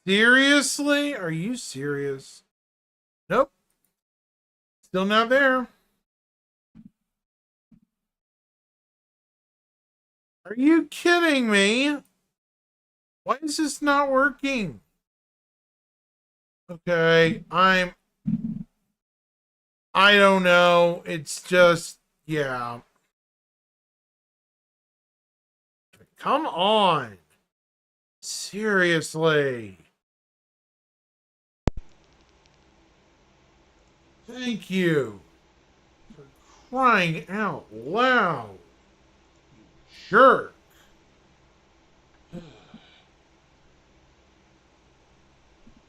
Seriously? Are you serious? Nope. Still not there. Are you kidding me? Why is this not working? Okay, I don't know. It's just, yeah. Come on. Seriously. Thank you. For crying out loud. Sure.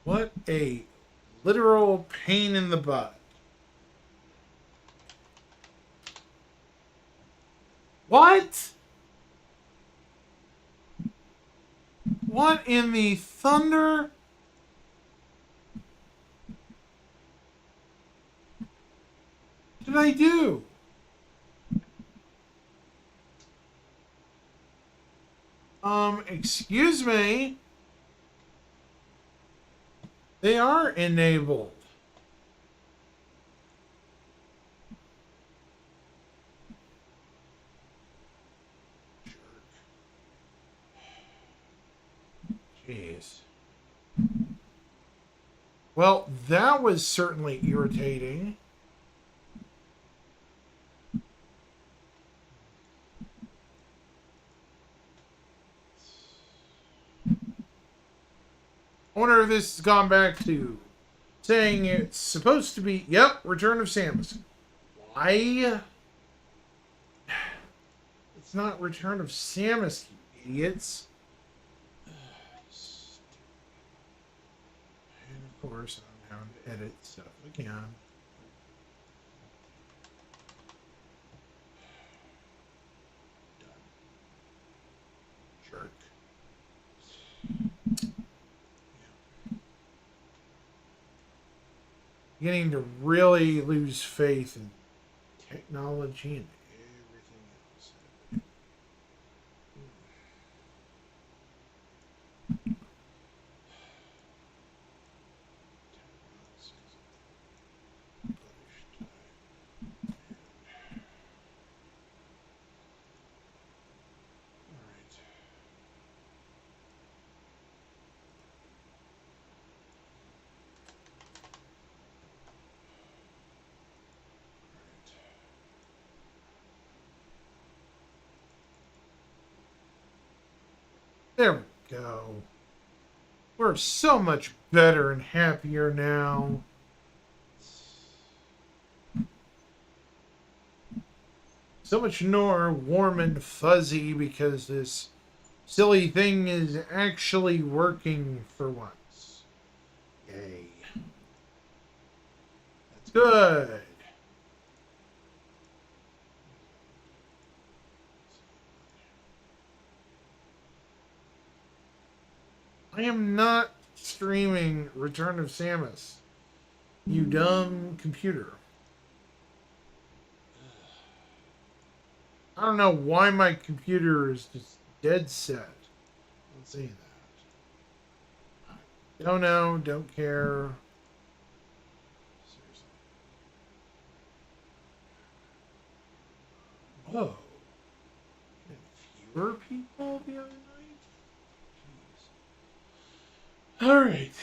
What a literal pain in the butt. What? What in the thunder? Did I do? Excuse me. They are enabled. Jeez. Well, that was certainly irritating. I wonder if this has gone back to saying it's supposed to be, yep, Return of Samus. Why? It's not Return of Samus, you idiots. And of course, I'm down to edit stuff again. Jerk. Beginning to really lose faith in technology and everything else. There we go. We're so much better and happier now. So much more warm and fuzzy because this silly thing is actually working for once. Yay. That's good. I am not streaming Return of Samus. You dumb computer. I don't know why my computer is just dead set. Let's see that. Don't know, don't care. Seriously. Whoa. Fewer people the other night? Jeez. Alright.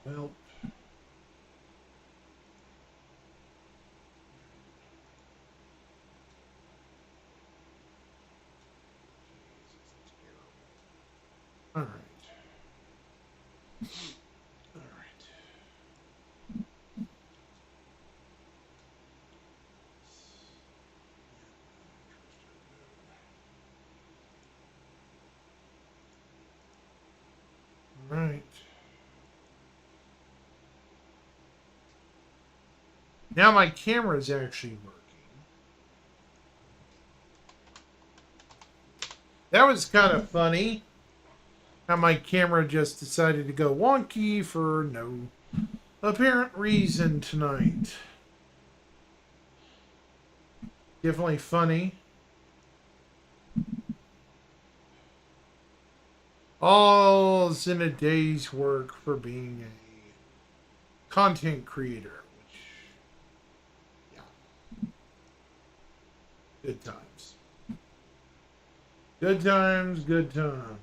Well. Alright. Alright. Alright. Now my camera is actually working. That was kind of funny. How my camera just decided to go wonky for no apparent reason tonight. Definitely funny. All's in a day's work for being a content creator. Which, yeah, good times. Good times, good times.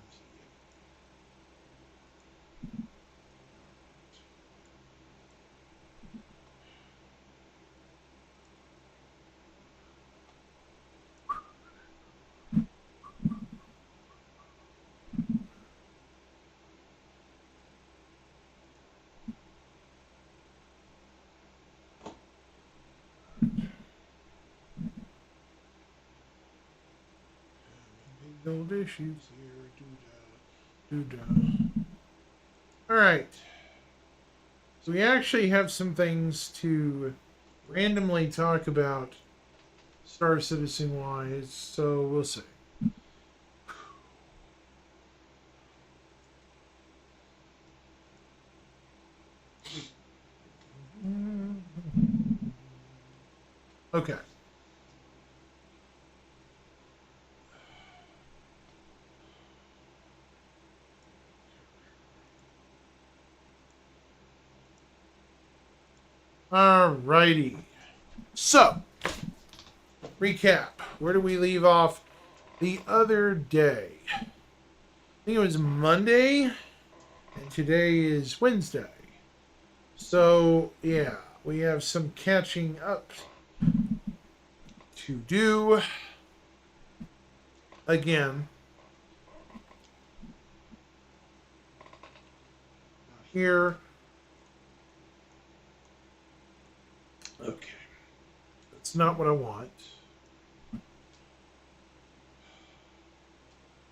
Big old issues here. Doo-dah. All right. So we actually have some things to randomly talk about Star Citizen wise, so we'll see. Okay. Alrighty. So, recap. Where did we leave off the other day? I think it was Monday, and today is Wednesday. So, yeah, we have some catching up to do. Again, here. Okay. That's not what I want.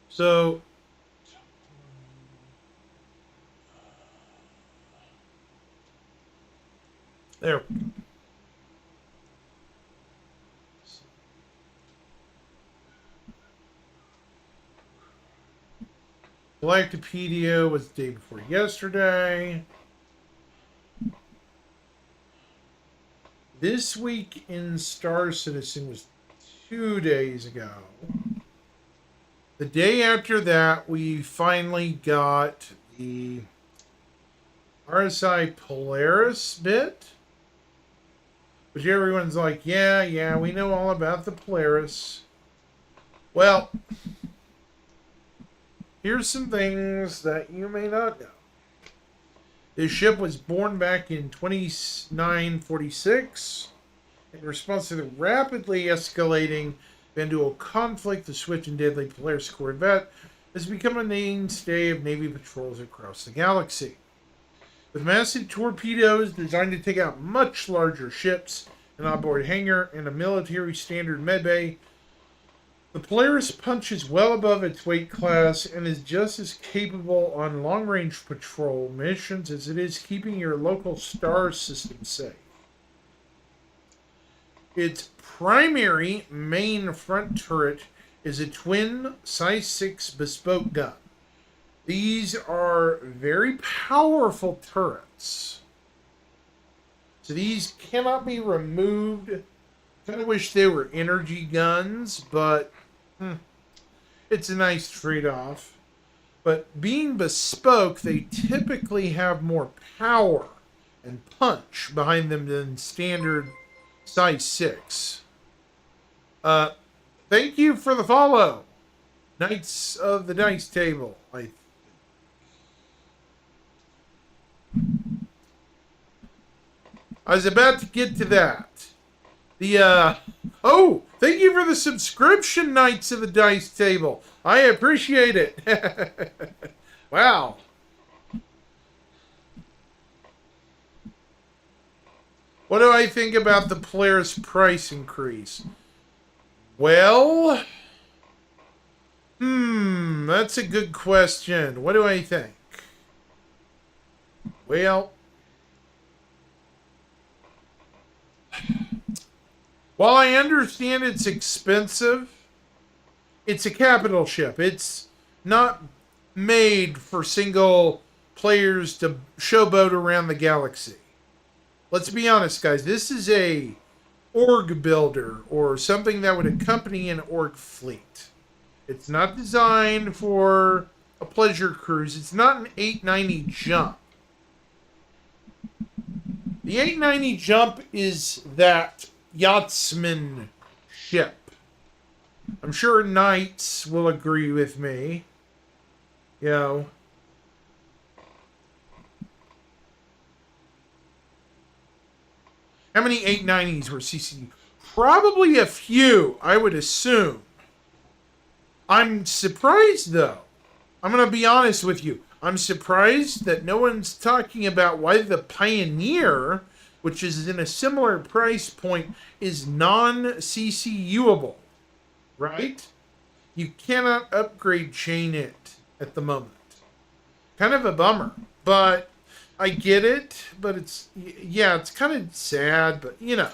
So, there we go. Galactopedia was the day before yesterday. This week in Star Citizen was 2 days ago. The day after that, we finally got the RSI Polaris bit. Which everyone's like, yeah, we know all about the Polaris. Well, here's some things that you may not know. This ship was born back in 2946 in response to the rapidly escalating Vanduul conflict. The swift and deadly Polaris corvette has become a mainstay of Navy patrols across the galaxy. With massive torpedoes designed to take out much larger ships, an onboard hangar, and a military standard medbay, the Polaris punches well above its weight class and is just as capable on long-range patrol missions as it is keeping your local star system safe. Its primary main front turret is a twin size 6 bespoke gun. These are very powerful turrets. So these cannot be removed. Kind of wish they were energy guns, but it's a nice trade-off. But being bespoke, they typically have more power and punch behind them than standard size 6. Thank you for the follow, Knights of the Dice Table. I was about to get to that. Oh, thank you for the subscription, Knights of the Dice Table. I appreciate it. Wow. What do I think about the Polaris price increase? Well, that's a good question. What do I think? Well, while I understand it's expensive, it's a capital ship. It's not made for single players to showboat around the galaxy. Let's be honest, guys. This is a org builder or something that would accompany an org fleet. It's not designed for a pleasure cruise. It's not an 890 jump. The 890 jump is that yachtsman ship. I'm sure knights will agree with me. You know, how many 890s were CCU? Probably a few, I would assume. I'm surprised, though. I'm going to be honest with you. I'm surprised that no one's talking about why the Pioneer, which is in a similar price point, is non-CCUable, right? You cannot upgrade chain it at the moment. Kind of a bummer, but I get it. But it's, yeah, it's kind of sad, but you know.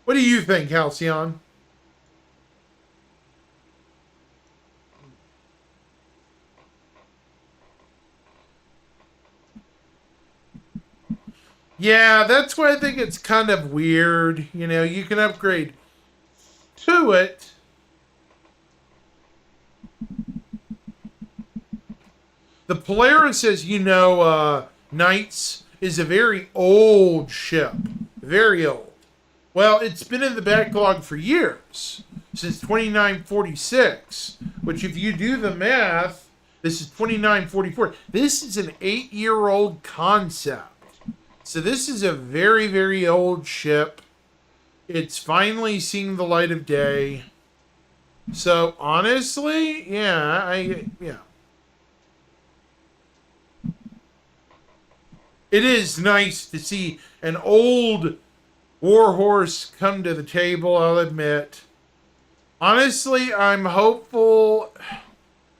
What do you think, Halcyon? Yeah, that's why I think it's kind of weird. You know, you can upgrade to it. The Polaris, as you know, Knights is a very old ship. Very old. Well, it's been in the backlog for years, since 2946, which, if you do the math, this is 2944. This is an 8-year-old concept. So this is a very, very old ship. It's finally seeing the light of day. So honestly, yeah. It is nice to see an old warhorse come to the table, I'll admit. Honestly, I'm hopeful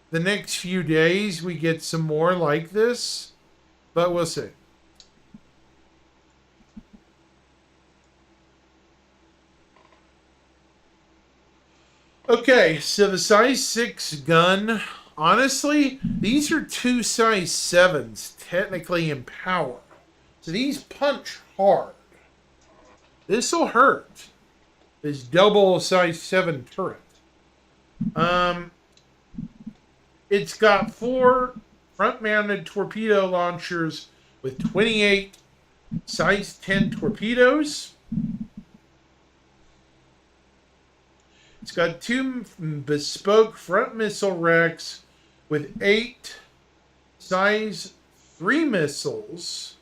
the next few days we get some more like this, but we'll see. Okay, so the size 6 gun, honestly, these are two size 7s, technically in power. So these punch hard. This'll hurt. This double size 7 turret. Um, it's got 4 front-mounted torpedo launchers with 28 size 10 torpedoes. It's got 2 bespoke front missile racks with 8 size 3 missiles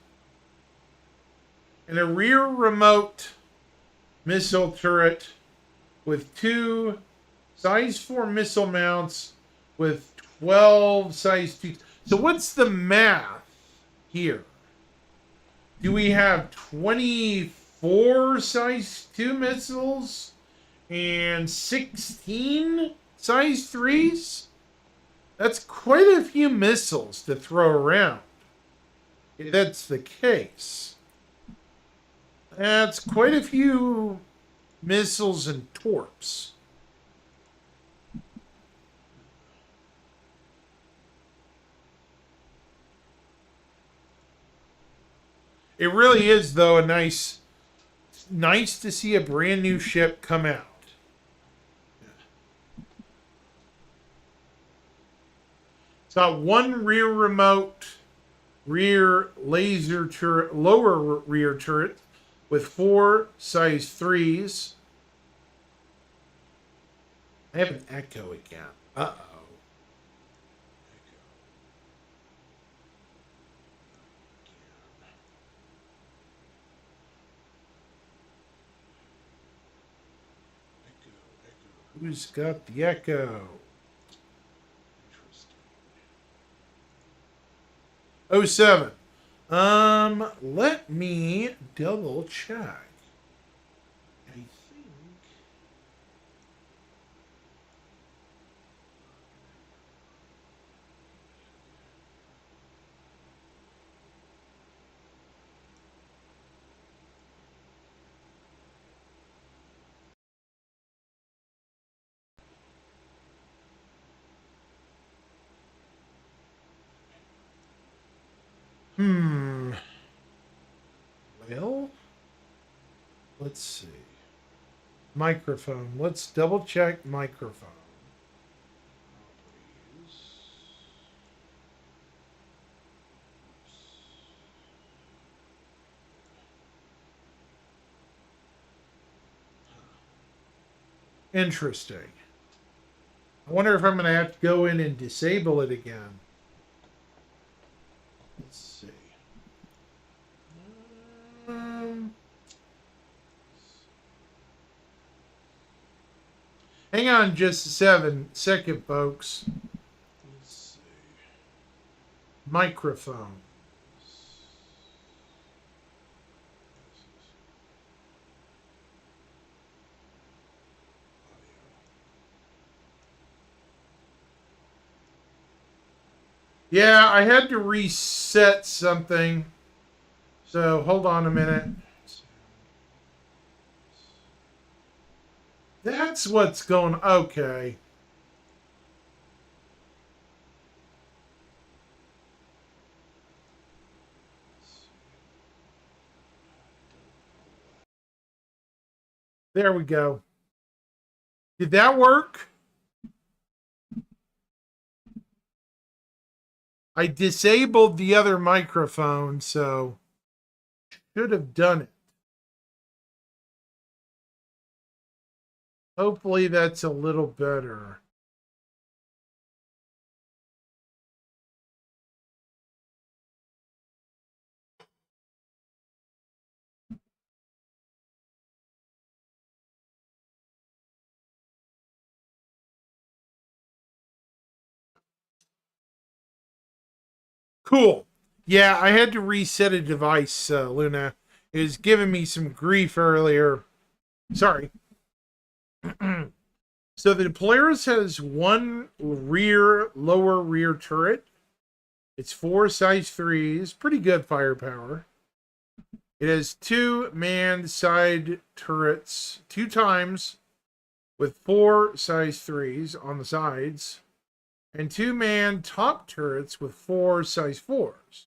and a rear remote missile turret with 2 size 4 missile mounts with 12 size 2. So what's the math here? Do we have 24 size 2 missiles and 16 size 3s? That's quite a few missiles to throw around. If that's the case. That's quite a few missiles and torps. It really is, though, nice to see a brand new ship come out. It's got 1 rear remote, rear laser turret, lower rear turret with 4 size 3s. I have an echo again. Uh-oh. Who's got the echo? Oh 07. Let me double check. I think. Hmm. Well, Let's see. Microphone. Let's double check microphone. Interesting. I wonder if I'm going to have to go in and disable it again. Let's see. Hang on just a second, folks. Let's see. Microphone. Yeah, I had to reset something. So hold on a minute. That's what's going. Okay. There we go. Did that work? I disabled the other microphone, so should have done it. Hopefully that's a little better. Cool. Yeah, I had to reset a device, Luna. It was giving me some grief earlier. Sorry. So the Polaris has one lower rear turret. It's 4 size 3s, pretty good firepower. It has 2 manned side turrets, 2 times, with 4 size 3s on the sides, and 2 manned top turrets with 4 size 4s.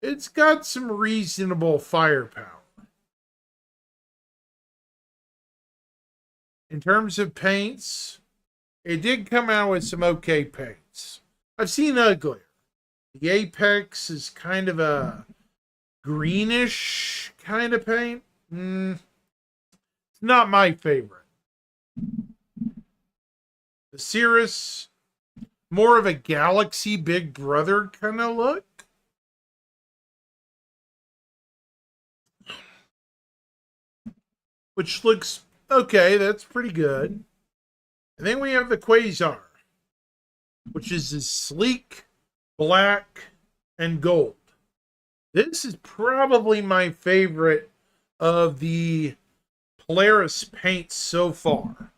It's got some reasonable firepower. In terms of paints, it did come out with some okay paints. I've seen uglier. The Apex is kind of a greenish kind of paint. It's not my favorite. The Cirrus, more of a Galaxy Big Brother kind of look. Which looks okay, that's pretty good. And then we have the Quasar, which is this sleek black and gold. This is probably my favorite of the Polaris paints so far.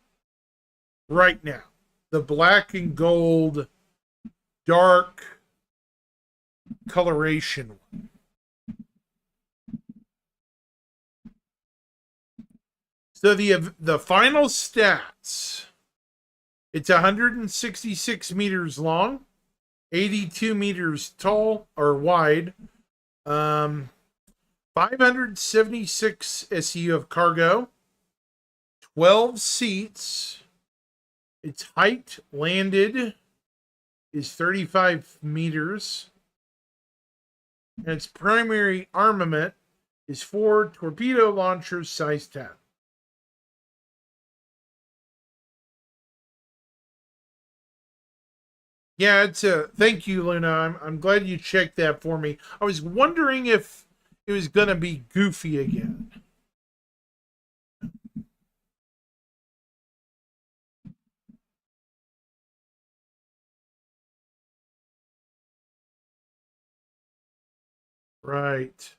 Right now. The black and gold dark coloration one. So the final stats, it's 166 meters long, 82 meters tall or wide, 576 SEU of cargo, 12 seats. Its height landed is 35 meters. And its primary armament is 4 torpedo launchers size 10. Yeah, it's a thank you, Luna. I'm glad you checked that for me. I was wondering if it was gonna be goofy again. Right.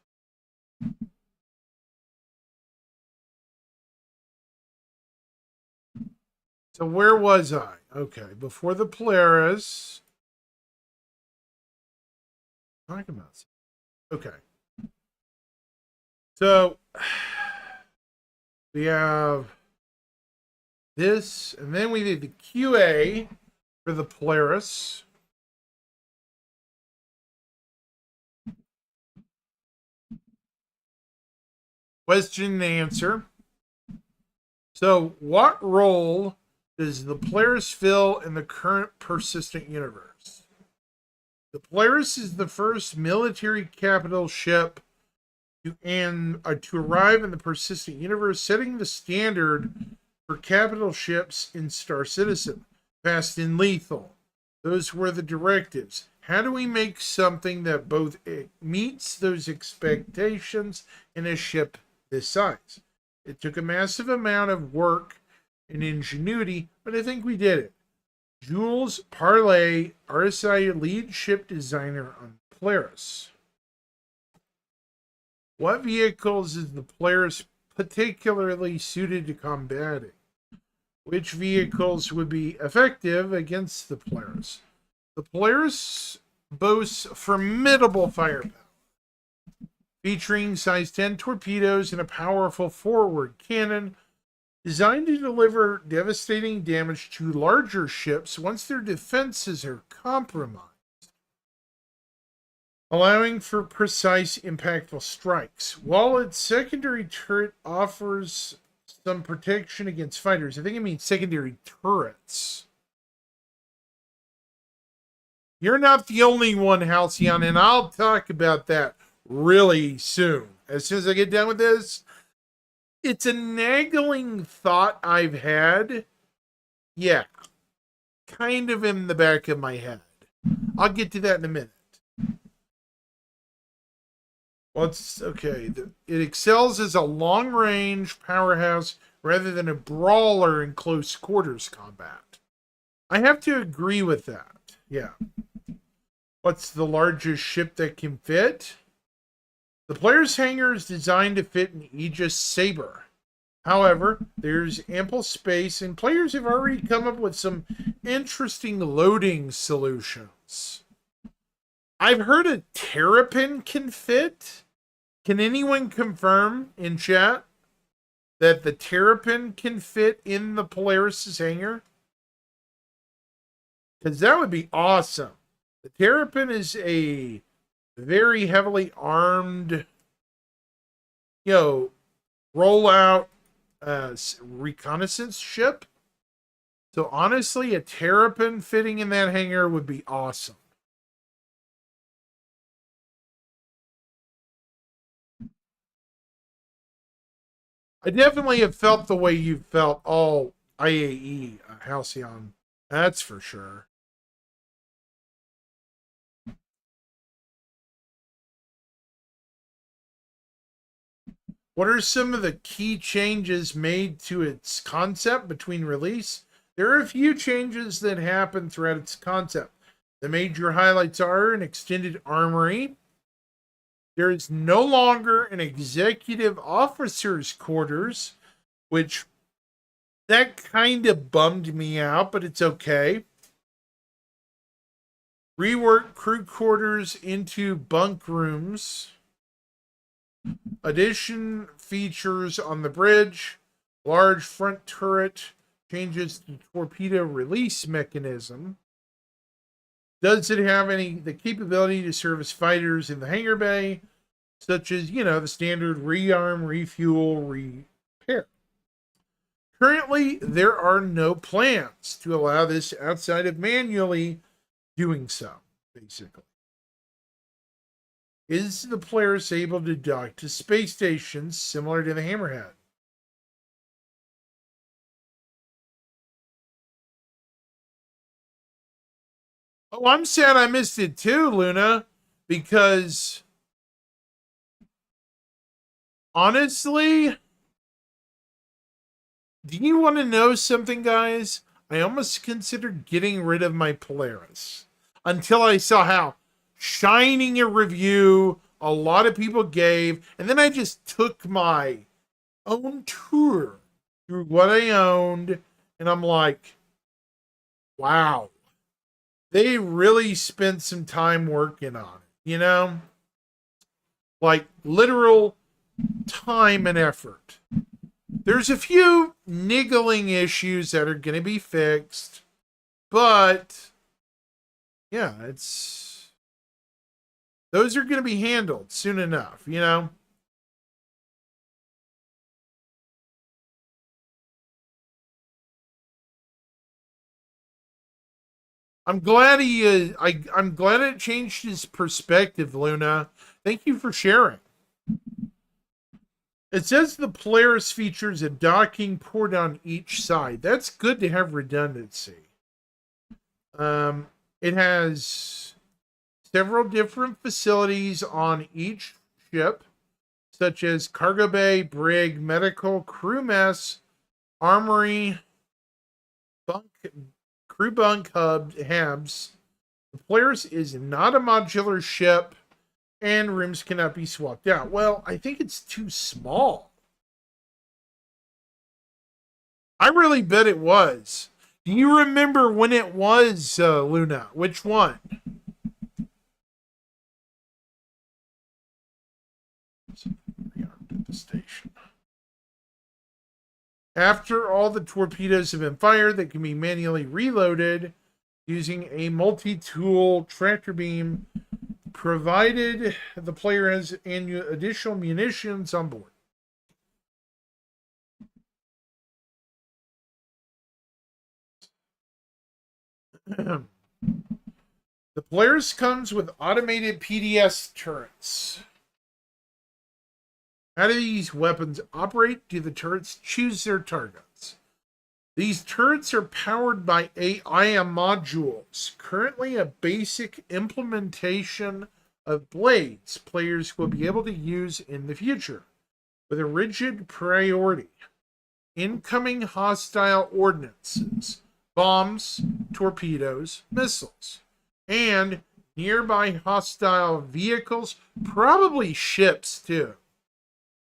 So where was I? Okay, before the Polaris. Talking about. Okay. So we have this, and then we did the QA for the Polaris. Question and answer. So, what role does the Polaris fill in the current persistent universe? The Polaris is the first military capital ship to arrive in the persistent universe, setting the standard for capital ships in Star Citizen. Fast and lethal. Those were the directives. How do we make something that both meets those expectations in a ship this size? It took a massive amount of work and ingenuity, but I think we did it. Jules Parley, RSI lead ship designer on Polaris. What vehicles is the Polaris particularly suited to combating? Which vehicles would be effective against the Polaris? The Polaris boasts formidable firepower, featuring size 10 torpedoes and a powerful forward cannon designed to deliver devastating damage to larger ships once their defenses are compromised, allowing for precise, impactful strikes. While its secondary turret offers some protection against fighters, I think it means secondary turrets. You're not the only one, Halcyon, and I'll talk about that really soon. As soon as I get done with this, it's a nagging thought I've had. Yeah, kind of in the back of my head. I'll get to that in a minute. It excels as a long-range powerhouse rather than a brawler in close quarters combat. I have to agree with that. Yeah. What's the largest ship that can fit? The Polaris hangar is designed to fit an Aegis Saber. However, there's ample space, and players have already come up with some interesting loading solutions. I've heard a Terrapin can fit. Can anyone confirm in chat that the Terrapin can fit in the Polaris' hangar? Because that would be awesome. The Terrapin is a very heavily armed, rollout reconnaissance ship. So honestly, a Terrapin fitting in that hangar would be awesome. I definitely have felt the way you felt all IAE, Halcyon. That's for sure. What are some of the key changes made to its concept between release? There are a few changes that happen throughout its concept. The major highlights are an extended armory. There is no longer an executive officer's quarters, which that kind of bummed me out, but it's okay. Rework crew quarters into bunk rooms. Addition features on the bridge. Large front turret. Changes to torpedo release mechanism. Does it have the capability to service fighters in the hangar bay, such as, the standard rearm, refuel, repair? Currently, there are no plans to allow this outside of manually doing so, basically. Is the Polaris able to dock to space stations similar to the Hammerhead? Oh, I'm sad I missed it too, Luna, because honestly, do you want to know something, guys? I almost considered getting rid of my Polaris until I saw how shining a review a lot of people gave, and then I just took my own tour through what I owned, and I'm like, wow, they really spent some time working on it, like literal time and effort. There's a few niggling issues that are going to be fixed, but yeah, those are going to be handled soon enough, I'm glad I'm glad it changed his perspective, Luna. Thank you for sharing. It says the Polaris features a docking port on each side. That's good to have redundancy. It has several different facilities on each ship, such as cargo bay, brig, medical, crew mess, armory, bunk, crew bunk hubs. The Polaris is not a modular ship, and rooms cannot be swapped out. Well, I think it's too small. I really bet it was. Do you remember when it was, Luna? Which one? Rearmed at the station. After all the torpedoes have been fired, they can be manually reloaded using a multi-tool tractor beam, provided the player has additional munitions on board. The Polaris comes with automated PDS turrets. How do these weapons operate? Do the turrets choose their targets? These turrets are powered by AI modules, currently a basic implementation of blades players will be able to use in the future, with a rigid priority. Incoming hostile ordnances, bombs, torpedoes, missiles, and nearby hostile vehicles, probably ships too.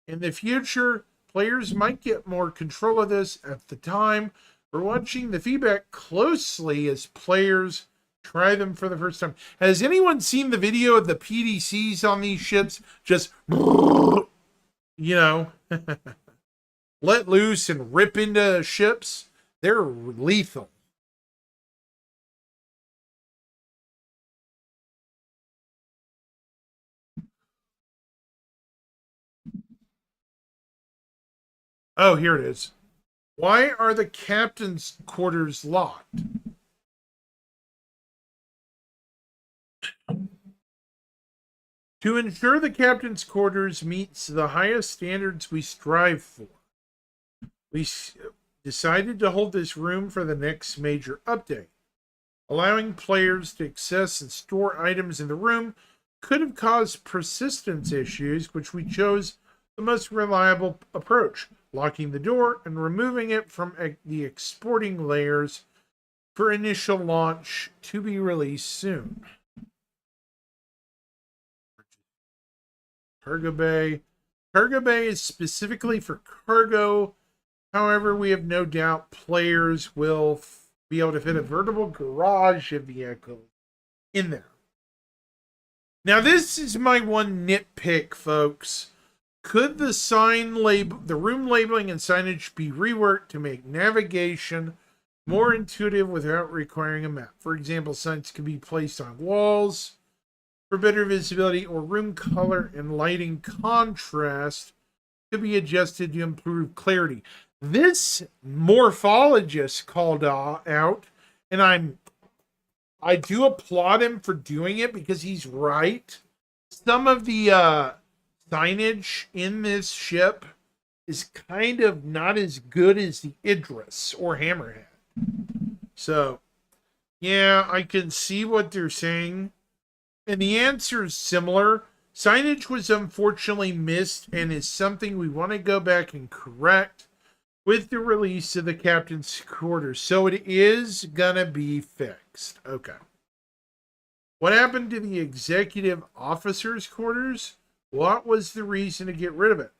In the future, players might get more control of this. At the time, we're watching the feedback closely as players try them for the first time. Has anyone seen the video of the PDCs on these ships? Just, let loose and rip into ships? They're lethal. Oh, here it is. Why are the captain's quarters locked? To ensure the captain's quarters meets the highest standards we strive for, we decided to hold this room for the next major update. Allowing players to access and store items in the room could have caused persistence issues, which we chose the most reliable approach, locking the door and removing it from the exporting layers for initial launch to be released soon. Cargo bay. Cargo bay is specifically for cargo. However, we have no doubt players will be able to fit a vertical garage of vehicles in there. Now, this is my one nitpick, folks. Could the the room labeling and signage be reworked to make navigation more intuitive without requiring a map? For example, signs can be placed on walls for better visibility, or room color and lighting contrast could be adjusted to improve clarity. This morphologist called out, and I do applaud him for doing it because he's right. Some of the signage in this ship is kind of not as good as the Idris or Hammerhead. So, yeah, I can see what they're saying. And the answer is similar. Signage was unfortunately missed and is something we want to go back and correct with the release of the captain's quarters. So it is gonna be fixed. Okay. What happened to the executive officer's quarters? What was the reason to get rid of it?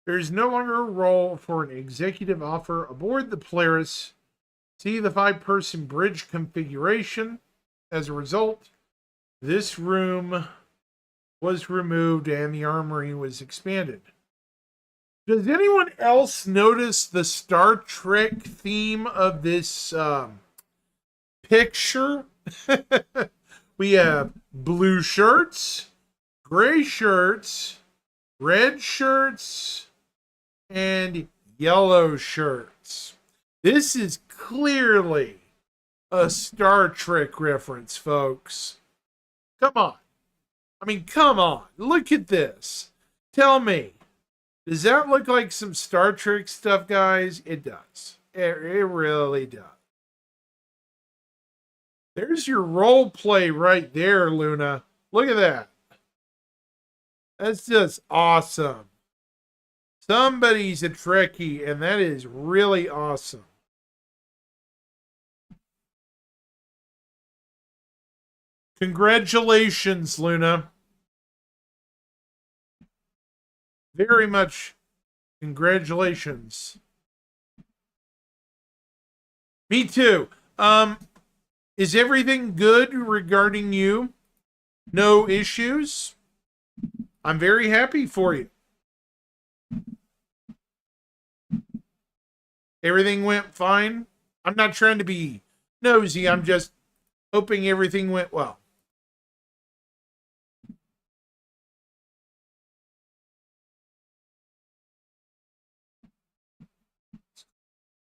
There is no longer a role for an executive officer aboard the Polaris. See the 5-person bridge configuration. As a result, this room was removed and the armory was expanded. Does anyone else notice the Star Trek theme of this picture? We have blue shirts, gray shirts, red shirts, and yellow shirts. This is clearly a Star Trek reference, folks. Come on. I mean, come on. Look at this. Tell me, does that look like some Star Trek stuff, guys? It does. It really does. There's your role play right there, Luna. Look at that. That's just awesome. Somebody's a Trekkie, and that is really awesome. Congratulations, Luna. Very much congratulations. Me too. Is everything good regarding you? No issues? I'm very happy for you. Everything went fine. I'm not trying to be nosy. I'm just hoping everything went well.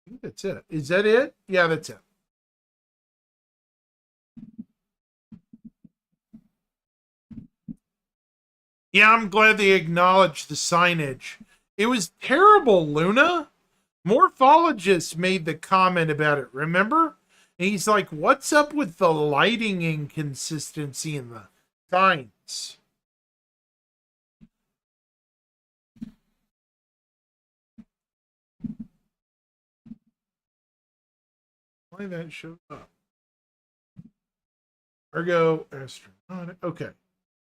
I think that's it. Is that it? Yeah, that's it. Yeah, I'm glad they acknowledged the signage. It was terrible, Luna. Morphologist made the comment about it, remember? And he's like, what's up with the lighting inconsistency in the signs? Why that showed up? Argo astronaut. Okay.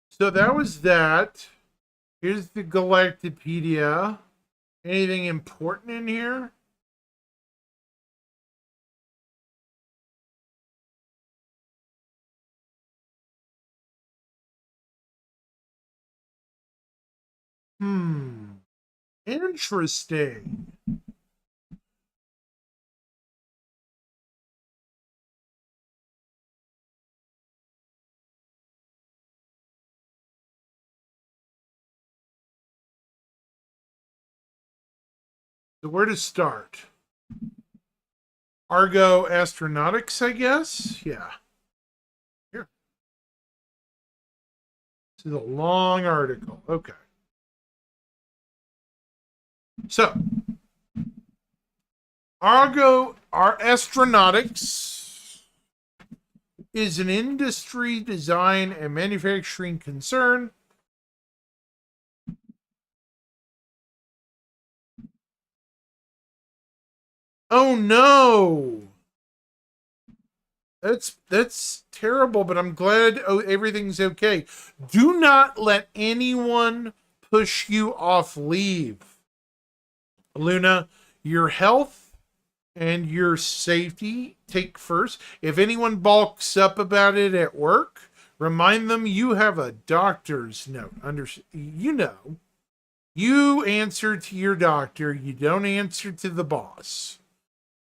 So that was that. Here's the Galactopedia. Anything important in here? Interesting. So where to start? Argo Astronautics, I guess? Yeah. Here. This is a long article. Okay. So, Argo our Astronautics is an industry design and manufacturing concern. Oh no. That's terrible, but I'm glad everything's okay. Do not let anyone push you off leave. Luna, your health and your safety take first. If anyone balks up about it at work, remind them you have a doctor's note. You answer to your doctor, you don't answer to the boss.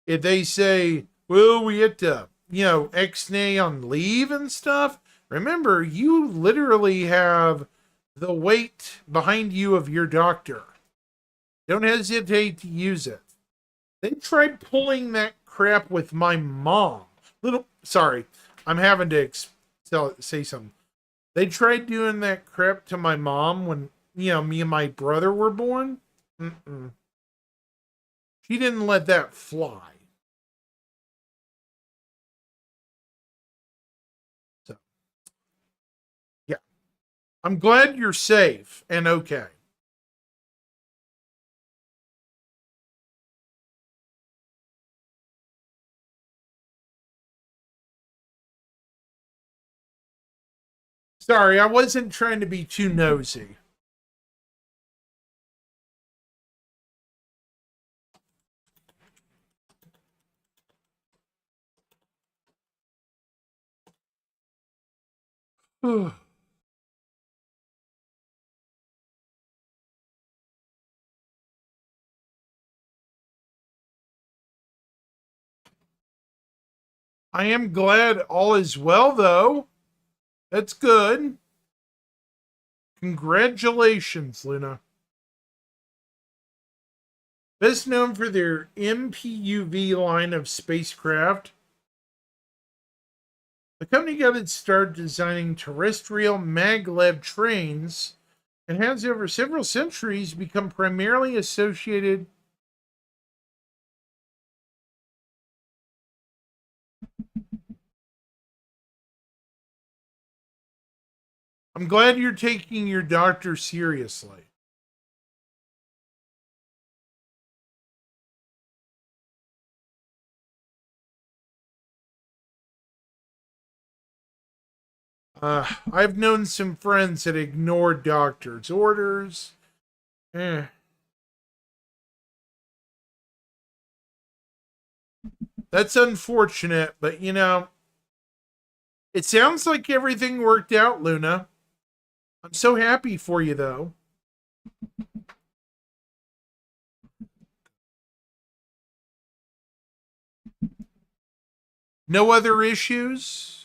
If they say, well, we had to, X-nay on leave and stuff, remember, you literally have the weight behind you of your doctor. Don't hesitate to use it. They tried pulling that crap with my mom. Sorry, I'm having to say something. They tried doing that crap to my mom when, me and my brother were born. She didn't let that fly. So, yeah. I'm glad you're safe and okay. Sorry, I wasn't trying to be too nosy. I am glad all is well, though. That's good. Congratulations, Luna. Best known for their MPUV line of spacecraft. The company got its start designing terrestrial maglev trains and has over several centuries become primarily associated. I'm glad you're taking your doctor seriously. I've known some friends that ignored doctors' orders. Eh, that's unfortunate, but it sounds like everything worked out, Luna. I'm so happy for you, though. No other issues?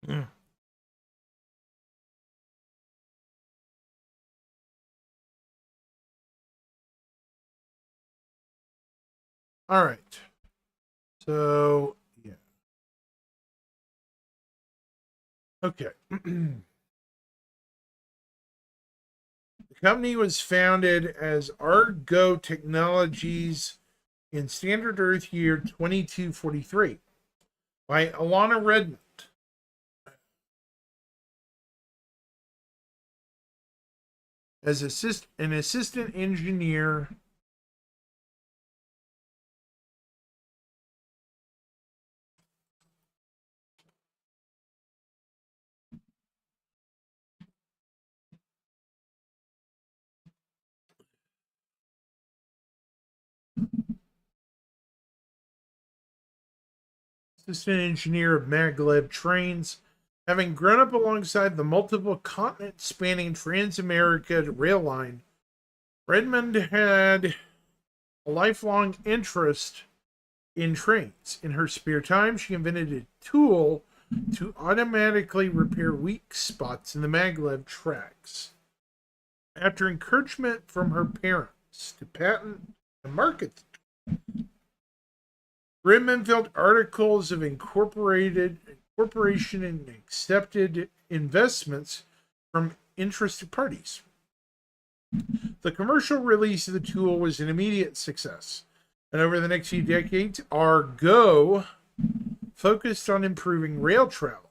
Mm. All right. So, yeah. Okay. The company was founded as Argo Technologies in Standard Earth year 2243 by Alana Redmond as an assistant engineer. Assistant engineer of maglev trains, having grown up alongside the multiple continent spanning Transamerica rail line. Redmond had a lifelong interest in trains. In her spare time, she invented a tool to automatically repair weak spots in the maglev tracks. After encouragement from her parents to patent and market, Redmond felt articles of incorporation and accepted investments from interested parties. The commercial release of the tool was an immediate success, and over the next few decades, Argo focused on improving rail travel.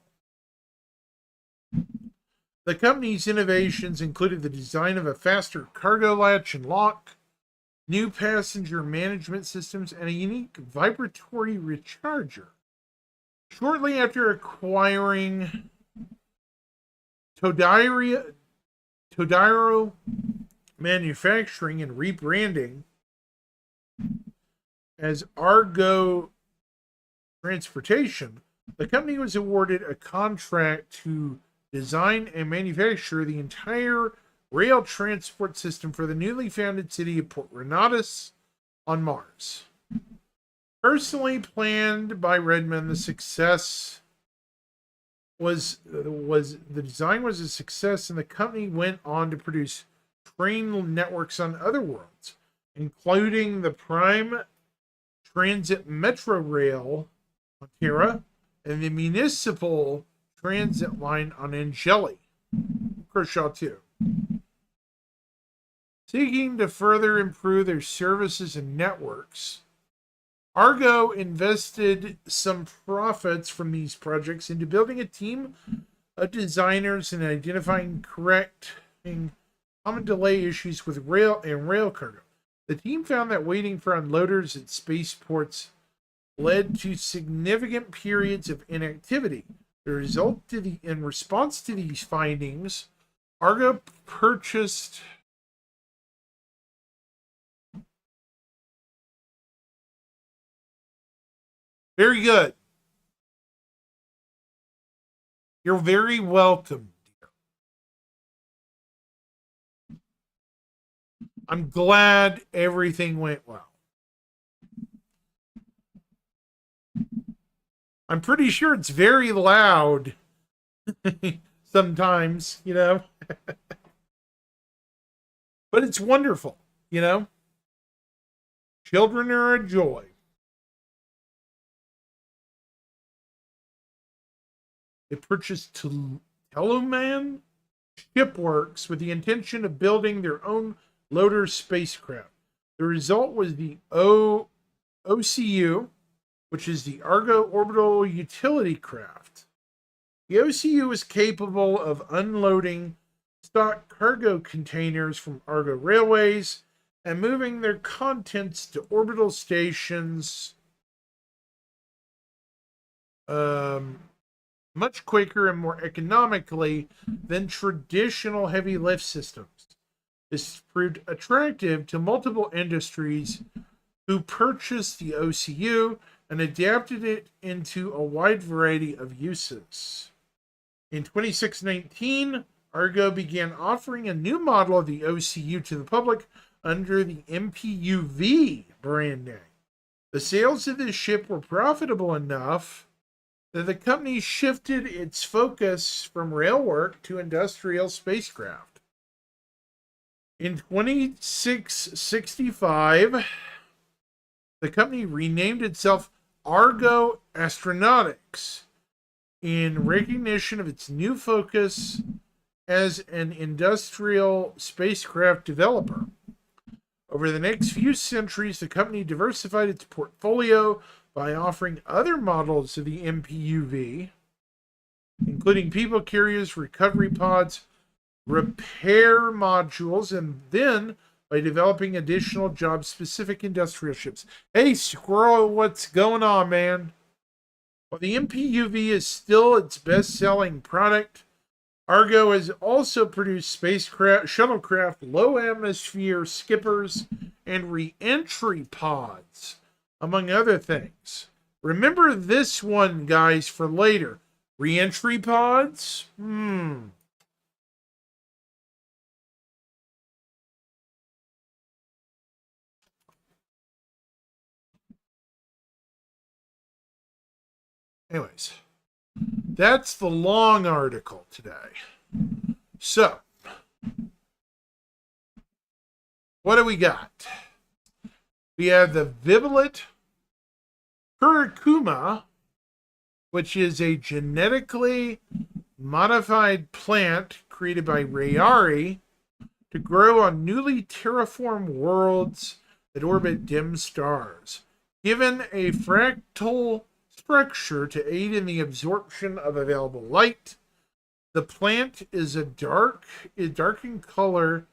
The company's innovations included the design of a faster cargo latch and lock, new passenger management systems, and a unique vibratory recharger. Shortly after acquiring Todaro Manufacturing and rebranding as Argo Transportation, the company was awarded a contract to design and manufacture the entire rail transport system for the newly founded city of Port Renatus on Mars. Personally planned by Redmond, the design was a success, and the company went on to produce train networks on other worlds, including the Prime Transit Metro Rail on Terra and the Municipal Transit Line on Angeli, Kershaw 2. Seeking to further improve their services and networks, Argo invested some profits from these projects into building a team of designers and identifying correcting common delay issues with rail cargo. The team found that waiting for unloaders at spaceports led to significant periods of inactivity. In response to these findings, Argo purchased very good. You're very welcome, dear. I'm glad everything went well. I'm pretty sure it's very loud. sometimes, you know. But it's wonderful, you know. Children are a joy. They purchased Teluman Shipworks with the intention of building their own loader spacecraft. The result was the OCU, which is the Argo Orbital Utility Craft. The OCU is capable of unloading stock cargo containers from Argo railways and moving their contents to orbital stations much quicker and more economically than traditional heavy lift systems. This proved attractive to multiple industries who purchased the OCU and adapted it into a wide variety of uses. In 2619, Argo began offering a new model of the OCU to the public under the MPUV brand name. The sales of this ship were profitable enough that the company shifted its focus from rail work to industrial spacecraft. In 2665, the company renamed itself Argo Astronautics in recognition of its new focus as an industrial spacecraft developer. Over the next few centuries, the company diversified its portfolio by offering other models of the MPUV, including people carriers, recovery pods, repair modules, and then by developing additional job-specific industrial ships. Hey, Squirrel, what's going on, man? While the MPUV is still its best-selling product, Argo has also produced spacecraft, shuttlecraft, low-atmosphere skippers, and re-entry pods, among other things. Remember this one, guys, for later. Re-entry pods? Anyways, that's the long article today. So, what do we got? We have the Vivalet curcuma, which is a genetically modified plant created by Rayari to grow on newly terraformed worlds that orbit dim stars. Given a fractal structure to aid in the absorption of available light, the plant is dark in color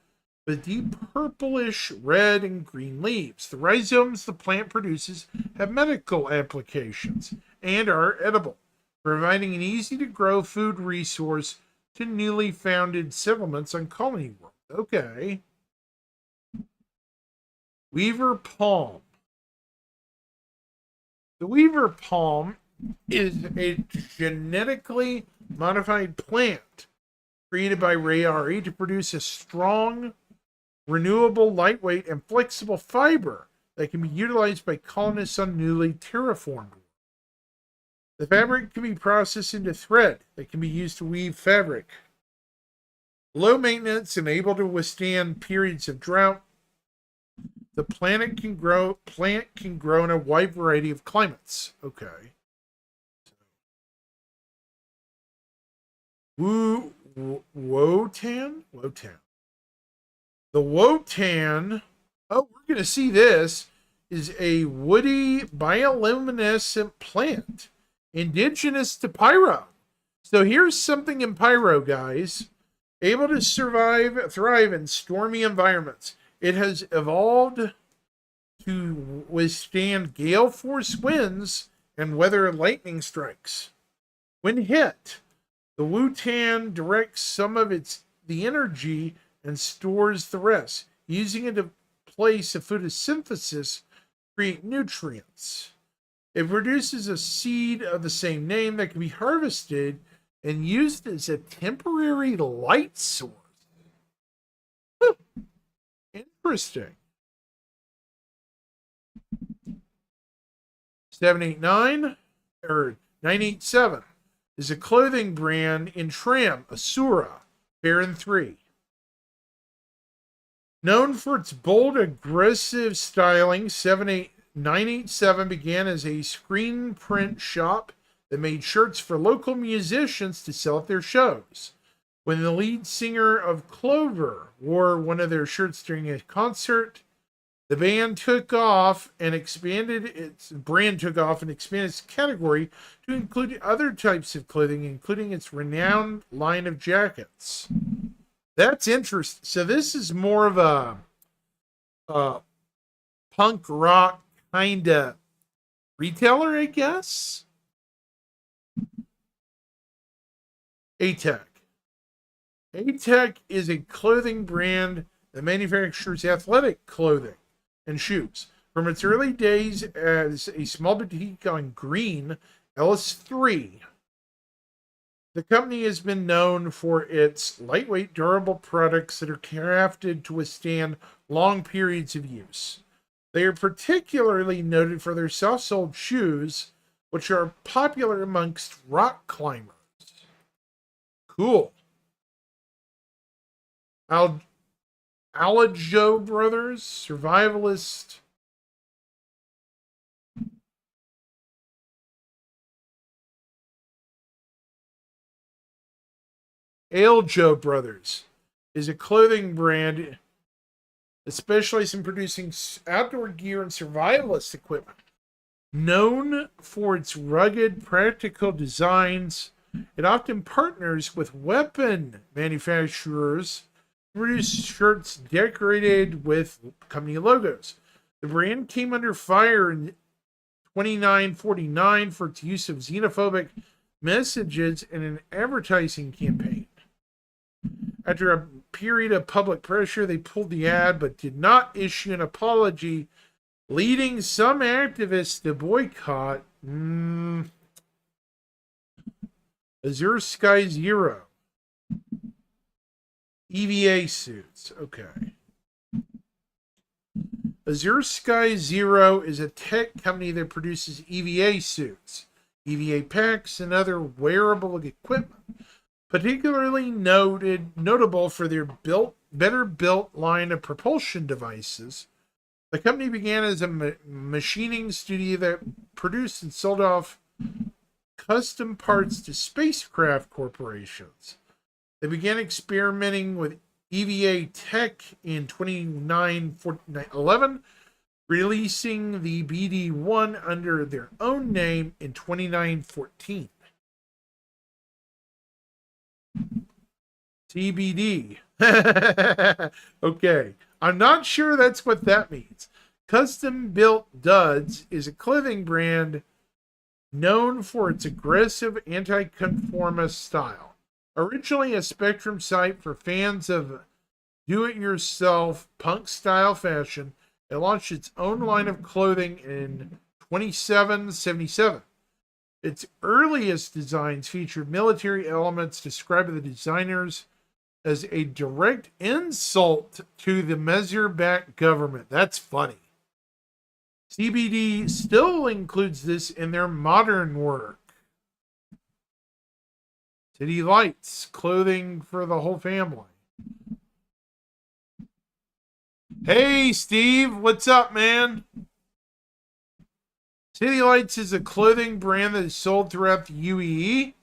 with deep purplish red and green leaves. The rhizomes the plant produces have medical applications and are edible, providing an easy to grow food resource to newly founded settlements on Colony World. Okay. Weaver palm. The weaver palm is a genetically modified plant created by Rayari to produce a strong, renewable, lightweight, and flexible fiber that can be utilized by colonists on newly terraformed worlds. The fabric can be processed into thread that can be used to weave fabric. Low maintenance and able to withstand periods of drought, the plant can grow in a wide variety of climates. Okay. Wotan? The Wotan, oh, we're going to see this, is a woody bioluminescent plant indigenous to Pyro. So here's something in Pyro, guys. Able to thrive in stormy environments. It has evolved to withstand gale force winds and weather lightning strikes. When hit, the Wotan directs some of the energy and stores the rest, using it to place a photosynthesis to create nutrients. It produces a seed of the same name that can be harvested and used as a temporary light source. Interesting. 789 or 987. is a clothing brand in trim, Asura, Baron 3. Known for its bold, aggressive styling, 987 began as a screen print shop that made shirts for local musicians to sell at their shows. When the lead singer of Clover wore one of their shirts during a concert, the brand took off and expanded its category to include other types of clothing, including its renowned line of jackets. That's interesting. So this is more of a punk rock kind of retailer, I guess. ATEC. ATEC is a clothing brand that manufactures athletic clothing and shoes. From its early days as a small boutique on Green, Ellis 3, the company has been known for its lightweight, durable products that are crafted to withstand long periods of use. They are particularly noted for their soft-soled shoes, which are popular amongst rock climbers. Cool. Alajo Brothers, survivalist. Aljo Brothers is a clothing brand that specializes in producing outdoor gear and survivalist equipment. Known for its rugged, practical designs, it often partners with weapon manufacturers to produce shirts decorated with company logos. The brand came under fire in 2949 for its use of xenophobic messages in an advertising campaign. After a period of public pressure, they pulled the ad but did not issue an apology, leading some activists to boycott Azure Sky Zero. EVA suits. Okay. Azure Sky Zero is a tech company that produces EVA suits, EVA packs, and other wearable equipment. Particularly notable for their better built line of propulsion devices, the company began as a machining studio that produced and sold off custom parts to spacecraft corporations. They began experimenting with EVA tech in 2911, releasing the BD1 under their own name in 2914. TBD. Okay. I'm not sure that's what that means. Custom Built Duds is a clothing brand known for its aggressive anti-conformist style. Originally a Spectrum site for fans of do-it-yourself punk-style fashion, it launched its own line of clothing in 2777. Its earliest designs featured military elements described by the designers as a direct insult to the Meserback government. That's funny. CBD still includes this in their modern work. City Lights, clothing for the whole family. Hey, Steve, what's up, man? City Lights is a clothing brand that is sold throughout the UAE.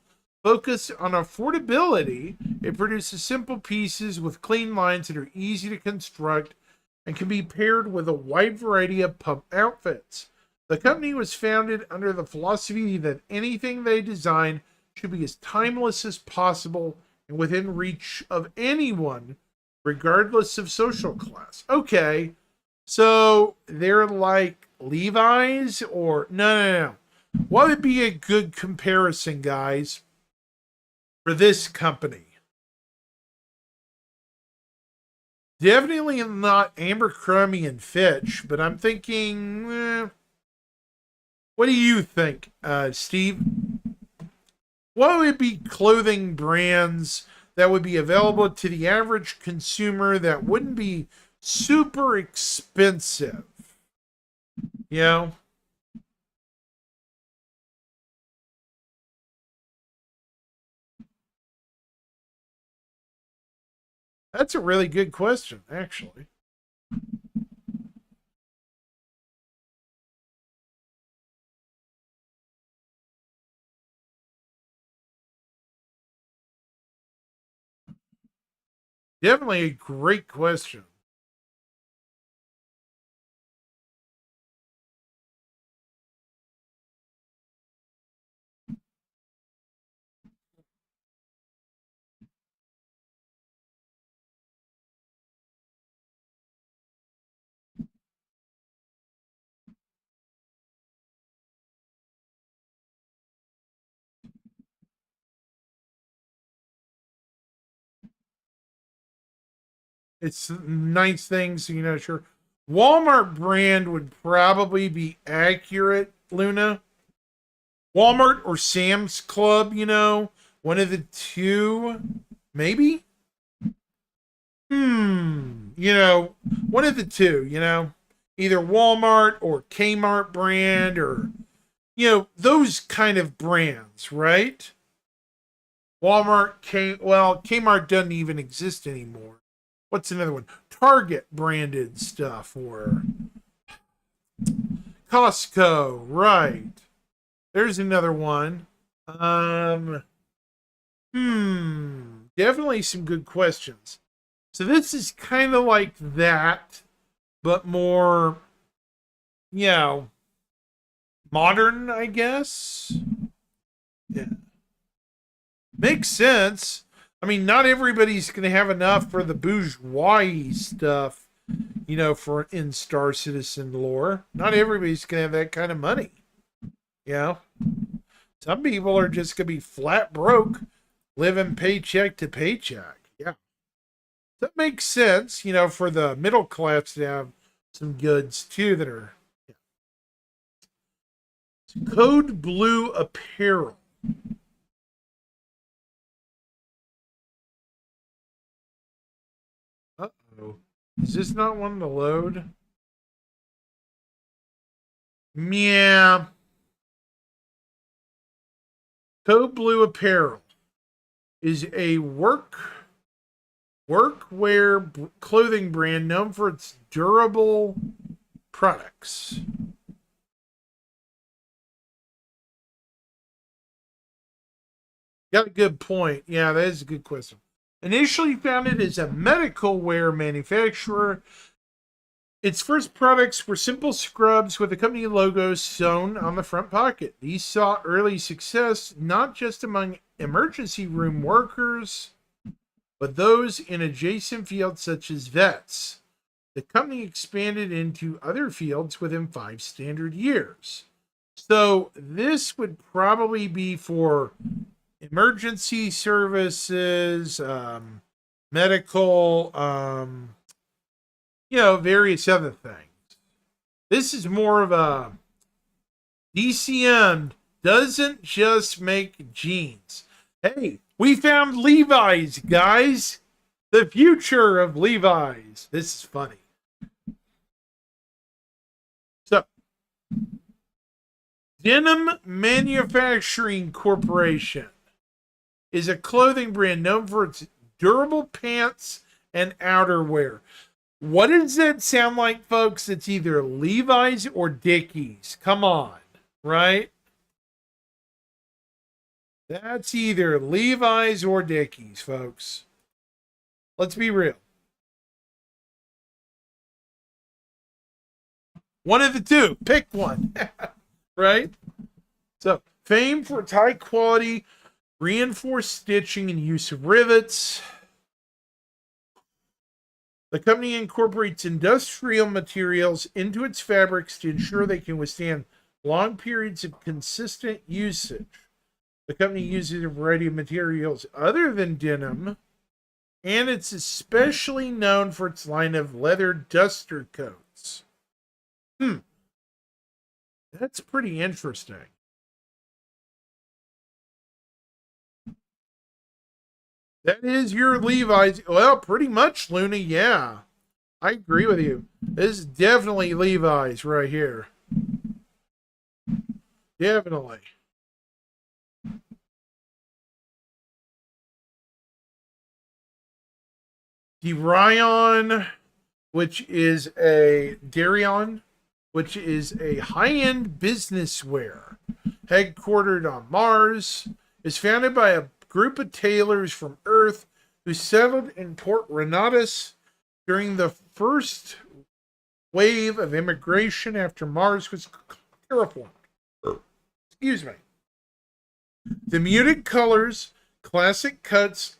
Focused on affordability, it produces simple pieces with clean lines that are easy to construct and can be paired with a wide variety of pub outfits. The company was founded under the philosophy that anything they design should be as timeless as possible and within reach of anyone, regardless of social class. Okay, so they're like Levi's or no. What would be a good comparison, guys, for this company? Definitely not Abercrombie and Fitch, but I'm thinking, what do you think, Steve? What would be clothing brands that would be available to the average consumer that wouldn't be super expensive? You know? That's a really good question, actually. Definitely a great question. It's nice things, sure. Walmart brand would probably be accurate, Luna. Walmart or Sam's Club, one of the two, maybe? One of the two, either Walmart or Kmart brand or, those kind of brands, right? Kmart doesn't even exist anymore. What's another one? Target branded stuff or Costco, right? There's another one. Um, definitely some good questions. So this is kind of like that, but more, you know, modern, I guess. Yeah. Makes sense. I mean, not everybody's going to have enough for the bourgeois stuff, for in Star Citizen lore. Not everybody's going to have that kind of money. You know, some people are just going to be flat broke, living paycheck to paycheck. Yeah. That makes sense, for the middle class to have some goods too that are code blue apparel. Uh oh. Is this not one to load? Yeah. Code blue apparel is a workwear clothing brand known for its durable products. Got a good point. Yeah, that is a good question. Initially founded as a medical wear manufacturer, its first products were simple scrubs with the company logo sewn on the front pocket. These saw early success not just among emergency room workers, but those in adjacent fields such as vets. The company expanded into other fields within 5 standard years. So this would probably be for emergency services, medical, various other things. This is more of a DCM doesn't just make jeans. Hey, we found Levi's, guys. The future of Levi's. This is funny. So, Denim Manufacturing Corporation is a clothing brand known for its durable pants and outerwear. What does that sound like, folks? It's either Levi's or Dickies. Come on, right? That's either Levi's or Dickies, folks. Let's be real. One of the two. Pick one, right? So, famed for its high quality reinforced stitching and use of rivets. The company incorporates industrial materials into its fabrics to ensure they can withstand long periods of consistent usage. The company uses a variety of materials other than denim, and it's especially known for its line of leather duster coats. That's pretty interesting. That is your Levi's. Well, pretty much, Luna. Yeah, I agree with you. This is definitely Levi's right here. Definitely. Darion, which is a Darion, which is a high-end business wear headquartered on Mars, is founded by a group of tailors from Earth who settled in Port Renatus during the first wave of immigration after Mars was terraformed. Excuse me. The muted colors, classic cuts,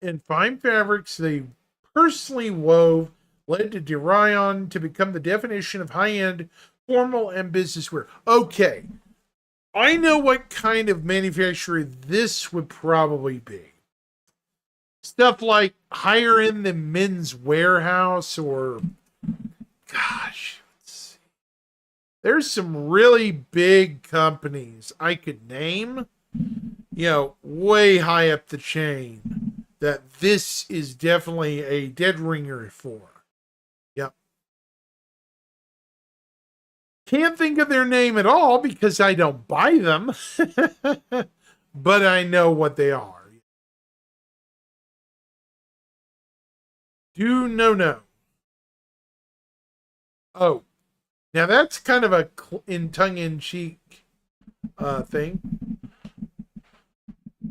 and fine fabrics they personally wove led to Darion to become the definition of high-end formal and business wear. Okay, I know what kind of manufacturer this would probably be. Stuff like higher end than Men's Warehouse or, gosh, let's see. There's some really big companies I could name, way high up the chain that this is definitely a dead ringer for. Yep. Can't think of their name at all because I don't buy them, but I know what they are. Do no. Oh, now that's kind of a in tongue-in-cheek thing.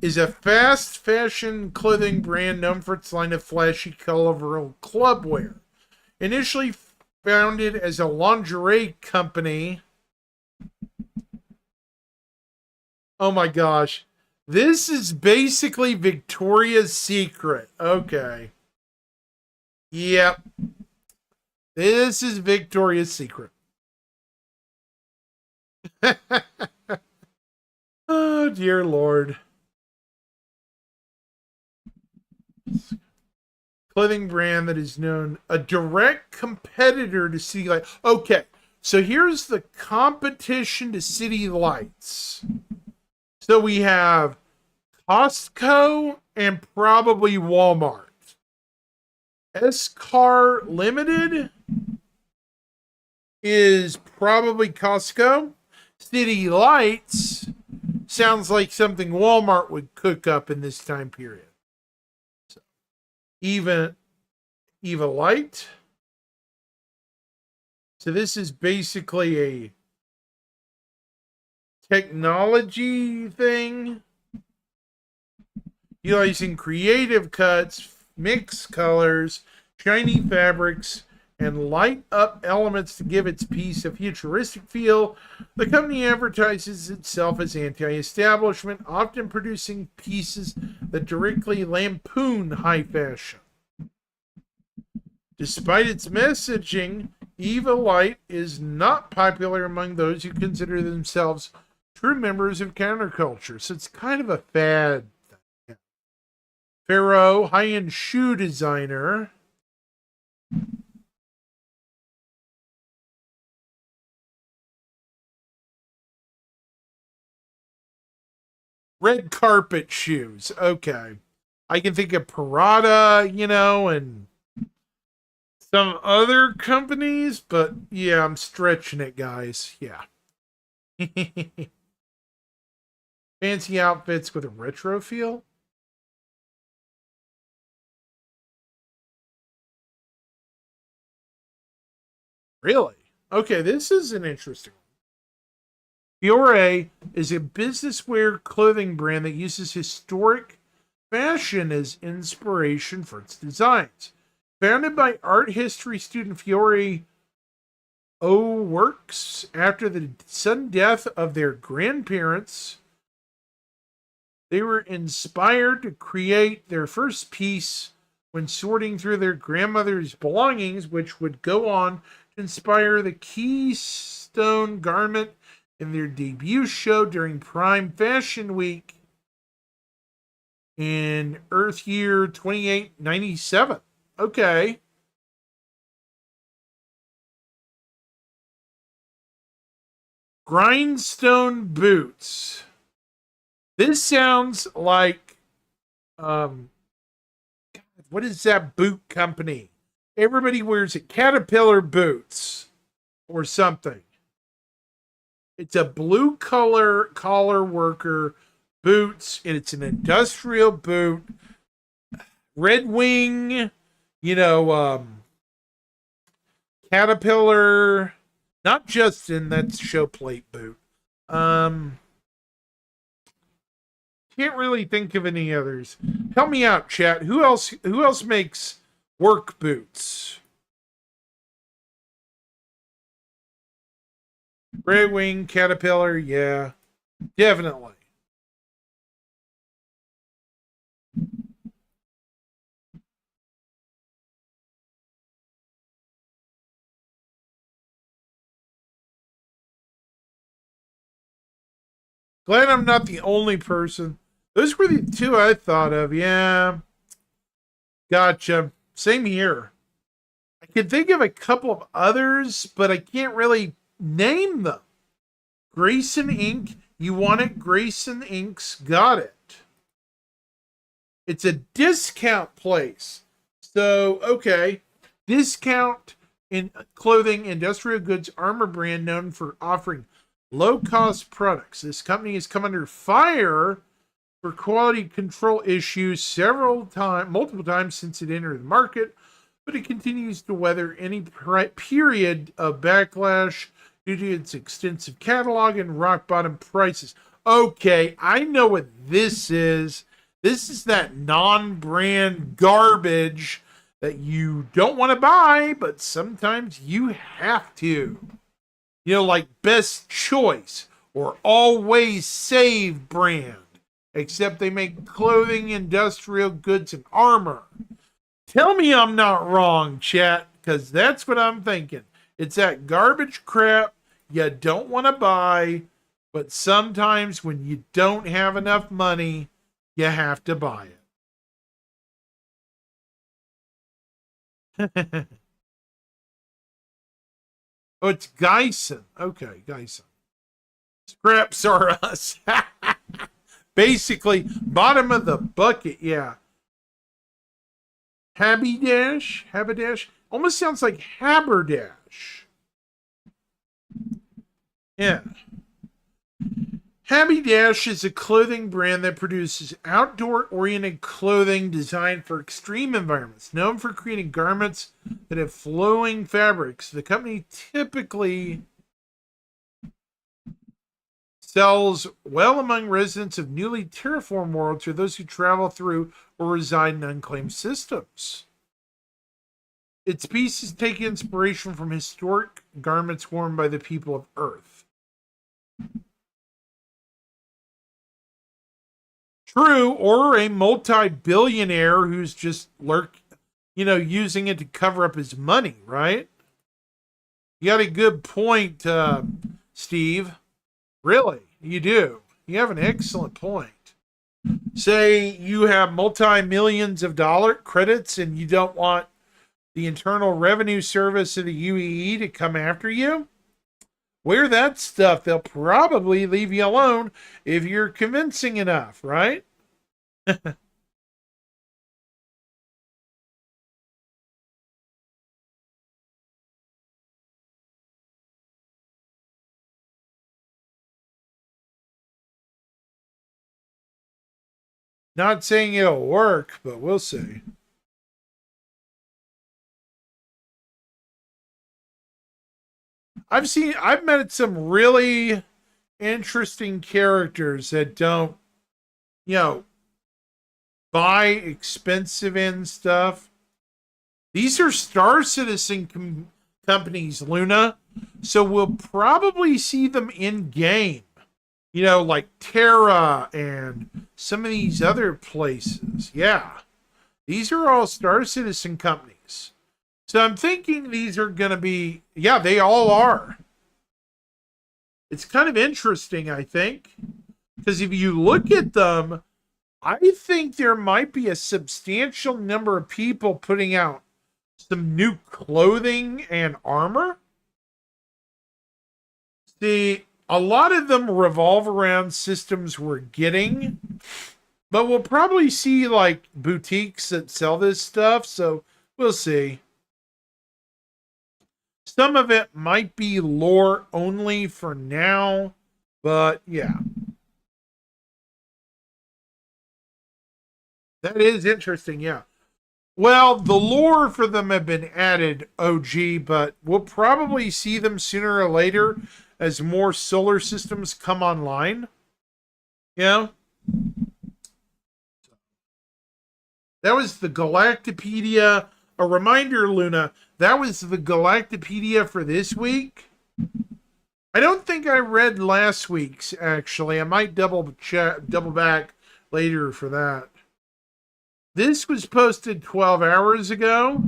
Is a fast fashion clothing brand known for its line of flashy, colorful clubwear. Initially founded as a lingerie company. Oh my gosh. This is basically Victoria's Secret. Okay. Yep. This is Victoria's Secret. Oh, dear Lord. Clothing brand that is known, a direct competitor to City Lights. Okay, so here's the competition to City Lights. So we have Costco and probably Walmart. S-Car Limited is probably Costco. City Lights sounds like something Walmart would cook up in this time period. So, Eva Light. So this is basically a technology thing. Utilizing creative cuts, mixed colors, shiny fabrics, and light up elements to give its piece a futuristic feel. The company advertises itself as anti-establishment, often producing pieces that directly lampoon high fashion. Despite its messaging, Eva Light is not popular among those who consider themselves true members of counterculture, so it's kind of a fad. Pharaoh, high-end shoe designer. Red carpet shoes. Okay. I can think of Parada, and some other companies, but yeah, I'm stretching it, guys. Yeah. Fancy outfits with a retro feel. Really? Okay, this is an interesting one. Fiore is a business wear clothing brand that uses historic fashion as inspiration for its designs. Founded by art history student Fiore O. Works after the sudden death of their grandparents, they were inspired to create their first piece when sorting through their grandmother's belongings, which would go on to inspire the Keystone garment in their debut show during Prime Fashion Week in Earth Year 2897. Okay. Grindstone boots. This sounds like what is that boot company? Everybody wears it. Caterpillar boots or something. It's a blue collar worker boots, and it's an industrial boot. Red Wing You know, Caterpillar, not Justin, that's show plate boot. Um, can't really think of any others. Help me out, chat. Who else makes work boots? Gray Wing, Caterpillar, yeah. Definitely. Glad I'm not the only person. Those were the two I thought of. Yeah. Gotcha. Same here. I can think of a couple of others, but I can't really name them. Grayson Inc. You want it? Grayson Inc.'s got it. It's a discount place. So, okay. Discount in clothing, industrial goods, armor brand known for offering low cost products. This company has come under fire for quality control issues multiple times since it entered the market, but it continues to weather any period of backlash due to its extensive catalog and rock bottom prices. Okay, I know what this is. This is that non brand garbage that you don't want to buy, but sometimes you have to. You know, like Best Choice or Always Save brand, except they make clothing, industrial goods, and armor. Tell me I'm not wrong, chat, because that's what I'm thinking. It's that garbage crap you don't want to buy, but sometimes when you don't have enough money, you have to buy it. Oh, it's Geisen. Okay, Geisen. Scraps are us. Basically, bottom of the bucket, yeah. Haberdash? Almost sounds like Haberdash. Yeah. Haberdash is a clothing brand that produces outdoor-oriented clothing designed for extreme environments. Known for creating garments that have flowing fabrics, the company typically sells well among residents of newly terraformed worlds or those who travel through or reside in unclaimed systems. Its pieces take inspiration from historic garments worn by the people of Earth. True, or a multi-billionaire who's just using it to cover up his money, right? You got a good point, Steve. Really, you do. You have an excellent point. Say you have multi-millions of dollar credits and you don't want the Internal Revenue Service of the UAE to come after you. Wear that stuff. They'll probably leave you alone if you're convincing enough, right? Not saying it'll work, but we'll see. I've met some really interesting characters that don't, you know, buy expensive end stuff. These are Star Citizen companies, Luna. So we'll probably see them in game. Like Terra and some of these other places. Yeah. These are all Star Citizen companies. So I'm thinking these are going to be, yeah, they all are. It's kind of interesting, I think, because if you look at them, I think there might be a substantial number of people putting out some new clothing and armor. See, a lot of them revolve around systems we're getting, but we'll probably see like boutiques that sell this stuff, so we'll see. Some of it might be lore only for now, but yeah. That is interesting, yeah. Well, the lore for them have been added, OG, but we'll probably see them sooner or later as more solar systems come online. Yeah. That was the Galactopedia. A reminder, Luna, that was the Galactopedia for this week. I don't think I read last week's, actually. I might double back later for that. This was posted 12 hours ago.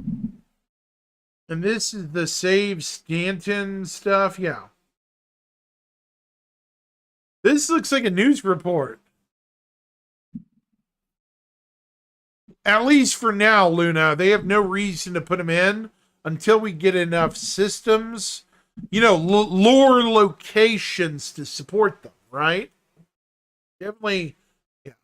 And this is the Save Stanton stuff. Yeah. This looks like a news report. At least for now, Luna. They have no reason to put them in until we get enough systems, lore locations to support them, right? Definitely. Yeah.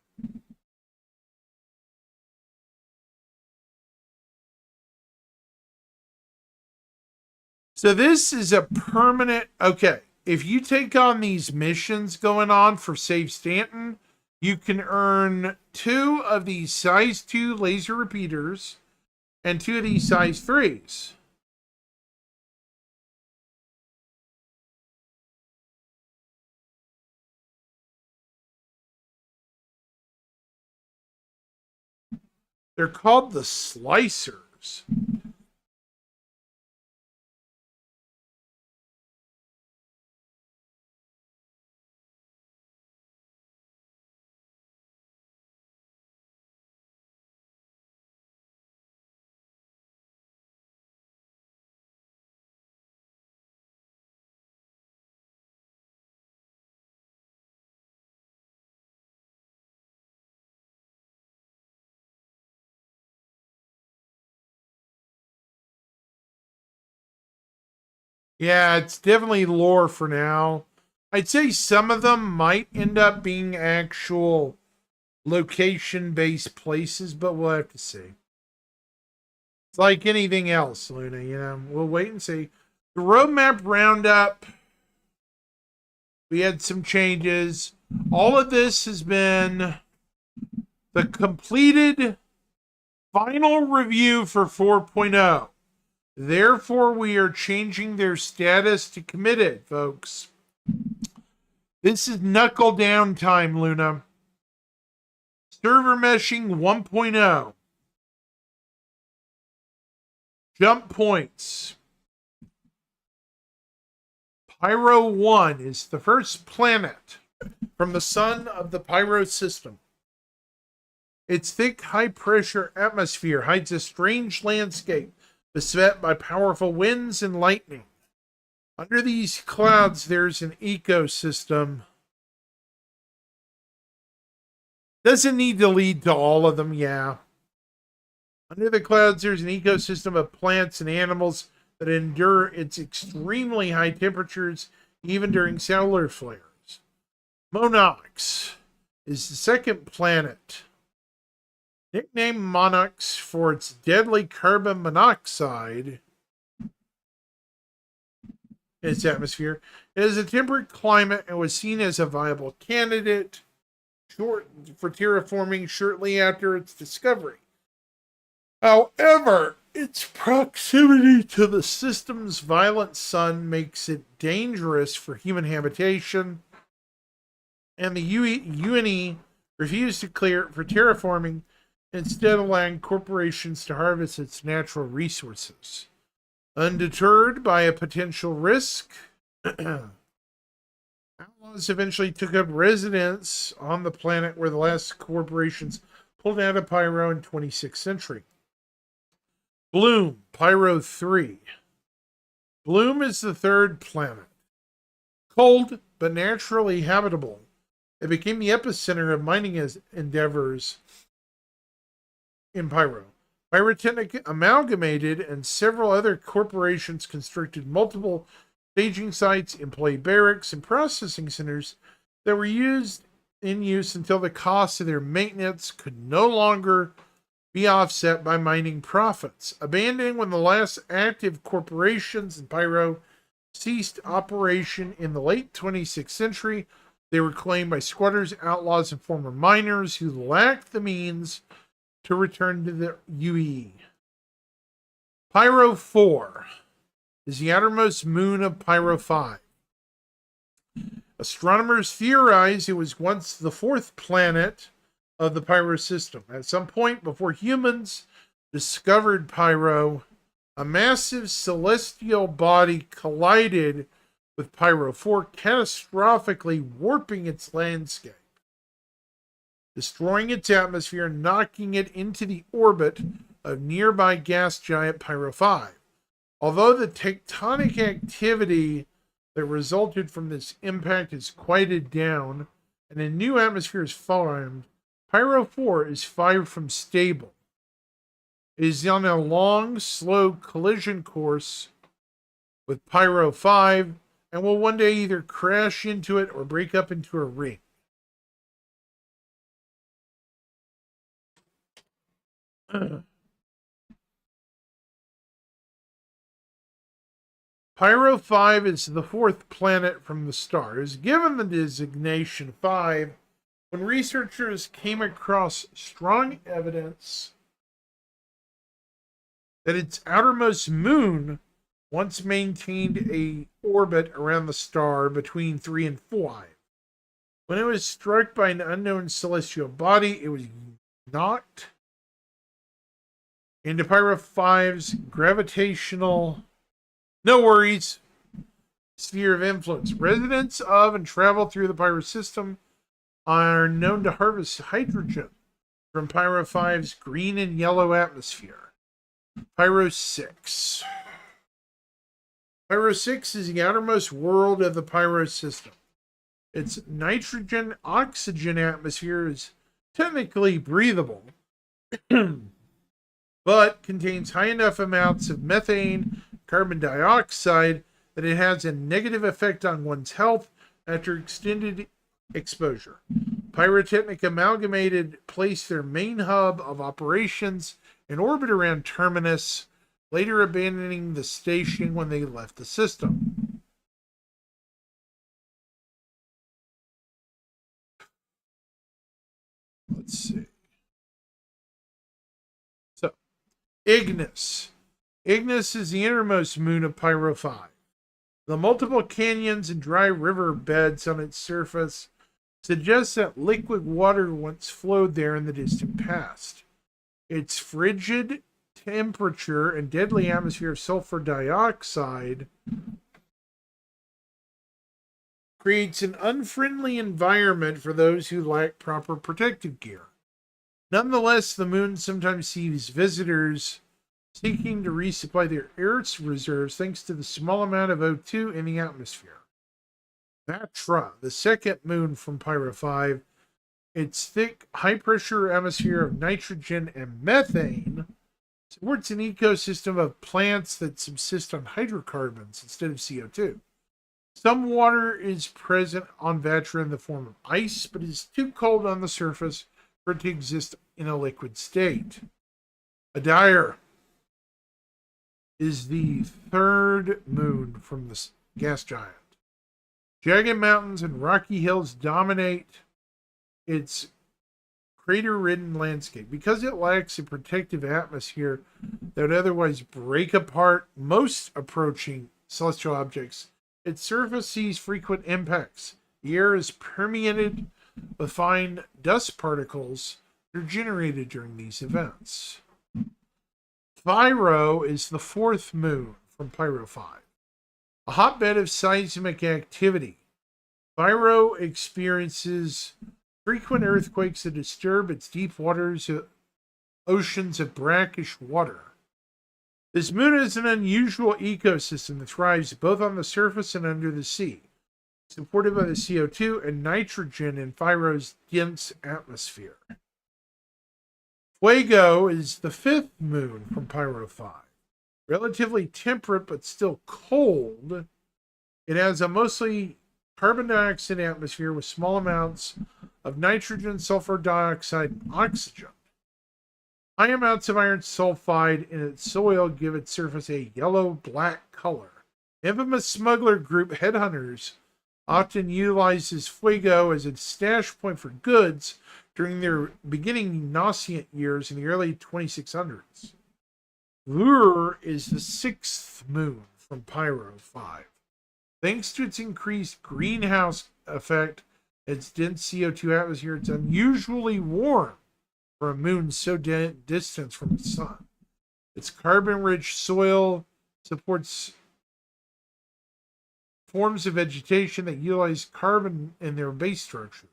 So this is a permanent. Okay. If you take on these missions going on for Save Stanton, you can earn 2 of these size 2 laser repeaters and 2 of these size 3s. They're called the slicers. Yeah, it's definitely lore for now. I'd say some of them might end up being actual location based places, but we'll have to see. It's like anything else, Luna, we'll wait and see. The roadmap roundup, we had some changes. All of this has been the completed final review for 4.0. Therefore, we are changing their status to committed, folks. This is knuckle down time, Luna. Server meshing 1.0. Jump points. Pyro 1 is the first planet from the sun of the Pyro system. Its thick, high-pressure atmosphere hides a strange landscape beset by powerful winds and lightning. Under these clouds, there's an ecosystem. Doesn't need to lead to all of them, yeah. Under the clouds, there's an ecosystem of plants and animals that endure its extremely high temperatures even during solar flares. Monox is the second planet. Nicknamed Monox for its deadly carbon monoxide in its atmosphere. It has a temperate climate and was seen as a viable candidate for terraforming shortly after its discovery. However, its proximity to the system's violent sun makes it dangerous for human habitation, and the UNE refused to clear it for terraforming, instead allowing corporations to harvest its natural resources. Undeterred by a potential risk, outlaws eventually took up residence on the planet where the last corporations pulled out of Pyro in 26th century. Bloom, Pyro 3. Bloom is the third planet. Cold, but naturally habitable. It became the epicenter of mining endeavors in Pyro. Pyrotechnic Amalgamated and several other corporations constructed multiple staging sites, employee barracks, and processing centers that were in use until the cost of their maintenance could no longer be offset by mining profits. Abandoning when the last active corporations in Pyro ceased operation in the late 26th century, they were claimed by squatters, outlaws, and former miners who lacked the means to return to the UE. Pyro 4 is the outermost moon of Pyro 5. Astronomers theorize it was once the fourth planet of the Pyro system. At some point before humans discovered Pyro, a massive celestial body collided with Pyro 4, catastrophically warping its landscape, destroying its atmosphere and knocking it into the orbit of nearby gas giant Pyro 5. Although the tectonic activity that resulted from this impact is quieted down and a new atmosphere is formed, Pyro 4 is far from stable. It is on a long, slow collision course with Pyro 5 and will one day either crash into it or break up into a ring. Pyro 5 is the fourth planet from the stars, given the designation 5 when researchers came across strong evidence that its outermost moon once maintained a orbit around the star between 3 and 5. When it was struck by an unknown celestial body, it was knocked into Pyro 5's gravitational, no worries, sphere of influence. Residents of and travel through the Pyro system are known to harvest hydrogen from Pyro 5's green and yellow atmosphere. Pyro 6. Pyro 6 is the outermost world of the Pyro system. Its nitrogen-oxygen atmosphere is technically breathable, but contains high enough amounts of methane, carbon dioxide, that it has a negative effect on one's health after extended exposure. Pyrotechnic Amalgamated placed their main hub of operations in orbit around Terminus, later abandoning the station when they left the system. Let's see. So, Ignis. Ignis is the innermost moon of Pyro 5. The multiple canyons and dry river beds on its surface suggest that liquid water once flowed there in the distant past. Its frigid temperature and deadly atmosphere of sulfur dioxide creates an unfriendly environment for those who lack proper protective gear. Nonetheless, the moon sometimes sees visitors seeking to resupply their air reserves thanks to the small amount of O2 in the atmosphere. Vatra, the second moon from Pyro 5, its thick, high-pressure atmosphere of nitrogen and methane supports an ecosystem of plants that subsist on hydrocarbons instead of CO2. Some water is present on Vatra in the form of ice, but it is too cold on the surface for it to exist in a liquid state. Adair is the third moon from the gas giant. Jagged mountains and rocky hills dominate its crater-ridden landscape. Because it lacks a protective atmosphere that would otherwise break apart most approaching celestial objects, its surface sees frequent impacts. The air is permeated with fine dust particles that are generated during these events. Pyro is the fourth moon from Pyro 5. A hotbed of seismic activity. Pyro experiences frequent earthquakes that disturb its deep waters, oceans of brackish water. This moon is an unusual ecosystem that thrives both on the surface and under the sea, supported by the CO2 and nitrogen in Pyro's dense atmosphere. Fuego is the fifth moon from Pyro 5. Relatively temperate but still cold, it has a mostly carbon dioxide atmosphere with small amounts of nitrogen, sulfur dioxide, and oxygen. High amounts of iron sulfide in its soil give its surface a yellow-black color. Infamous smuggler group Headhunters often utilizes Fuego as a stash point for goods during their beginning nascent years in the early 2600s. Lure is the sixth moon from Pyro 5. Thanks to its increased greenhouse effect, its dense CO2 atmosphere, it's unusually warm for a moon so distant from the sun. Its carbon-rich soil supports forms of vegetation that utilize carbon in their base structure.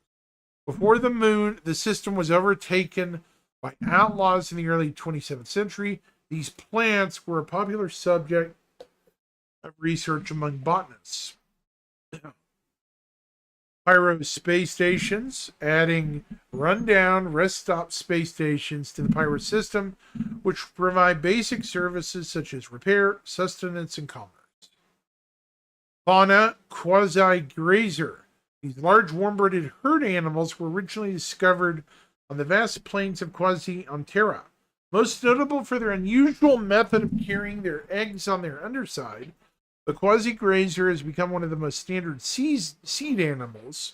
Before the moon, the system was overtaken by outlaws in the early 27th century. These plants were a popular subject of research among botanists. Pyro space stations, adding rundown rest stop space stations to the Pyro system, which provide basic services such as repair, sustenance, and commerce. Fauna quasi-grazer. These large warm-blooded herd animals were originally discovered on the vast plains of Quasi-Antera. Most notable for their unusual method of carrying their eggs on their underside, the quasi-grazer has become one of the most standard seed animals,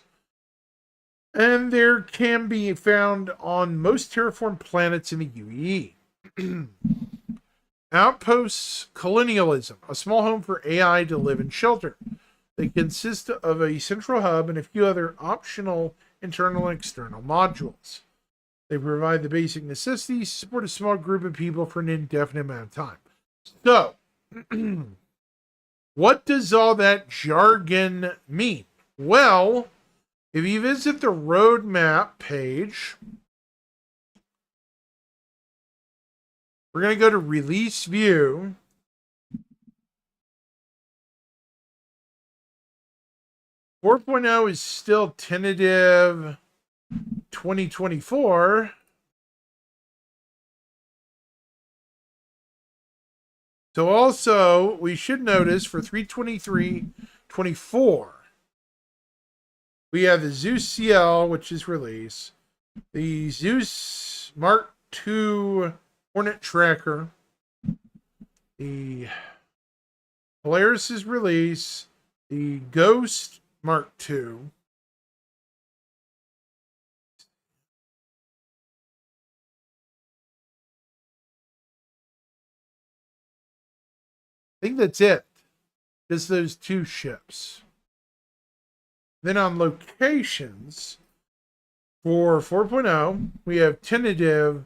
and there can be found on most terraformed planets in the UAE. Outposts colonialism, a small home for AI to live and shelter. They consist of a central hub and a few other optional internal and external modules. They provide the basic necessities to support a small group of people for an indefinite amount of time. So, what does all that jargon mean? Well, if you visit the roadmap page, we're going to go to release view. Four 4.0 is still tentative 2024. So also, we should notice for 323.24, we have the Zeus CL, which is released, the Zeus Mark II Hornet Tracker, the Polaris' release, the Ghost Mark II, I think that's it. Just those two ships. Then on locations for 4.0, we have tentative,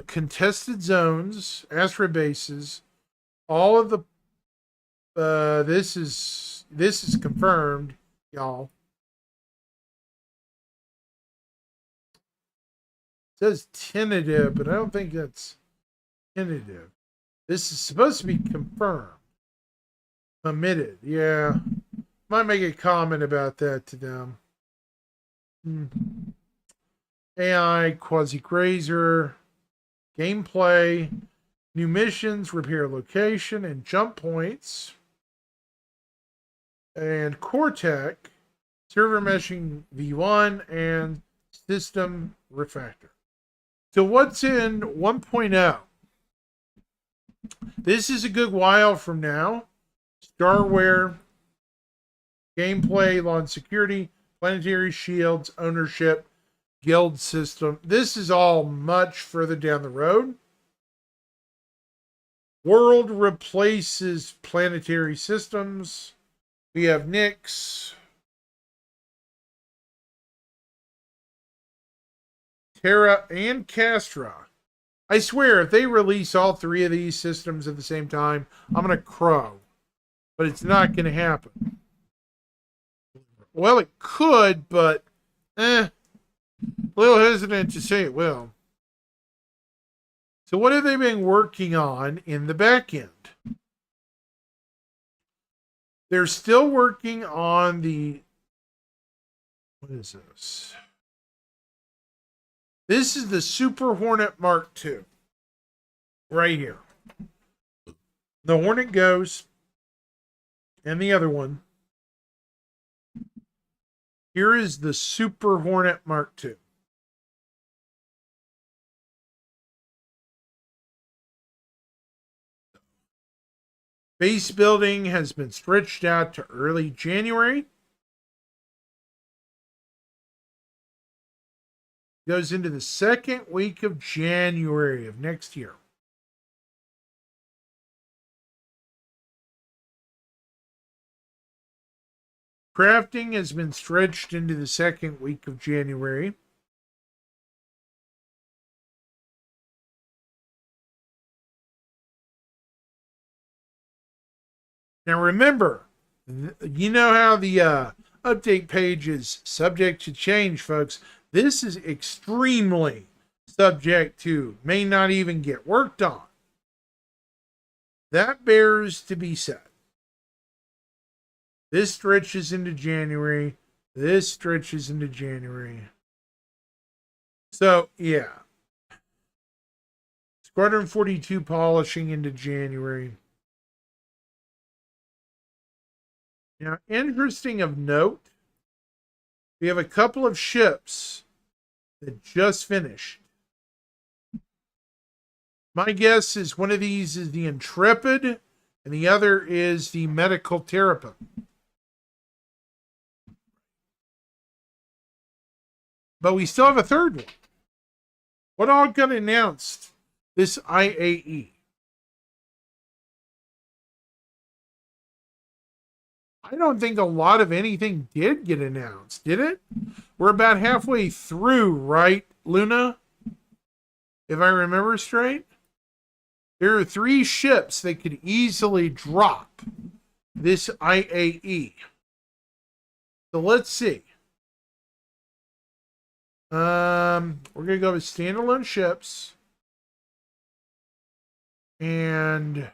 contested zones, asteroid bases. All of the this is confirmed, y'all. It says tentative, but I don't think that's tentative. This is supposed to be confirmed. Omitted, yeah. Might make a comment about that to them. AI, quasi-grazer, gameplay, new missions, repair location, and jump points. And core tech, server meshing V1, and system refactor. So what's in 1.0? This is a good while from now. Starware, gameplay, launch security, planetary shields, ownership, guild system. This is all much further down the road. World replaces planetary systems. We have Nyx, Terra, and Castra. I swear, if they release all three of these systems at the same time, I'm going to crow. But it's not going to happen. Well, it could, but a little hesitant to say it will. So what have they been working on in the back end? They're still working on the... What is this? This is the Super Hornet Mark II. Right here. The Hornet Ghost and the other one. Here is the Super Hornet Mark II. Base building has been stretched out to early January. Goes into the second week of January of next year. Crafting has been stretched into the second week of January. Now remember, you know how the update page is subject to change, folks. This is extremely subject to, may not even get worked on. That bears to be said. This stretches into January. This stretches into January. So, yeah. Squadron 42 polishing into January. Now, interesting of note, we have a couple of ships that just finished. My guess is one of these is the Intrepid, and the other is the Medical Terrapin. But we still have a third one. What all got announced this IAE? I don't think a lot of anything did get announced, did it? We're about halfway through, right, Luna? If I remember straight. There are 3 ships that could easily drop this IAE. So let's see. We're going to go with standalone ships. And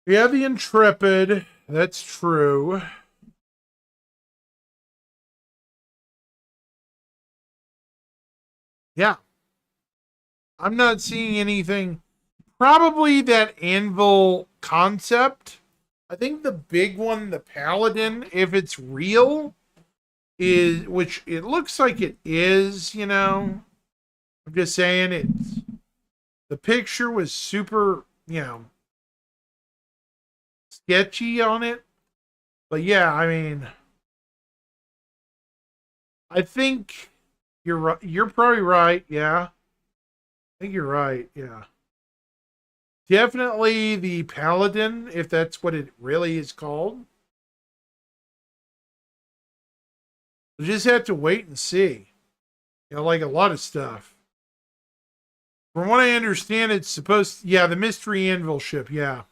we have the Intrepid. That's true. Yeah. I'm not seeing anything. Probably that anvil concept. I think the big one, the Paladin, if it's real, is, which it looks like it is, you know. I'm just saying it's, the picture was super, you know, sketchy on it. But yeah, I mean, I think you're probably right. Yeah. I think you're right. Yeah. Definitely the Paladin, if that's what it really is called. We'll just have to wait and see. You know, like a lot of stuff. From what I understand, it's supposed to, yeah, the mystery anvil ship, yeah.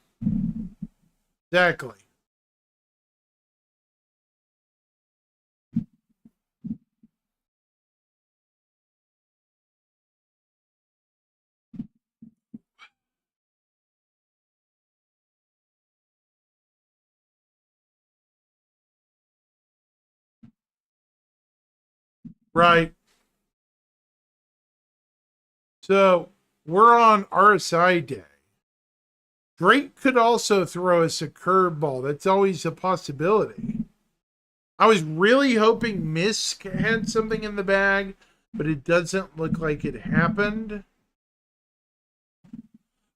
Exactly. Right. So we're on RSI day. Drake could also throw us a curveball. That's always a possibility. I was really hoping Misk had something in the bag, but it doesn't look like it happened.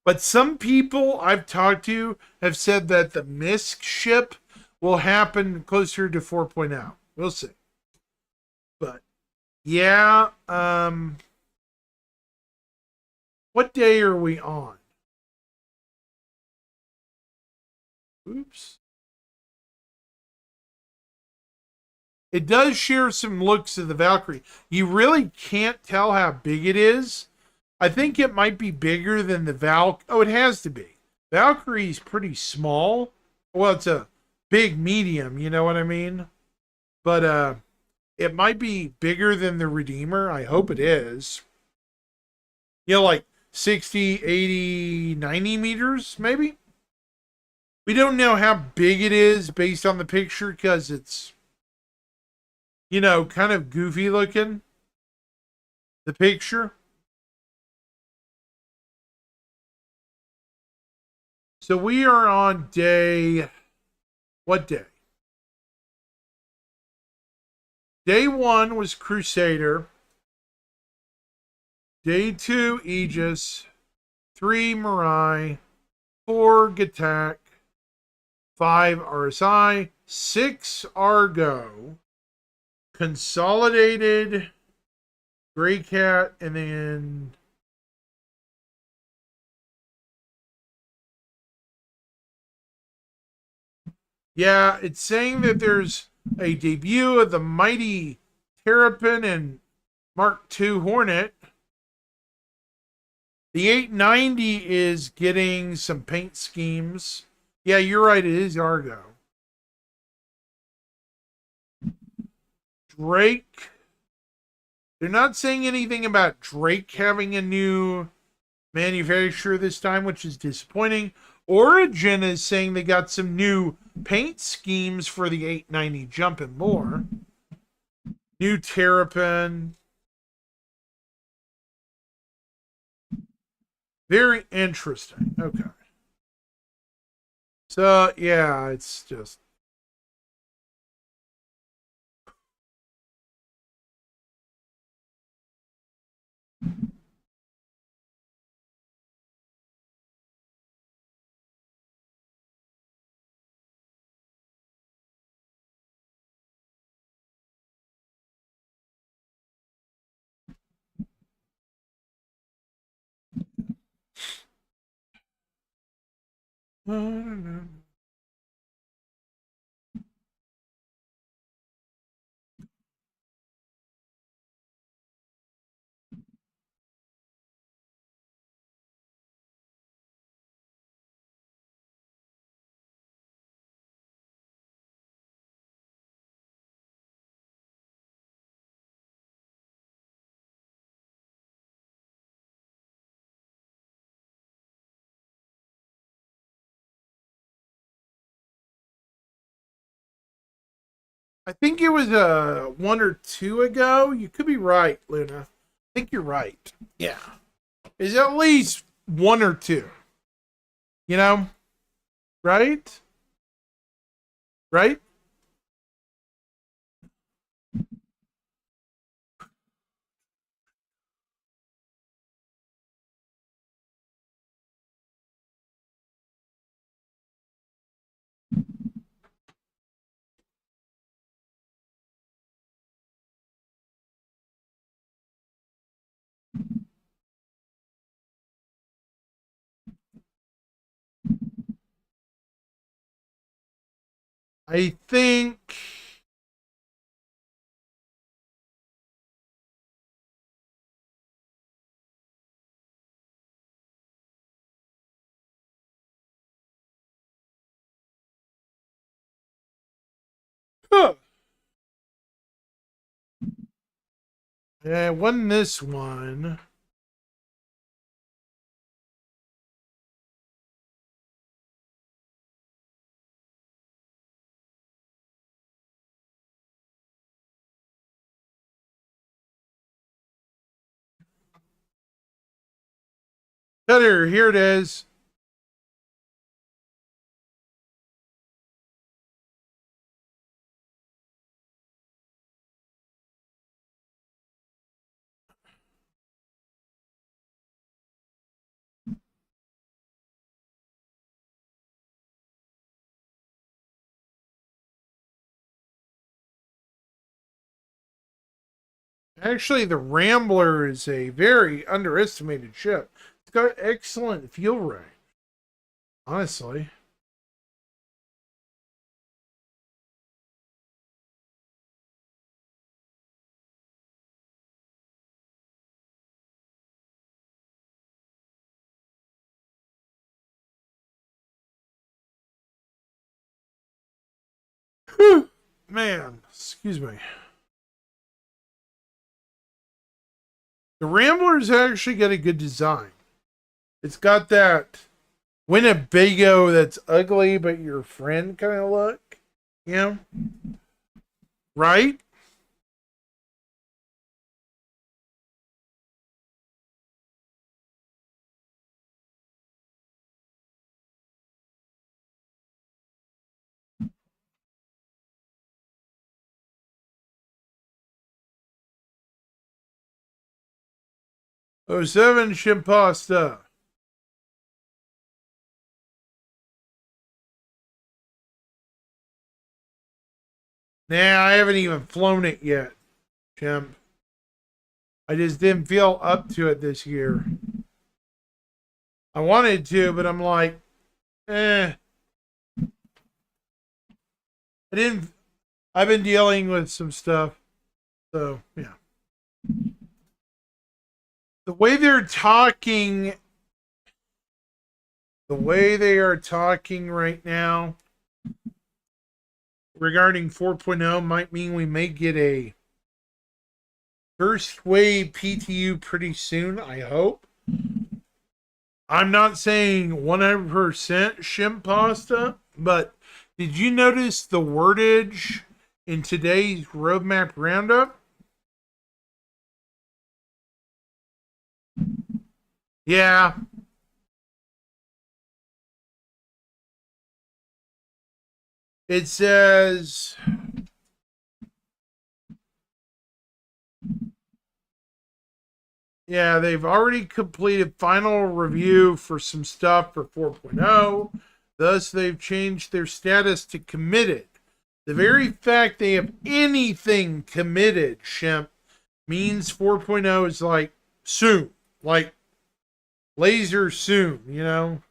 But some people I've talked to have said that the Misk ship will happen closer to 4.0. We'll see. But yeah, what day are we on? Oops. It does share some looks of the Valkyrie. You really can't tell how big it is. I think it might be bigger than the Valk. Oh, it has to be. Valkyrie's pretty small. Well, it's a big medium, you know what I mean? But it might be bigger than the Redeemer. I hope it is. You know, like 60, 80, 90 meters, maybe? We don't know how big it is based on the picture because it's, you know, kind of goofy looking. The picture. So we are on day, what day? Day 1 was Crusader. Day 2, Aegis. 3, Mirai. 4 Gattack, 5 RSI, 6 Argo, Consolidated, Gray Cat, and then yeah, it's saying that there's a debut of the mighty Terrapin and Mark II Hornet. The 890 is getting some paint schemes. Yeah, you're right. It is Argo. Drake. They're not saying anything about Drake having a new manufacturer this time, which is disappointing. Origin is saying they got some new paint schemes for the 890 Jump and more. New Terrapin. Very interesting. Okay. So, yeah, it's just. I think it was 1 or 2 ago. You could be right, Luna. I think you're right. Yeah. It's at least 1 or 2. You know? Right? Right? I think. Huh. Yeah, it wasn't this one. Better, here it is. Actually, the Rambler is a very underestimated ship. It's got excellent fuel range, honestly. Whew. Man, excuse me. The Rambler's actually got a good design. It's got that Winnebago that's ugly but your friend kind of look. You know? Right? Oh, 07 Shimpasta. Nah, I haven't even flown it yet, Chimp. I just didn't feel up to it this year. I wanted to, but I'm like, eh. I didn't. I've been dealing with some stuff, so yeah. The way they're talking, the way they are talking right now regarding 4.0 might mean we may get a first wave PTU pretty soon. I hope. I'm not saying 100% shrimp pasta, but did you notice the wordage in today's roadmap roundup? Yeah, it says, yeah, they've already completed final review for some stuff for 4.0. Thus, they've changed their status to committed. The very fact they have anything committed, Shemp, means 4.0 is like soon, like laser soon, you know?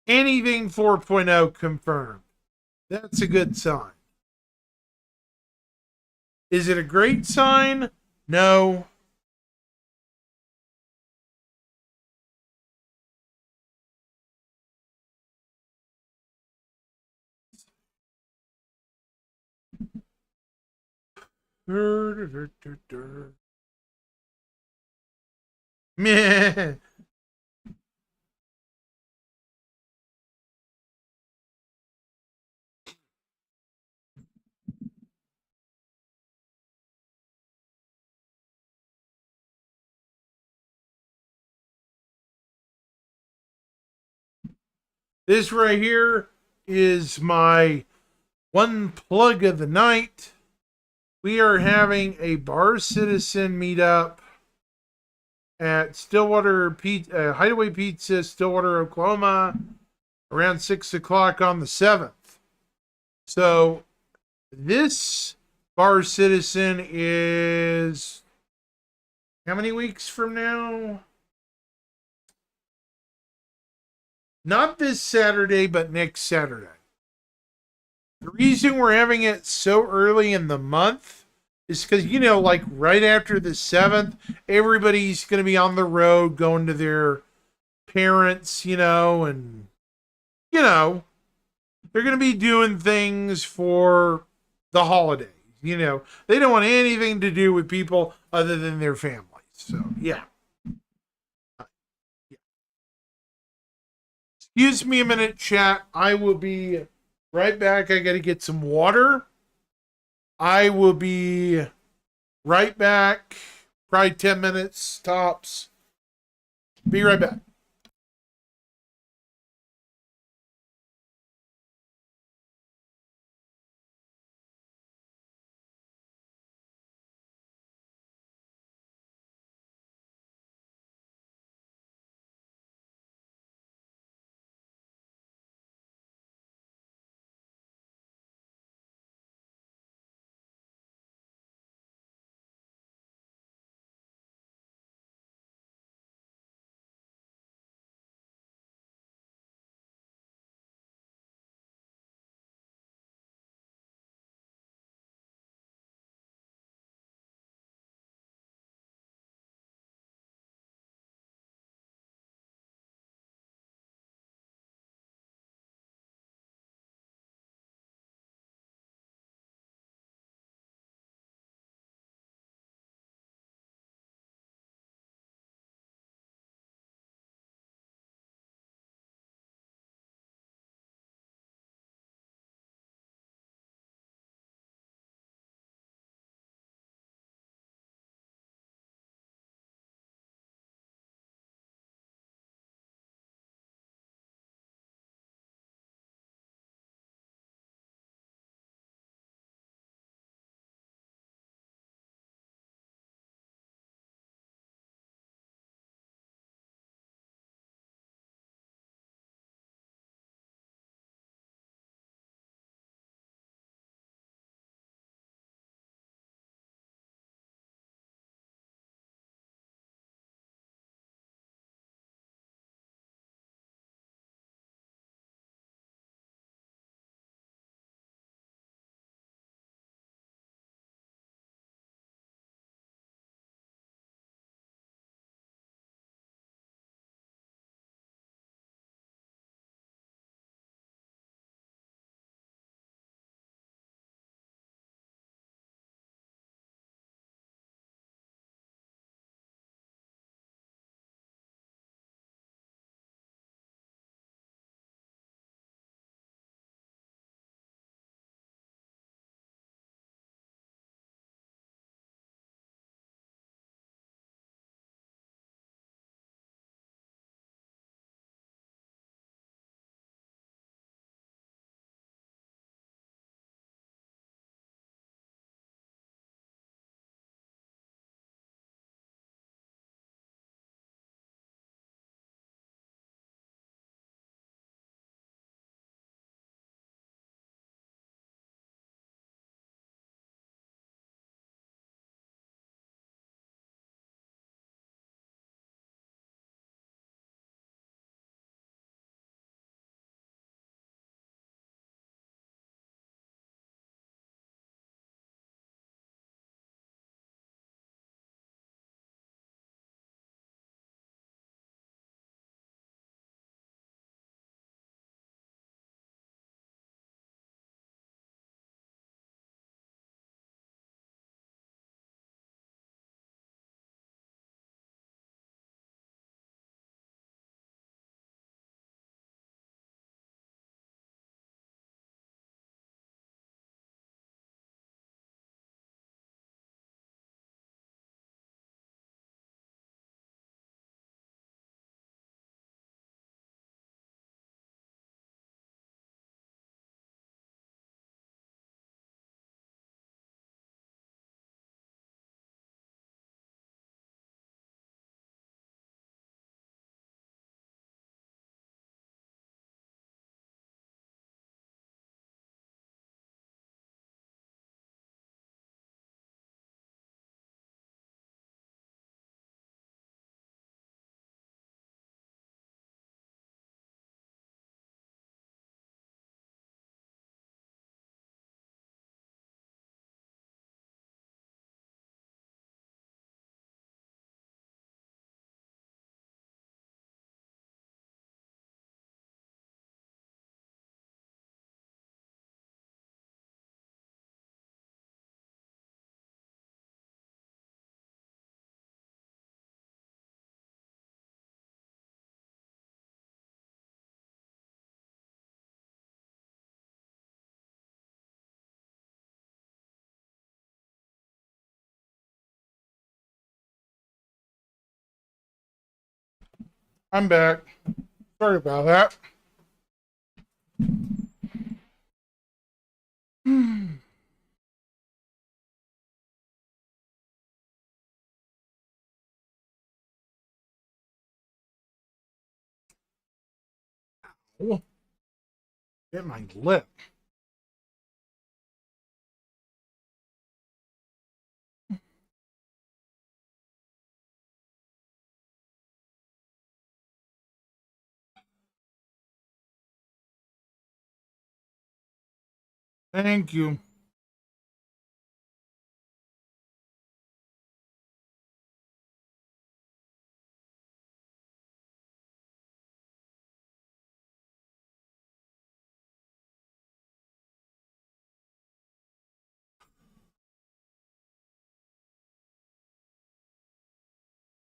Anything 4.0 confirmed. That's a good sign. Is it a great sign? No. Meh. This right here is my one plug of the night. We are having a Bar Citizen meetup at Stillwater Hideaway Pizza, Stillwater, Oklahoma, around 6 o'clock on the 7th. So this Bar Citizen is how many weeks from now? Not this Saturday, but next Saturday. The reason we're having it so early in the month is because, you know, like right after the 7th, everybody's going to be on the road going to their parents, you know, and, you know, they're going to be doing things for the holidays. You know, they don't want anything to do with people other than their families. So, yeah. Excuse me a minute, chat. I will be right back. I got to get some water. I will be right back. Probably 10 minutes tops. Be right back. I'm back. Sorry about that. Oh, hit my lip. Thank you.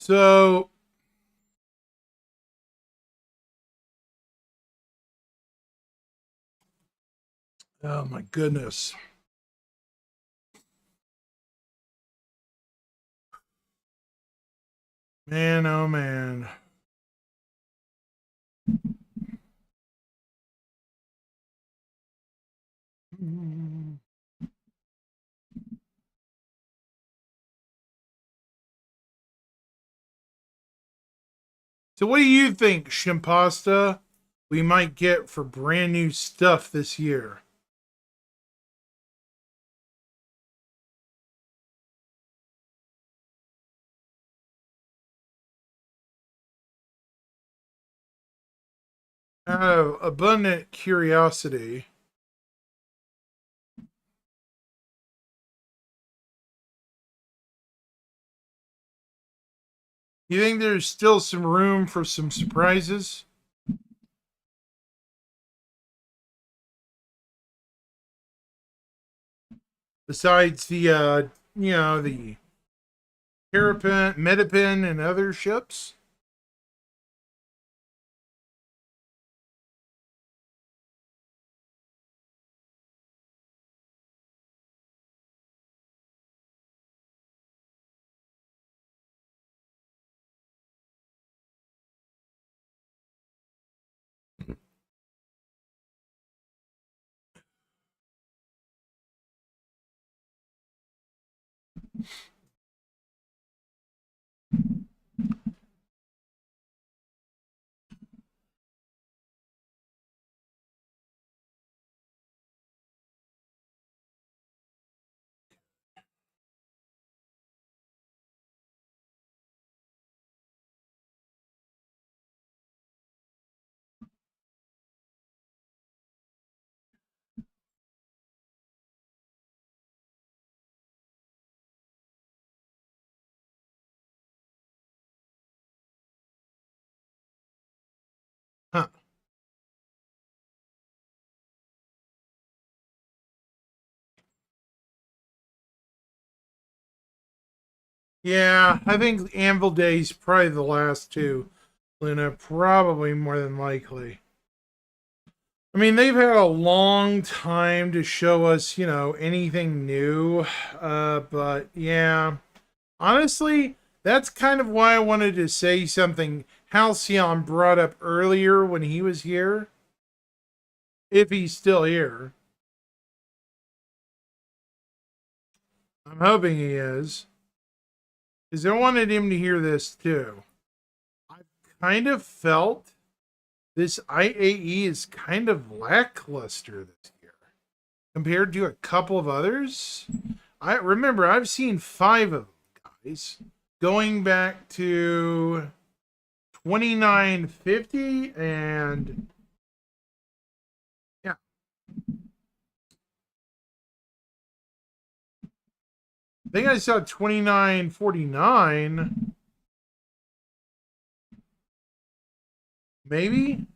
So, oh my goodness. Man, oh man. So, what do you think, Shimpasta, we might get for brand new stuff this year? Out of abundant curiosity, you think there's still some room for some surprises? Besides the, the Terrapin, Metapin, and other ships? Huh. Yeah, I think Anvil Day's probably the last two, Luna. Probably more than likely. I mean, they've had a long time to show us, anything new. But yeah, honestly, that's kind of why I wanted to say something Halcyon brought up earlier when he was here. If he's still here, I'm hoping he is. Because I wanted him to hear this too. I kind of felt this IAE is kind of lackluster this year compared to a couple of others. I remember I've seen 5 of them, guys, going back to 2950 and yeah, I think I saw 2949 maybe.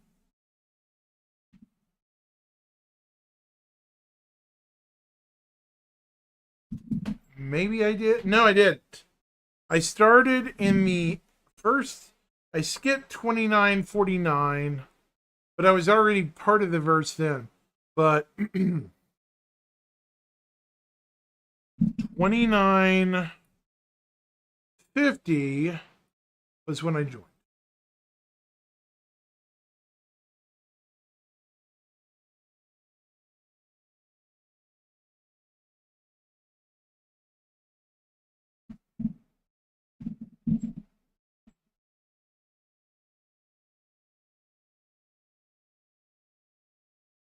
Maybe I did. No, I didn't. I started in the first. I skipped 2949, but I was already part of the verse then. But 2950 was when I joined.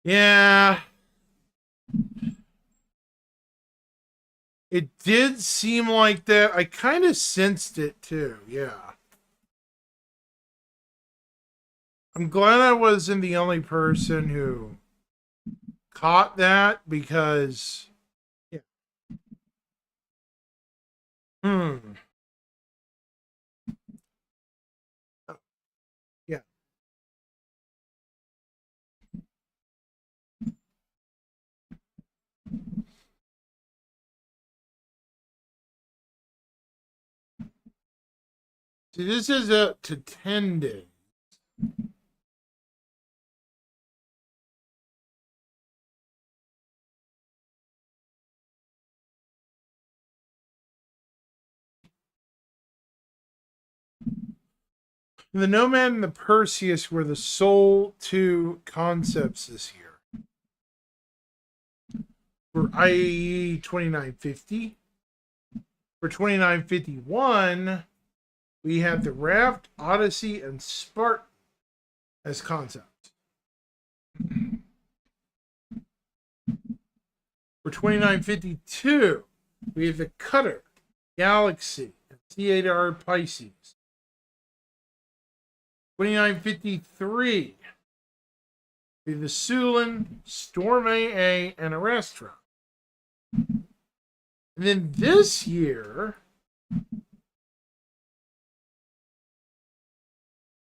Yeah, it did seem like that. I kind of sensed it too. Yeah. I'm glad I wasn't the only person who caught that because yeah. Hmm. Yeah. See, this is up to 10 days. The Nomad and the Perseus were the sole two concepts this year. For IAE 2950. For 2951, we have the Raft, Odyssey, and Spartan as concepts. For 2952, we have the Cutter, Galaxy, and C8R Pisces. 2953, we have the Sulin, Storm AA, and a restaurant. And then this year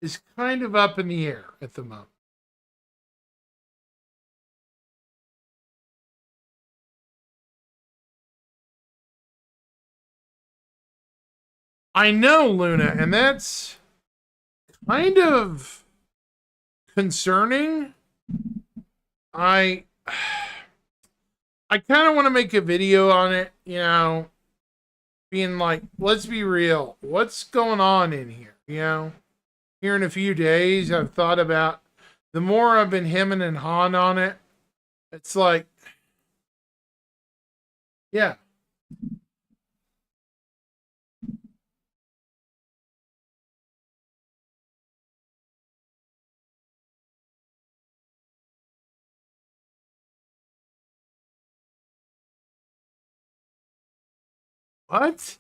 is kind of up in the air at the moment. I know, Luna, and that's kind of concerning. I I kind of want to make a video on it, being like, let's be real. What's going on in here? Here in a few days, I've thought about the more I've been hemming and hawing on it. It's like, yeah, what?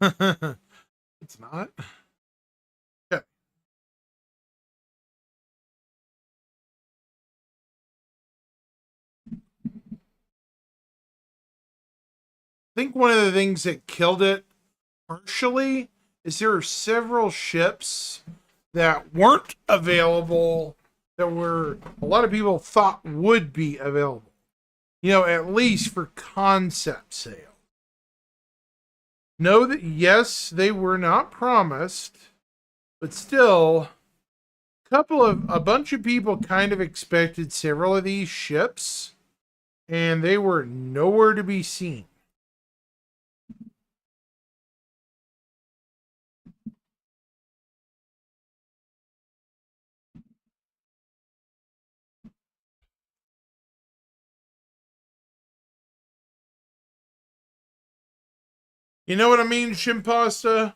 It's not. Yeah. I think one of the things that killed it partially is there are several ships that weren't available that were a lot of people thought would be available. At least for concept sale. Know that yes, they were not promised, but still a bunch of people kind of expected several of these ships and they were nowhere to be seen. You know what I mean, Shimpasta?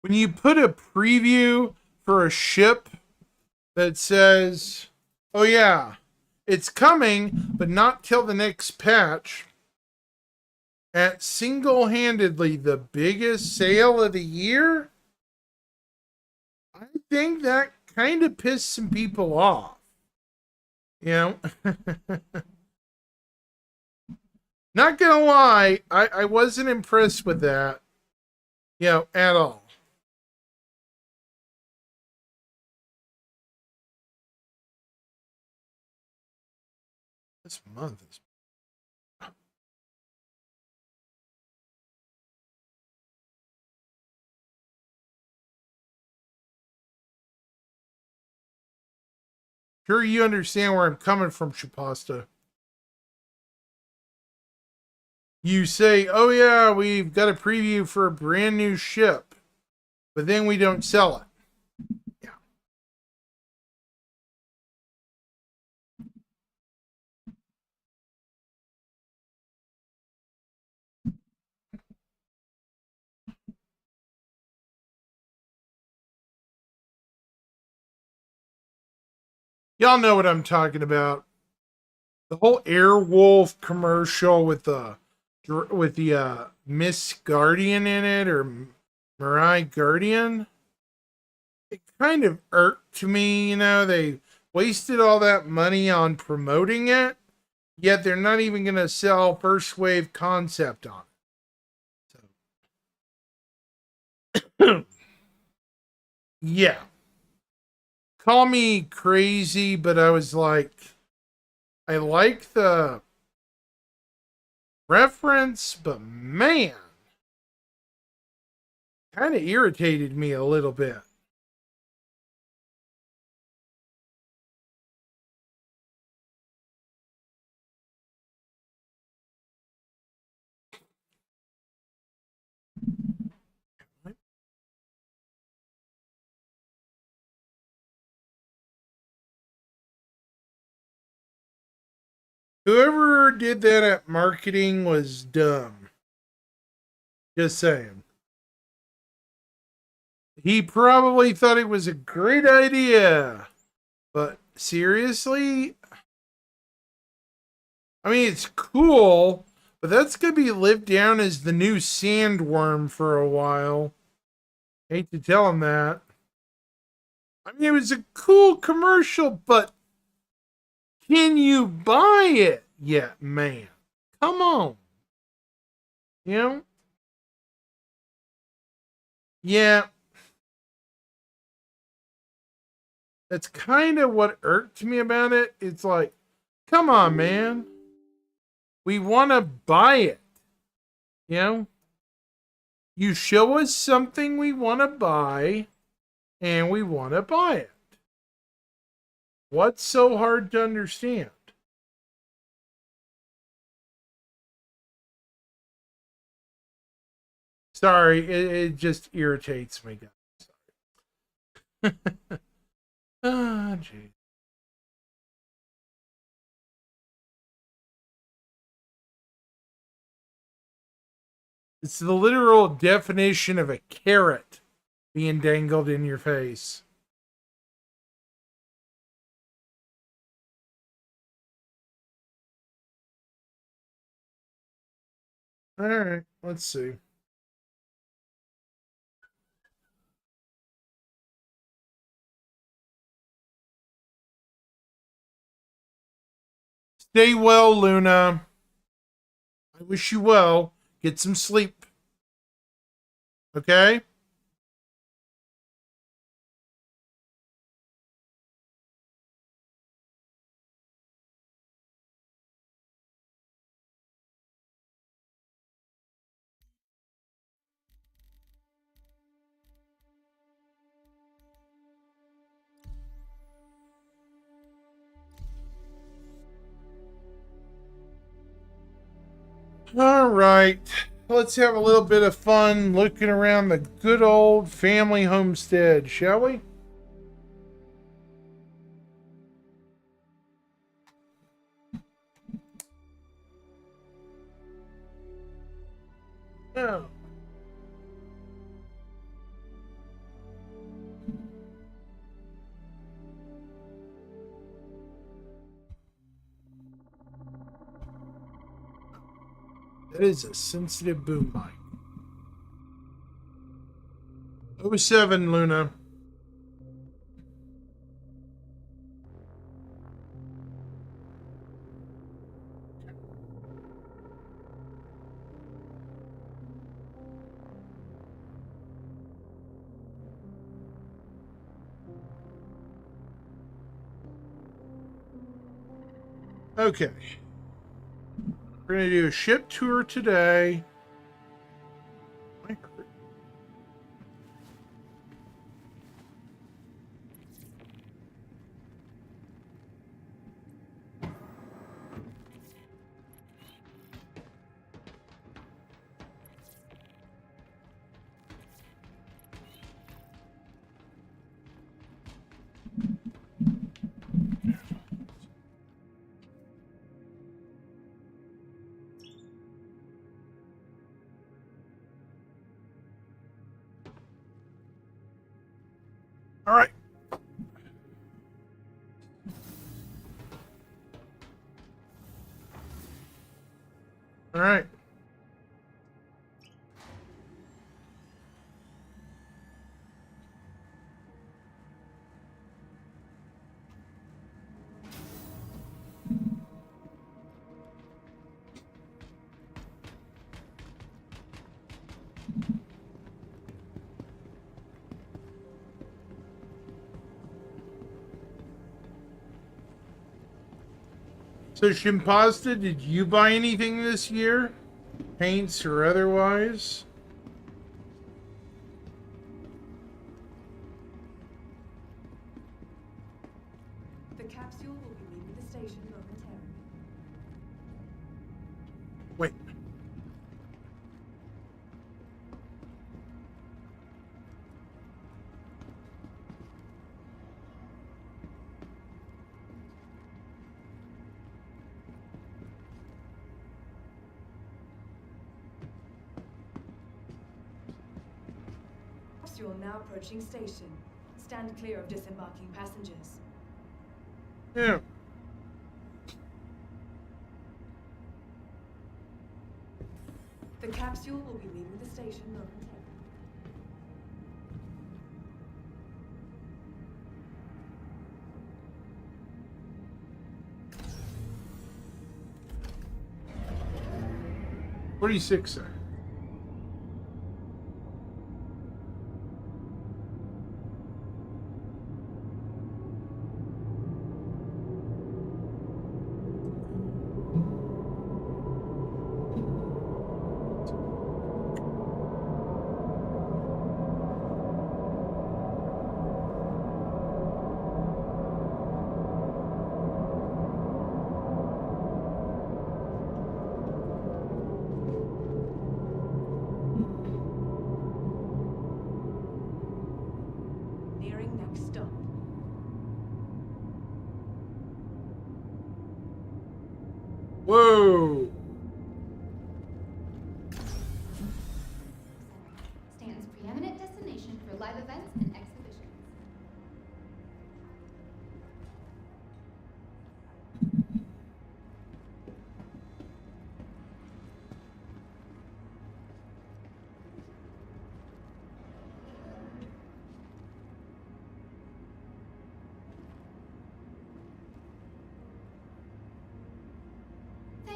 When you put a preview for a ship that says, oh yeah, it's coming, but not till the next patch, at single-handedly the biggest sale of the year, I think that kind of pissed some people off. You know, not gonna lie, I wasn't impressed with that, at all. This month is. Sure, you understand where I'm coming from, Shapasta. You say, oh yeah, we've got a preview for a brand new ship, but then we don't sell it. Yeah. Y'all know what I'm talking about. The whole Airwolf commercial with the Miss Guardian in it, or Mariah Guardian. It kind of irked to me, they wasted all that money on promoting it, yet they're not even going to sell first wave concept on it. So, yeah. Call me crazy, but I was like, I like the reference, but man, kind of irritated me a little bit. Whoever did that at marketing was dumb. Just saying. He probably thought it was a great idea. But seriously? I mean, it's cool, but that's going to be lived down as the new sandworm for a while. Hate to tell him that. I mean, it was a cool commercial, but can you buy it yet, man? Come on. You know? Yeah. That's kind of what irked me about it. It's like, come on, man. We want to buy it. You know? You show us something we want to buy, and we want to buy it. What's so hard to understand? Sorry, it just irritates me, guys. Ah, gee. It's the literal definition of a carrot being dangled in your face. All right, let's see. Stay well, Luna. I wish you well. Get some sleep. Okay? All right. Let's have a little bit of fun looking around the good old family homestead, shall we? Oh. That is a sensitive boom mic. Oh 07, Luna. Okay. We're going to do a ship tour today. All right. All right. So, Shimpasta, did you buy anything this year? Paints or otherwise? The capsule will be leaving the station momentarily. Wait. Capsule now approaching station. Stand clear of disembarking passengers. Yeah. The capsule will be leaving the station momentarily. What do you six say? Nearing next stop. Whoa! Stands preeminent destination for live events and exhibitions.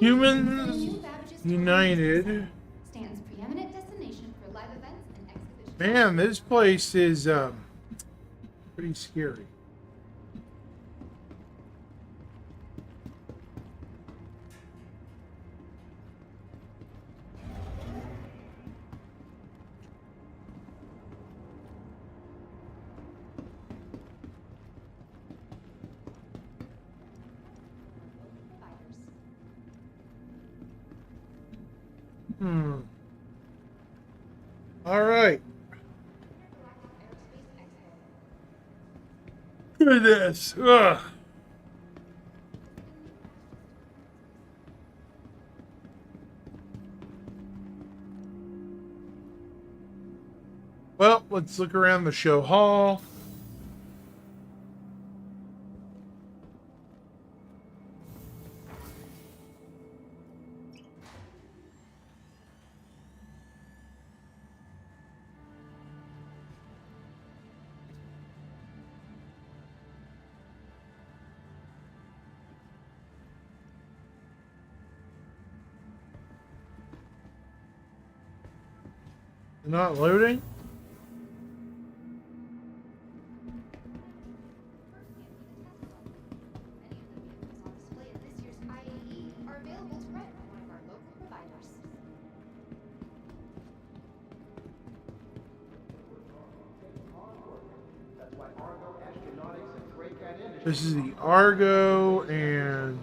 Humans United. Stands preeminent destination for live events and exhibitions. Man, this place is pretty scary. All right. Goodness. Ugh. Well, let's look around the show hall. Not loading? Many of the vehicles on display at this year's IAE are available to rent from one of our local providers. This is the Argo and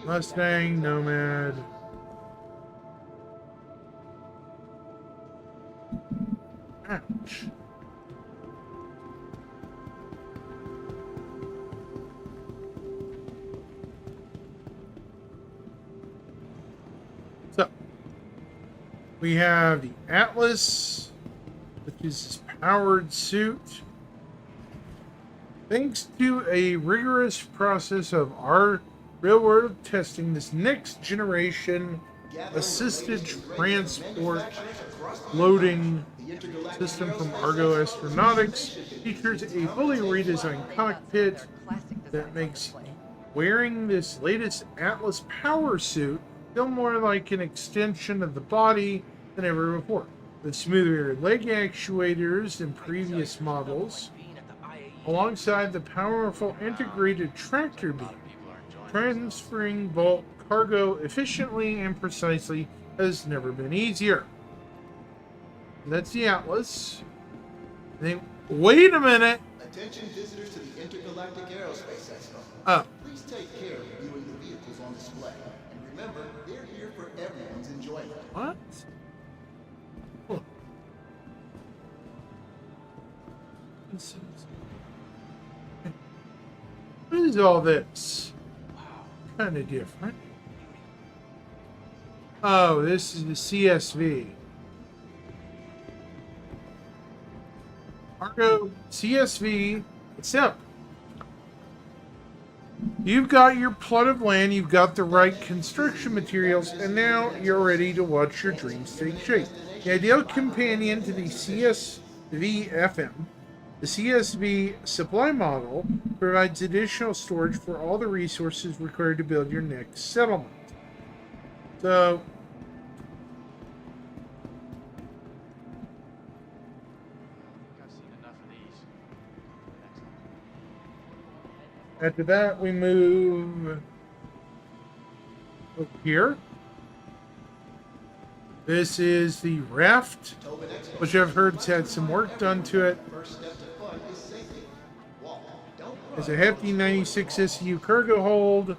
Mustang, Nomad. Ouch. So, we have the Atlas, which is his powered suit. Thanks to a rigorous process of real world testing this next generation assisted transport loading system from Argo Astronautics features a fully redesigned cockpit that makes wearing this latest Atlas power suit feel more like an extension of the body than ever before. With smoother leg actuators than previous models, alongside the powerful integrated tractor beam, transferring bulk cargo efficiently and precisely has never been easier. That's the Atlas. Wait a minute. Attention visitors to the Intergalactic Aerospace Expo. Oh, Please take care of viewing the vehicles on display. And remember, they're here for everyone's enjoyment. what? Oh. What is all this? Kind of different. Oh, this is the CSV. Argo CSV. It's simple. You've got your plot of land, you've got the right construction materials, and now you're ready to watch your dreams take shape. The ideal companion to the CSV FM, the CSV supply model provides additional storage for all the resources required to build your next settlement. So, after that, we move up here. This is the raft, which I've heard's had some work done to it. First step to fun is safety. Walk, don't It's a hefty 96 SCU cargo hold,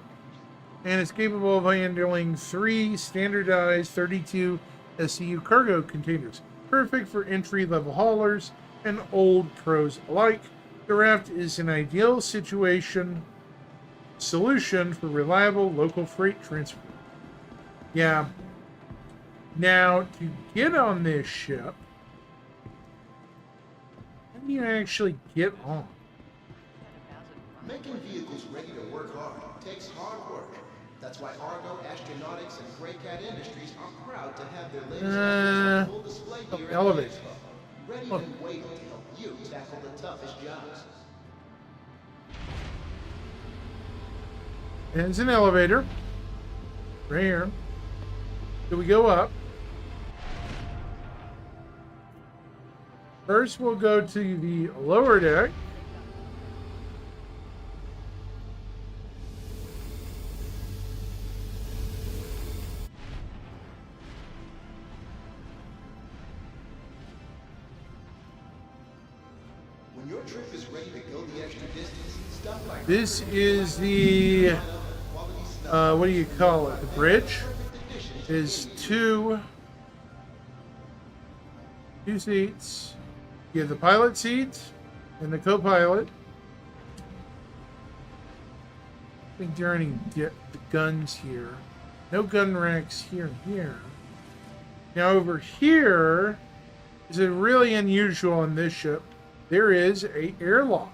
and it's capable of handling 3 standardized 32 SCU cargo containers, perfect for entry-level haulers and old pros alike. The raft is an ideal solution for reliable local freight transport. Yeah. Now, to get on this ship, how do you actually get on? Making vehicles ready to work hard takes hard work. That's why Argo Astronautics and Grey Cat Industries are proud to have their latest Atlas on full display here at the elevator. Expo. Ready Look. and waiting to help you tackle the toughest jobs. There's an elevator. Right here. So we go up. First, we'll go to the lower deck. When your trip is ready to go the extra distance, stuff like This is the, what do you call it? The bridge is two seats. You have the pilot seat and the co-pilot. I think there are any guns here. No gun racks here and here. Now over here is a really unusual on this ship. There is a airlock.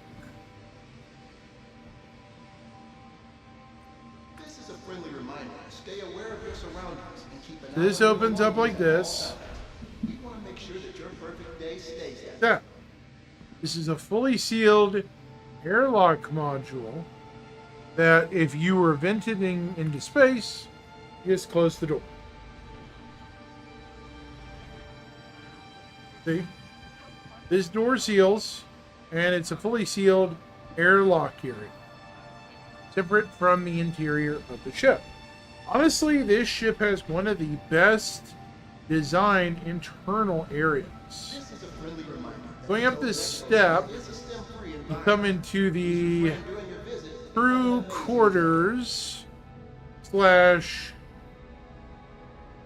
This is a friendly reminder. Stay aware of your surroundings and keep an So this eye on opens the up like this. We want to make sure that your perfect day stays that. Yeah. This is a fully sealed airlock module that if you were venting into space, you just close the door. See? This door seals, and it's a fully sealed airlock area, separate from the interior of the ship. Honestly, this ship has one of the best designed internal areas. This is a friendly reminder. that Going up this step, is a STEM-free you environment. come into the During your visit, crew quarters slash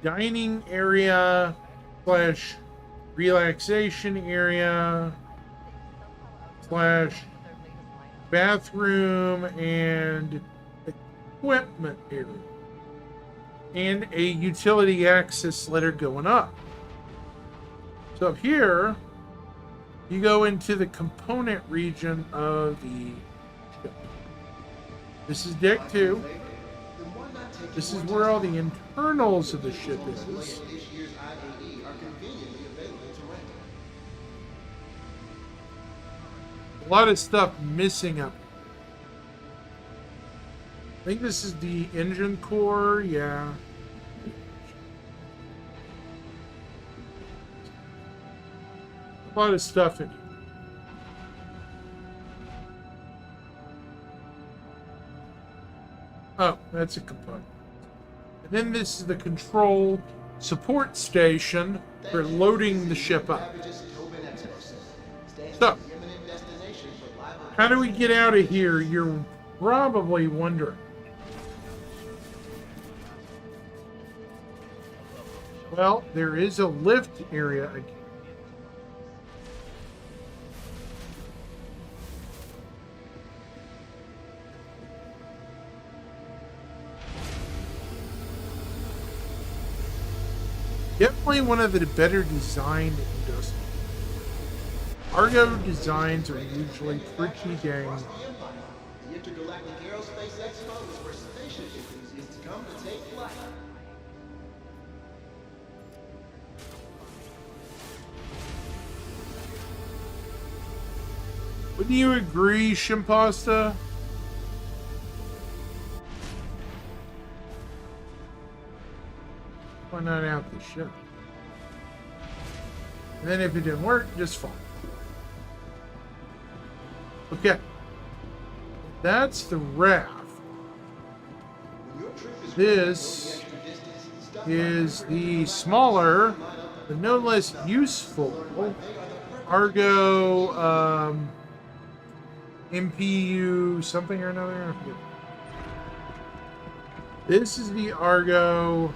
dining area slash relaxation area slash bathroom and equipment area, and a utility access ladder going up. So up here, you go into the component region of the ship. This is deck 2. This is where all the internals of the ship is. This year's IAE are conveniently available to rent. A lot of stuff missing up. I think this is the engine core, yeah. A lot of stuff in here. Oh, that's a component. And then this is the control support station for loading the ship up. So, how do we get out of here? You're probably wondering. Well, there is a lift area again. Definitely one of the better designed industrials. Argo designs are usually pretty dang. The Intergalactic Aerospace Expo is for spaceship enthusiasts to come to take flight. Wouldn't you agree, Shimpasta? Why not out the ship? And then if it didn't work, just fall. Okay. That's the raft. This is the smaller, but no less useful Argo MPU something or another. I forget. This is the Argo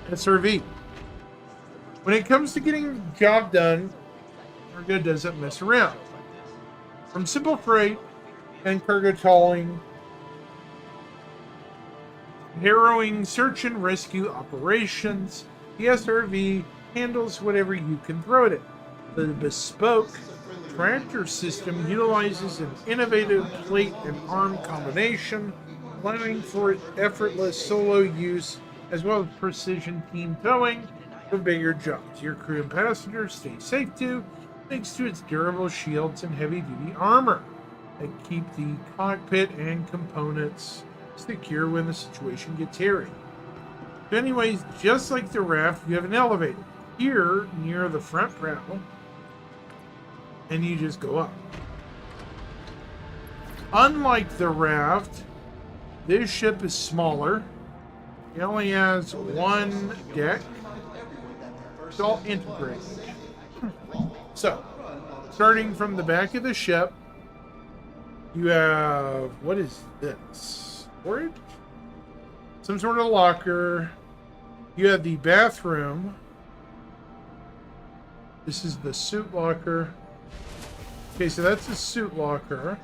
SRV. When it comes to getting the job done, Argo doesn't mess around. From simple freight and cargo tolling, harrowing search and rescue operations, the SRV handles whatever you can throw at it. The bespoke tractor system utilizes an innovative plate and arm combination, allowing for effortless solo use as well as precision team towing for bigger jobs. Your crew and passengers stay safe too, thanks to its durable shields and heavy-duty armor that keep the cockpit and components secure when the situation gets hairy. So anyways, just like the raft, you have an elevator here near the front prow, and you just go up. Unlike the raft, this ship is smaller. It only has one deck. It's all integrated. So, starting from the back of the ship, you have, what is this? Storage? Some sort of locker. You have the bathroom. This is the suit locker. Okay, so that's the suit locker.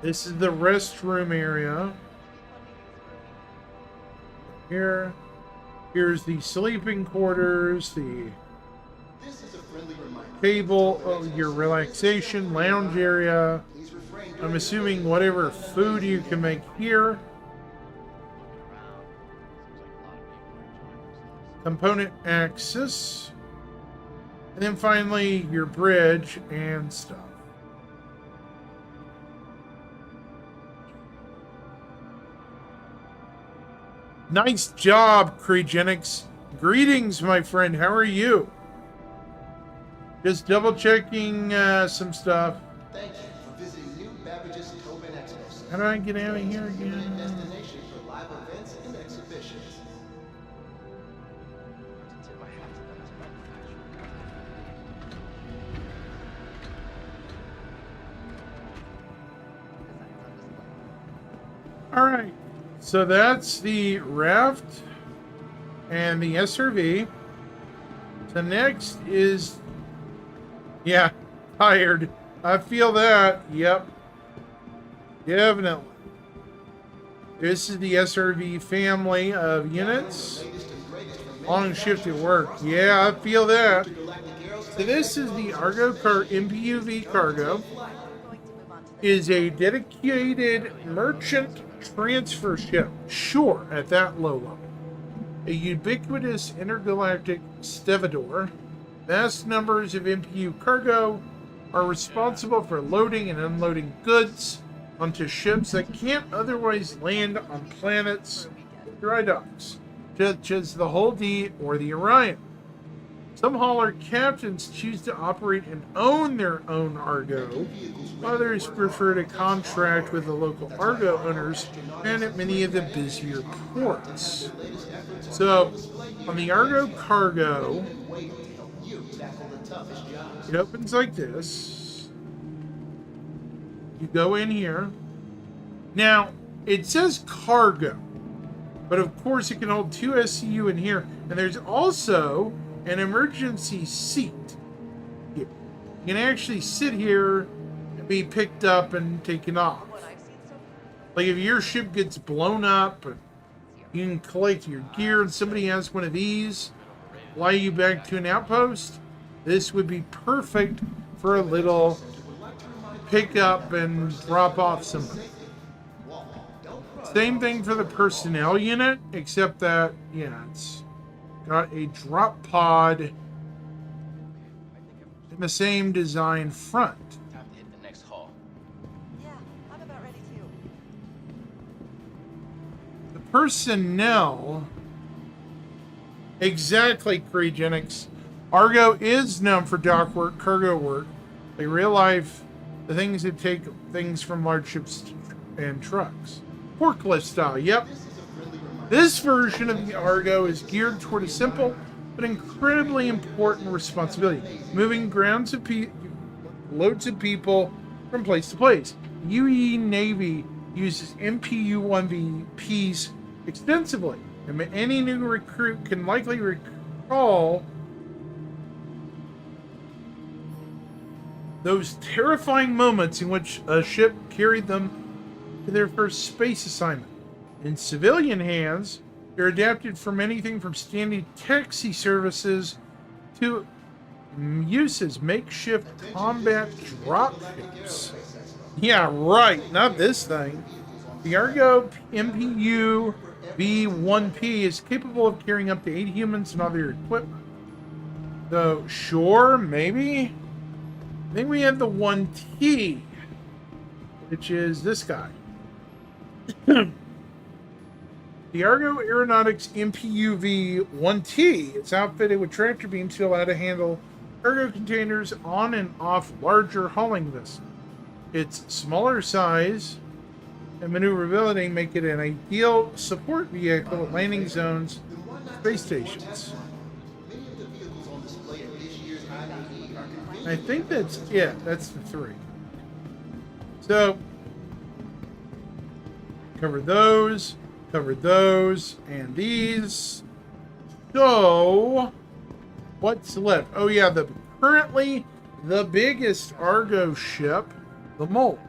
This is the restroom area. Here's the sleeping quarters, the table, your relaxation lounge area. I'm assuming whatever food you can make here. Component access. And then finally, your bridge and stuff. Nice job, Cryogenics. Greetings, my friend. How are you? Just double checking some stuff. Thank you for visiting New Babbage's Tobin Expo Center. How do I get out of here It's a great again? destination for live events and exhibitions. All right. So that's the raft and the SRV. So next is, yeah, tired. I feel that. Yep. Definitely. This is the SRV family of units. Long shift at work. Yeah, I feel that. So this is the Argo MPUV cargo. is a dedicated merchant transfer ship. Sure, at that low level. A ubiquitous intergalactic stevedore. Vast numbers of MPU cargo are responsible for loading and unloading goods onto ships that can't otherwise land on planets with dry docks, such as the Hull D or the Orion. Some hauler captains choose to operate and own their own Argo. Others prefer to contract with the local Argo owners and at many of the busier ports. So, on the Argo cargo, it opens like this. You go in here. Now, it says cargo, but of course it can hold 2 SCU in here. And there's also an emergency seat here. You can actually sit here and be picked up and taken off. Like if your ship gets blown up, you can collect your gear and somebody has one of these, fly you back to an outpost. This would be perfect for a little pick up and drop off somebody. Same thing for the personnel unit, except that, yeah, it's got a drop pod in the same design front. Time to hit the next hall. Yeah, I'm about ready too. The personnel, exactly, Cryogenics. Argo is known for dock work, cargo work. They real life, the things that take things from large ships and trucks. Forklift style, yep. This version of the Argo is geared toward a simple but incredibly important responsibility: moving loads of people from place to place. UE Navy uses MPU-1VPs extensively, and any new recruit can likely recall those terrifying moments in which a ship carried them to their first space assignment. In civilian hands, they're adapted from anything from standing taxi services to uses makeshift combat dropships. Yeah, right, not this thing. The Argo MPU V1P is capable of carrying up to 8 humans and other equipment. So, sure, maybe. Then we have the 1T, which is this guy. The Argo Aeronautics MPUV-1T is outfitted with tractor beams to allow to handle cargo containers on and off larger hauling vessels. Its smaller size and maneuverability make it an ideal support vehicle at landing zones and space stations. I think that's that's the 3. So, covered those, and these. So, what's left? Oh yeah, currently the biggest Argo ship, the Mole.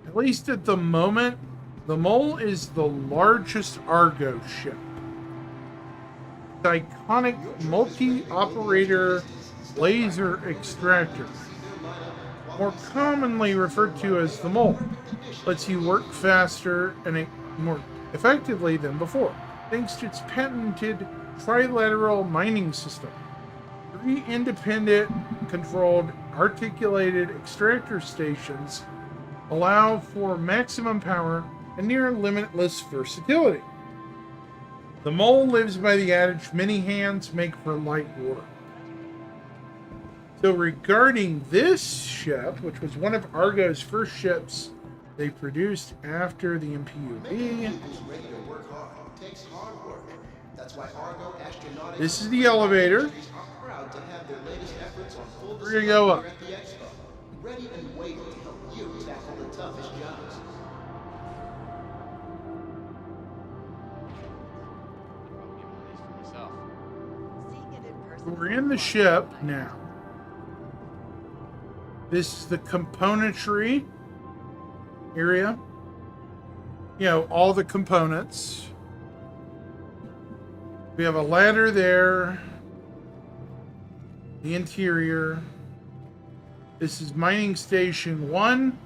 At least at the moment, the Mole is the largest Argo ship. Iconic multi-operator laser extractor, more commonly referred to as the Mole, lets you work faster and more effectively than before, thanks to its patented trilateral mining system. 3 independent, controlled, articulated extractor stations allow for maximum power and near limitless versatility. The Mole lives by the adage, many hands make for light work. So regarding this ship, which was one of Argo's first ships they produced after the MPUV, this is the elevator. We're going to go up. Ready and waiting to help you tackle the toughest jobs. Seeing it in person. We're in the ship now. This is the componentry area. You know, all the components. We have a ladder there. The interior. This is mining station 1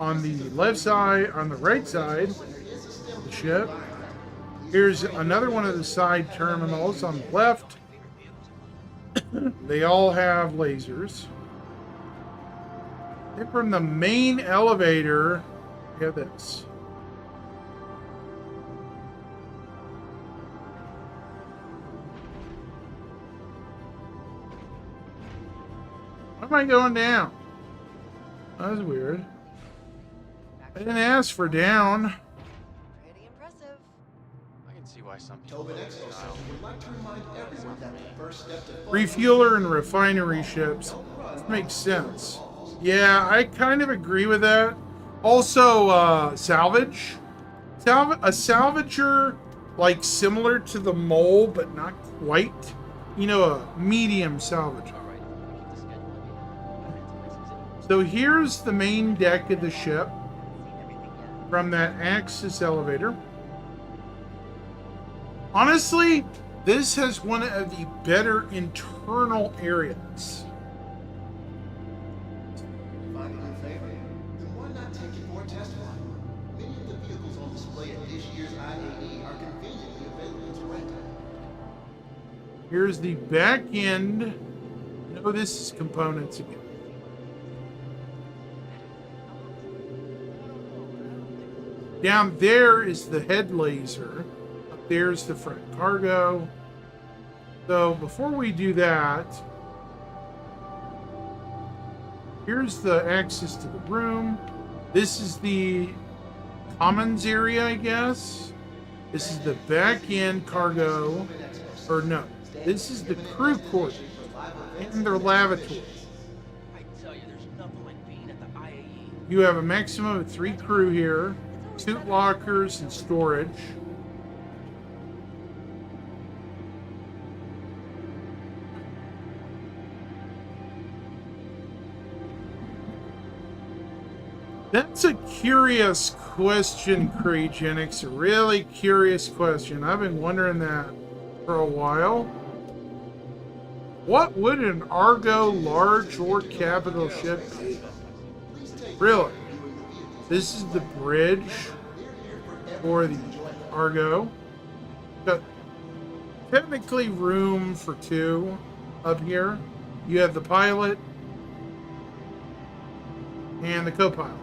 on the left side, on the right side of the ship. Here's another one of the side terminals on the left. They all have lasers. Then from the main elevator, we have this. Why am I going down? That was weird. I didn't ask for down. Pretty impressive. I can see why some people Tobin look Exo at Center Kyle. would like to remind everyone that the first step to Refueler and refinery ships. This makes sense. Yeah, I kind of agree with that. Also, salvage. A salvager, like similar to the mole, but not quite. You know, a medium salvager. All right, keep the schedule. So here's the main deck of the ship Seen everything yet? from that Axis elevator. Honestly, this has one of the better internal areas. Finding your favorite? Then why not take it for a test run? Many of the vehicles on display at this year's IAE are conveniently available to rent. Here's the back end. No, this is components again. Down there is the head laser. Up there's the front cargo. So before we do that, here's the access to the room. This is the commons area, I guess. This is the back end cargo. Or no, this is the crew quarters and their lavatory. I tell you, there's nothing like being at the IAE. You have a maximum of 3 crew here, suit lockers and storage. That's a curious question, Cryogenics. A really curious question. I've been wondering that for a while. What would an Argo large or capital ship be? Really? This is the bridge for the Argo. Got technically room for 2 up here. You have the pilot and the co-pilot.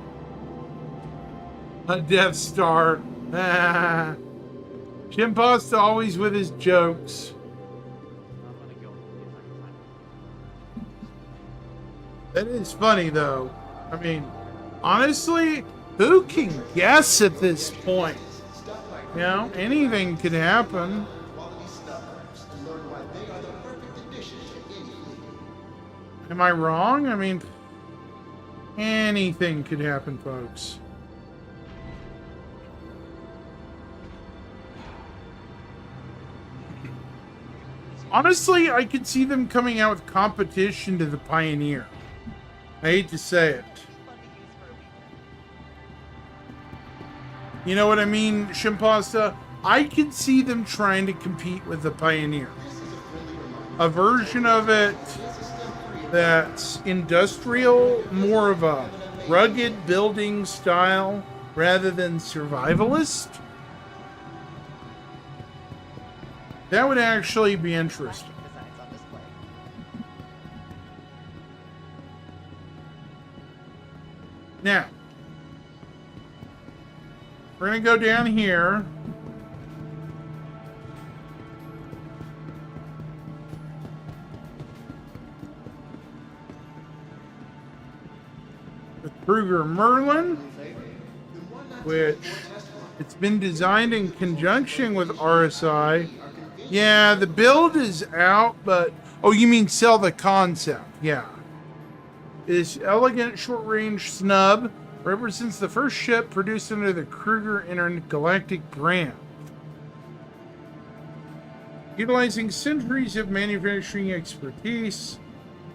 A Death Star. Ah. Chimpasta always with his jokes. I'm gonna go if I can find it. That is funny, though. I mean, honestly, who can guess at this point? You know, anything could happen. Quality snuffers and learn why they are the perfect addition to any fleet. Am I wrong? I mean, anything could happen, folks. Honestly, I could see them coming out with competition to the Pioneer. I hate to say it. Fun to use for a weekend. You know what I mean, Shimpasta? I could see them trying to compete with the Pioneer. A version of it that's industrial, more of a rugged building style rather than survivalist. That would actually be interesting. Designs on display. Now, we're going to go down here. The Kruger Merlin, which it's been designed in conjunction with RSI. Yeah, the build is out, but... Oh, you mean sell the concept. Yeah. This elegant short-range snub represents the first ship produced under the Kruger Intergalactic brand. Utilizing centuries of manufacturing expertise,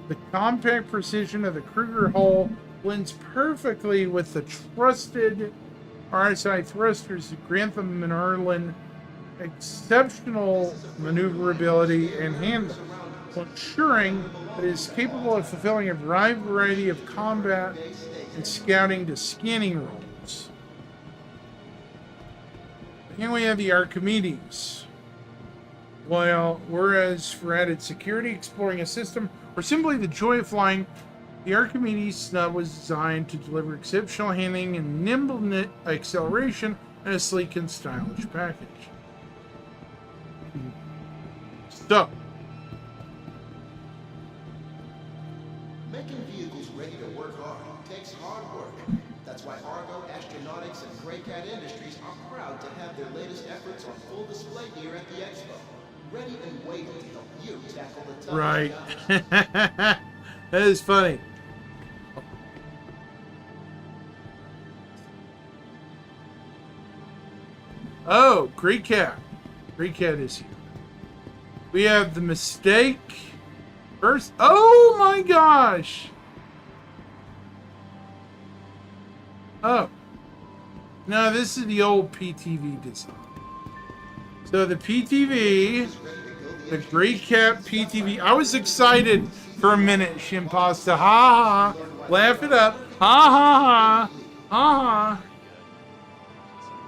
the compact precision of the Kruger hull blends perfectly with the trusted RSI thrusters that grant the Merlin exceptional maneuverability and handling. while ensuring that it is capable of fulfilling a wide variety of combat and scouting to scanning roles. Here we have the Archimedes. Whereas for added security, exploring a system, or simply the joy of flying, the Archimedes snub was designed to deliver exceptional handling and nimble acceleration in a sleek and stylish package. So, Making vehicles ready to work hard takes hard work. That's why Argo, Astronautics, and Grey Cat Industries are proud to have their latest efforts on full display here at the Expo. Ready and waiting to help you tackle the toughest right. challenges. That is funny. Oh, Great Cat. Great Cat is here. We have the mistake. First. Oh my gosh. Oh. No, this is the old PTV design. So the PTV, the Great Cat PTV. I was excited for a minute, Shimpasta. Ha ha ha. Laugh it up. Ha ha ha. Ha ha.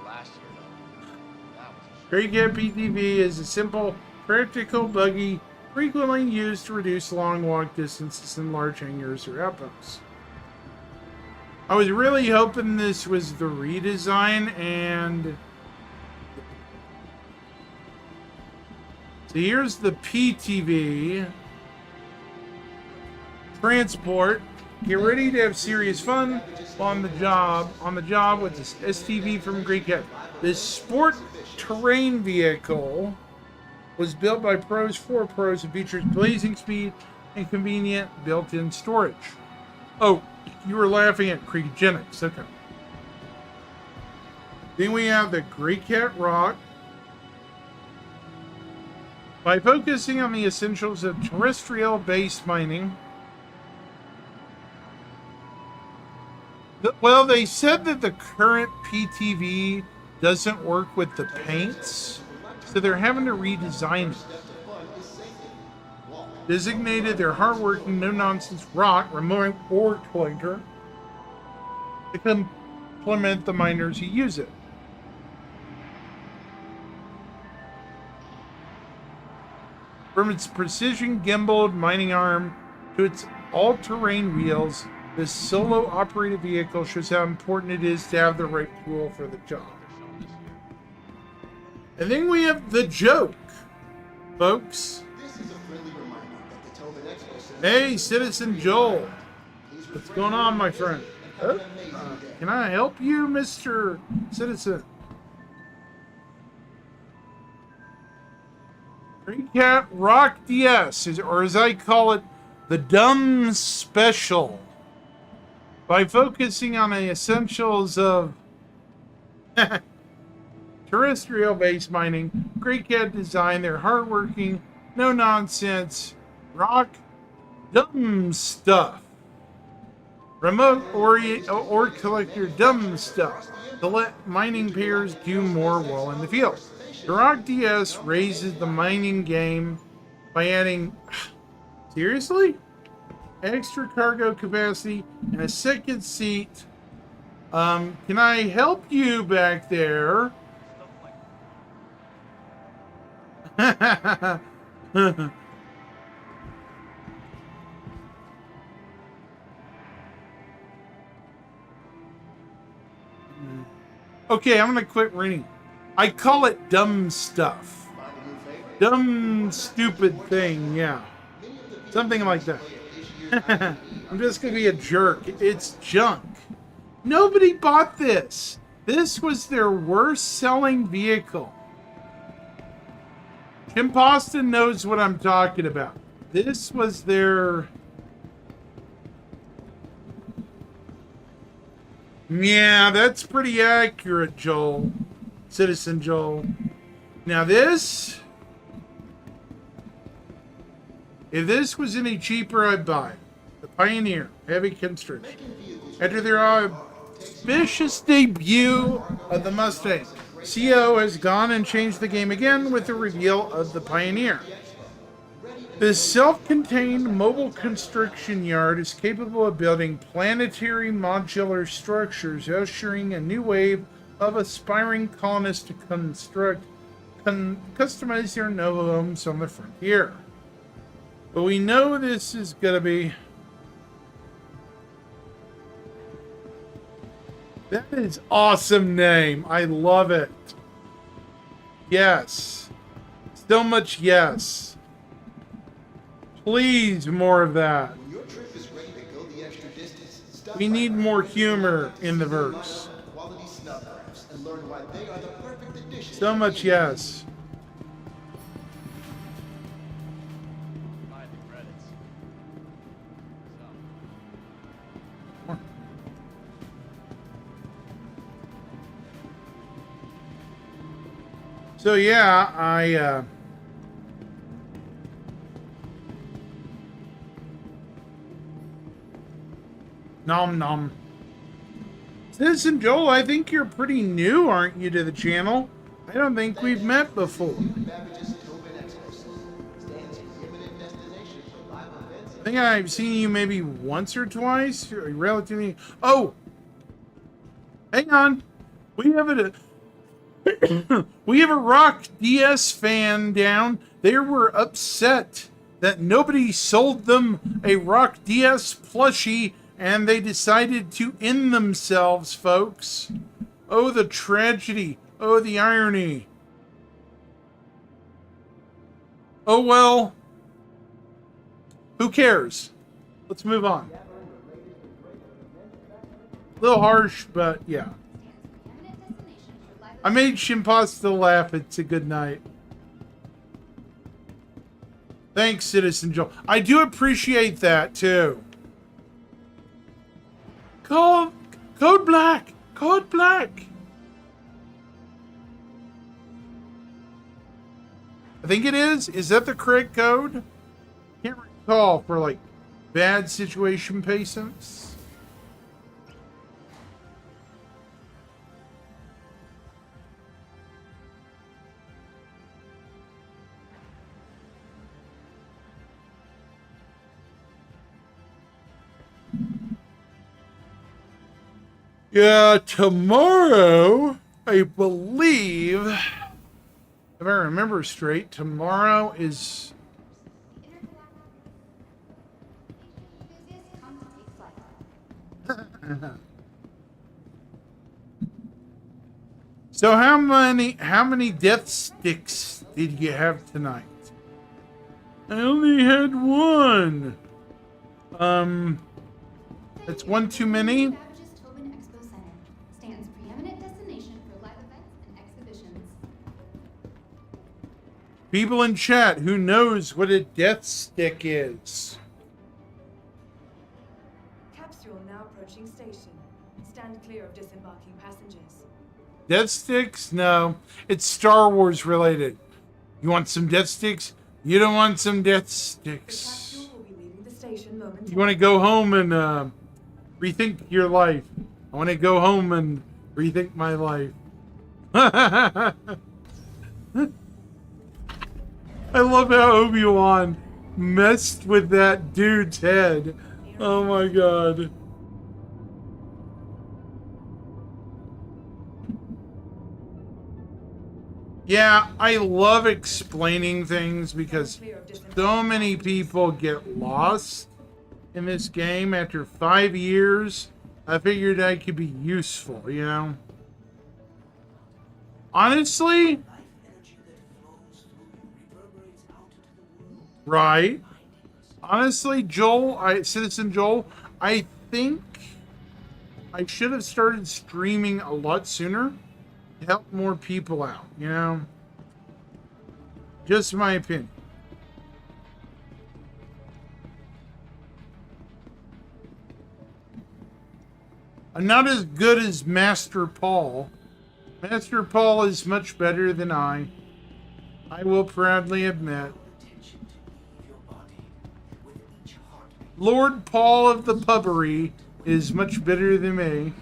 Last year, though, that was a Great Cat PTV is a simple, practical buggy frequently used to reduce long walk distances in large hangars or outposts. I was really hoping this was the redesign, and so here's the PTV. Transport. Get ready to have serious fun on the job with this STV from Great Cat. This sport terrain vehicle was built by pros for pros and features blazing speed and convenient built-in storage. Oh, you were laughing at cryogenics. Okay. Then we have the Great Cat Rock. By focusing on the essentials of terrestrial-based mining, well, they said that the current PTV doesn't work with the paints, so they're having to redesign it. Designated their hardworking, no-nonsense rock remote ore collector to complement the miners who use it. From its precision gimbaled mining arm to its all-terrain wheels, this solo-operated vehicle shows how important it is to have the right tool for the job. And then we have the joke, folks. This is a friendly reminder that the Tobin Expo Center. Hey, Citizen Joel. What's going on, my friend? Can I help you, Mr. Citizen? Great Cat Rock DS, or as I call it, the Dumb Special. By focusing on the essentials of terrestrial-based mining, Great Cat designed their hardworking, no-nonsense, rock dumb stuff. Remote ore collector dumb stuff to let mining pairs do more while in the field. The Rock DS raises the mining game by adding, seriously? Extra cargo capacity and a second seat. Can I help you back there? Okay, I'm gonna quit reading. I call it dumb stuff. Dumb, stupid thing, yeah. Something like that. I'm just gonna be a jerk. It's junk. Nobody bought this. This was their worst selling vehicle. Jim Poston knows what I'm talking about. This was their... Yeah, that's pretty accurate, Joel. Citizen Joel. Now this... If this was any cheaper, I'd buy it. The Pioneer, heavy construction. After their auspicious debut of the Mustang, CO has gone and changed the game again with the reveal of the Pioneer. This self-contained mobile construction yard is capable of building planetary modular structures, ushering a new wave of aspiring colonists to customize their novel homes on the frontier. But we know this is gonna be... That is awesome name. I love it. Yes. So much yes. Please, more of that. When your trip is ready to go the extra distance, stop We by need our more favorite humor spot to in the see their verse. lineup of quality snuff wraps and learn why they are the perfect addition. So to much any yes. Buy the credits. So, So yeah, I nom nom. Citizen Joel, I think you're pretty new, aren't you, to the channel? I don't think we've met before. Babbage's Tobin Expo stands preeminent destination for live events. I think I've seen you maybe once or twice. You're relatively. Oh, hang on. We have a we have a Rock DS fan down. They were upset that nobody sold them a Rock DS plushie, and they decided to end themselves, folks. Oh, the tragedy. Oh, the irony. Oh, well. Who cares? Let's move on. A little harsh, but yeah. Preeminent destination for live I made Shimpasta laugh. It's a good night. Thanks, Citizen Joel. I do appreciate that, too. Code Black! Code Black! I think it is. Is that the correct code? Can't recall for, like, bad situation patients. Yeah, tomorrow, I believe, if I remember straight, tomorrow is... enthusiasts come to take flight. So how many death sticks did you have tonight? I only had one. That's one too many. Babbage's Tobin Expo Center stands preeminent destination for live events and exhibitions. People in chat, who knows what a death stick is? Capsule now approaching station. Stand clear of disembarking passengers. Death sticks? No, it's Star Wars related. You want some death sticks? You don't want some death The sticks. capsule will be leaving the station momentarily. You want to go home and rethink your life. I want to go home and rethink my life. I love how Obi-Wan messed with that dude's head. Oh my god. Yeah, I love explaining things because so many people get lost in this game. After 5 years, I figured I could be useful, you know? Honestly, right? Honestly, Citizen Joel, I think I should have started streaming a lot sooner to help more people out, you know? Just my opinion. I'm not as good as Master Paul. Master Paul is much better than I will proudly admit. Lord Paul of the Pubbery is much better than me.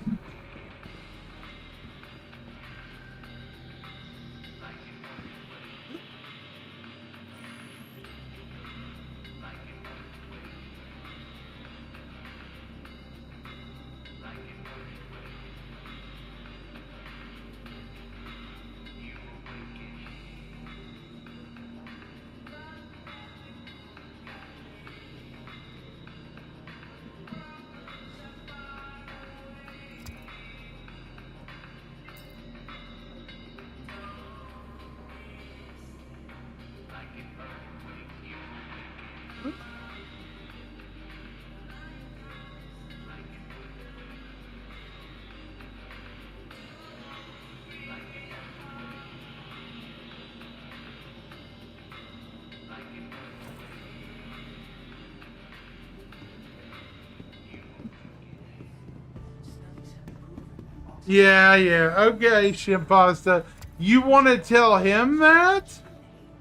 Yeah, yeah. Okay, Shimpasta. You want to tell him that?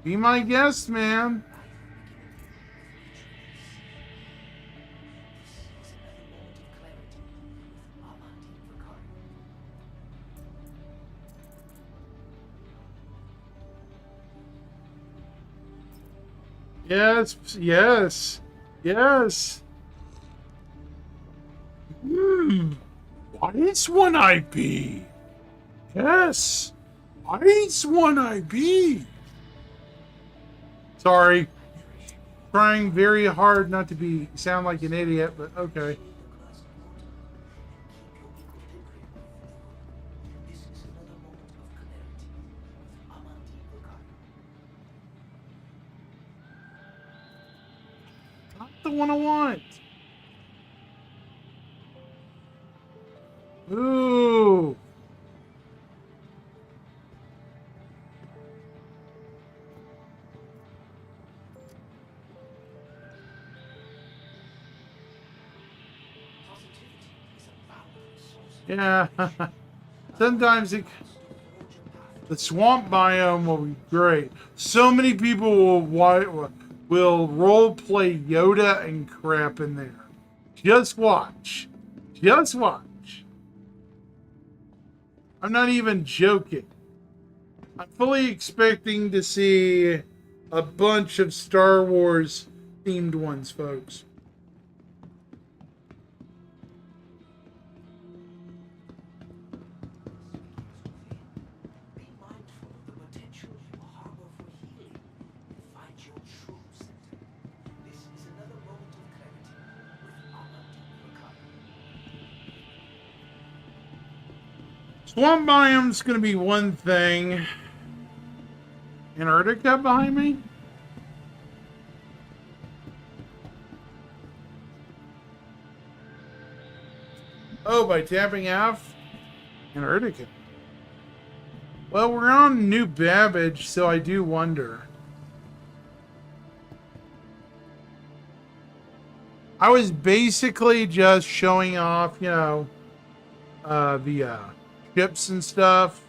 Be my guest, man. Yes, yes, yes. Hmm. Why is one IP? Yes. Why is one IP? Sorry. Trying very hard not to be sound like an idiot, but okay. Not the one I want. Ooh. Yeah. Sometimes the swamp biome will be great. So many people will role play Yoda and crap in there. Just watch. Just watch. I'm not even joking. I'm fully expecting to see a bunch of Star Wars themed ones, folks. Swamp biome's gonna be one thing. Antarctica behind me? Oh, by tapping F? Antarctica. Well, we're on New Babbage, so I do wonder. I was basically just showing off, the ships and stuff.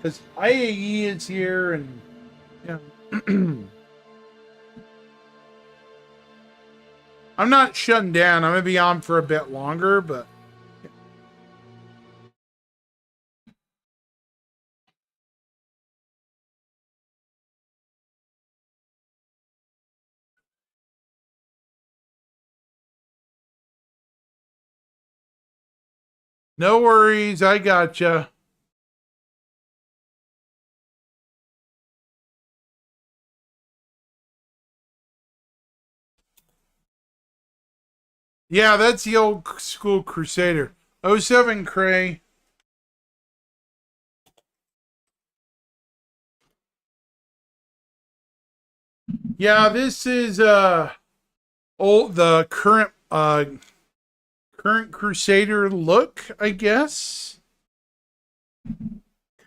Because IAE is here and, I'm not shutting down. I'm going to be on for a bit longer, but no worries. I gotcha. Yeah, that's the old school Crusader. '07 Cray. Yeah, this is old the current Crusader look, I guess.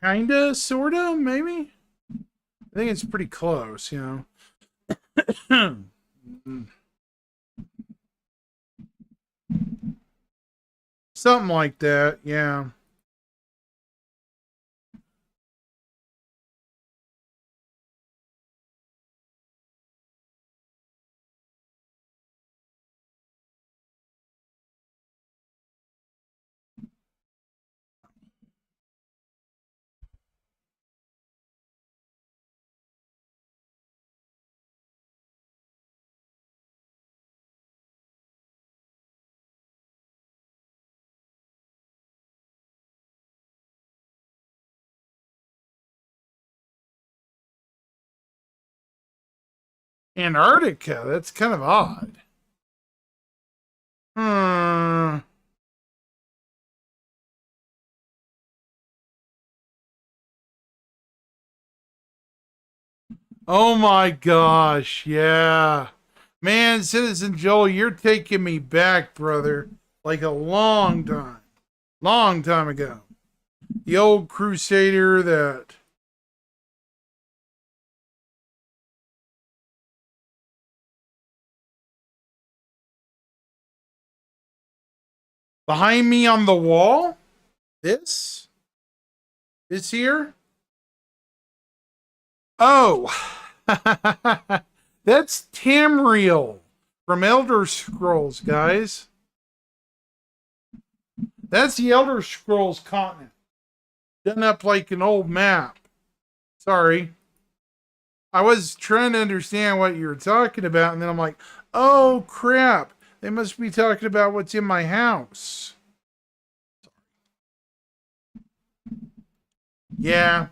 Kinda, sorta, maybe. I think it's pretty close, Something like that, yeah. Antarctica, that's kind of odd. Hmm. Oh my gosh, yeah. Man, Citizen Joel, you're taking me back, brother. Like a long time. Long time ago. The old Crusader that. Behind me on the wall? This? This here? Oh, that's Tamriel from Elder Scrolls, guys. That's the Elder Scrolls continent. Done up like an old map. Sorry. I was trying to understand what you were talking about, and then I'm like, oh crap. They must be talking about what's in my house. Yeah.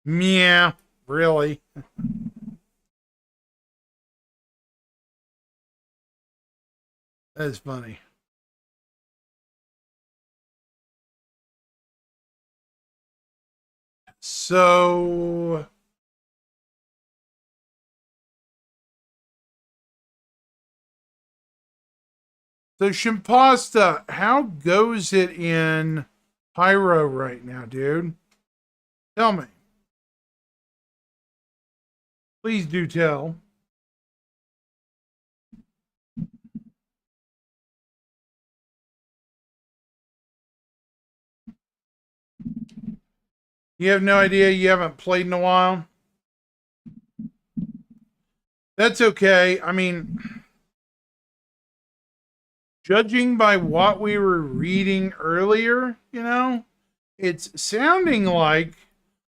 Yeah, really. That's funny. So Shimpasta, how goes it in Pyro right now, dude? Tell me. Please do tell. You have no idea, you haven't played in a while? That's okay. I mean, judging by what we were reading earlier, it's sounding like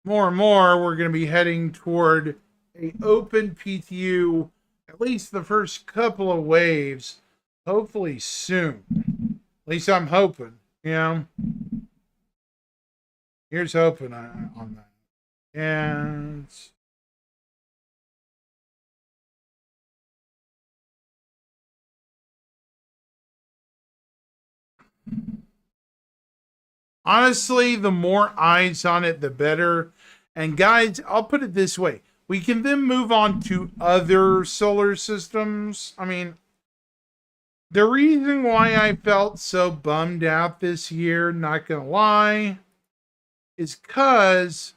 more and more we're going to be heading toward a open PTU, at least the first couple of waves, hopefully soon. At least I'm hoping. Here's hoping on that. And honestly, the more eyes on it, the better. And guys, I'll put it this way. We can then move on to other solar systems. I mean, the reason why I felt so bummed out this year, not gonna lie, is because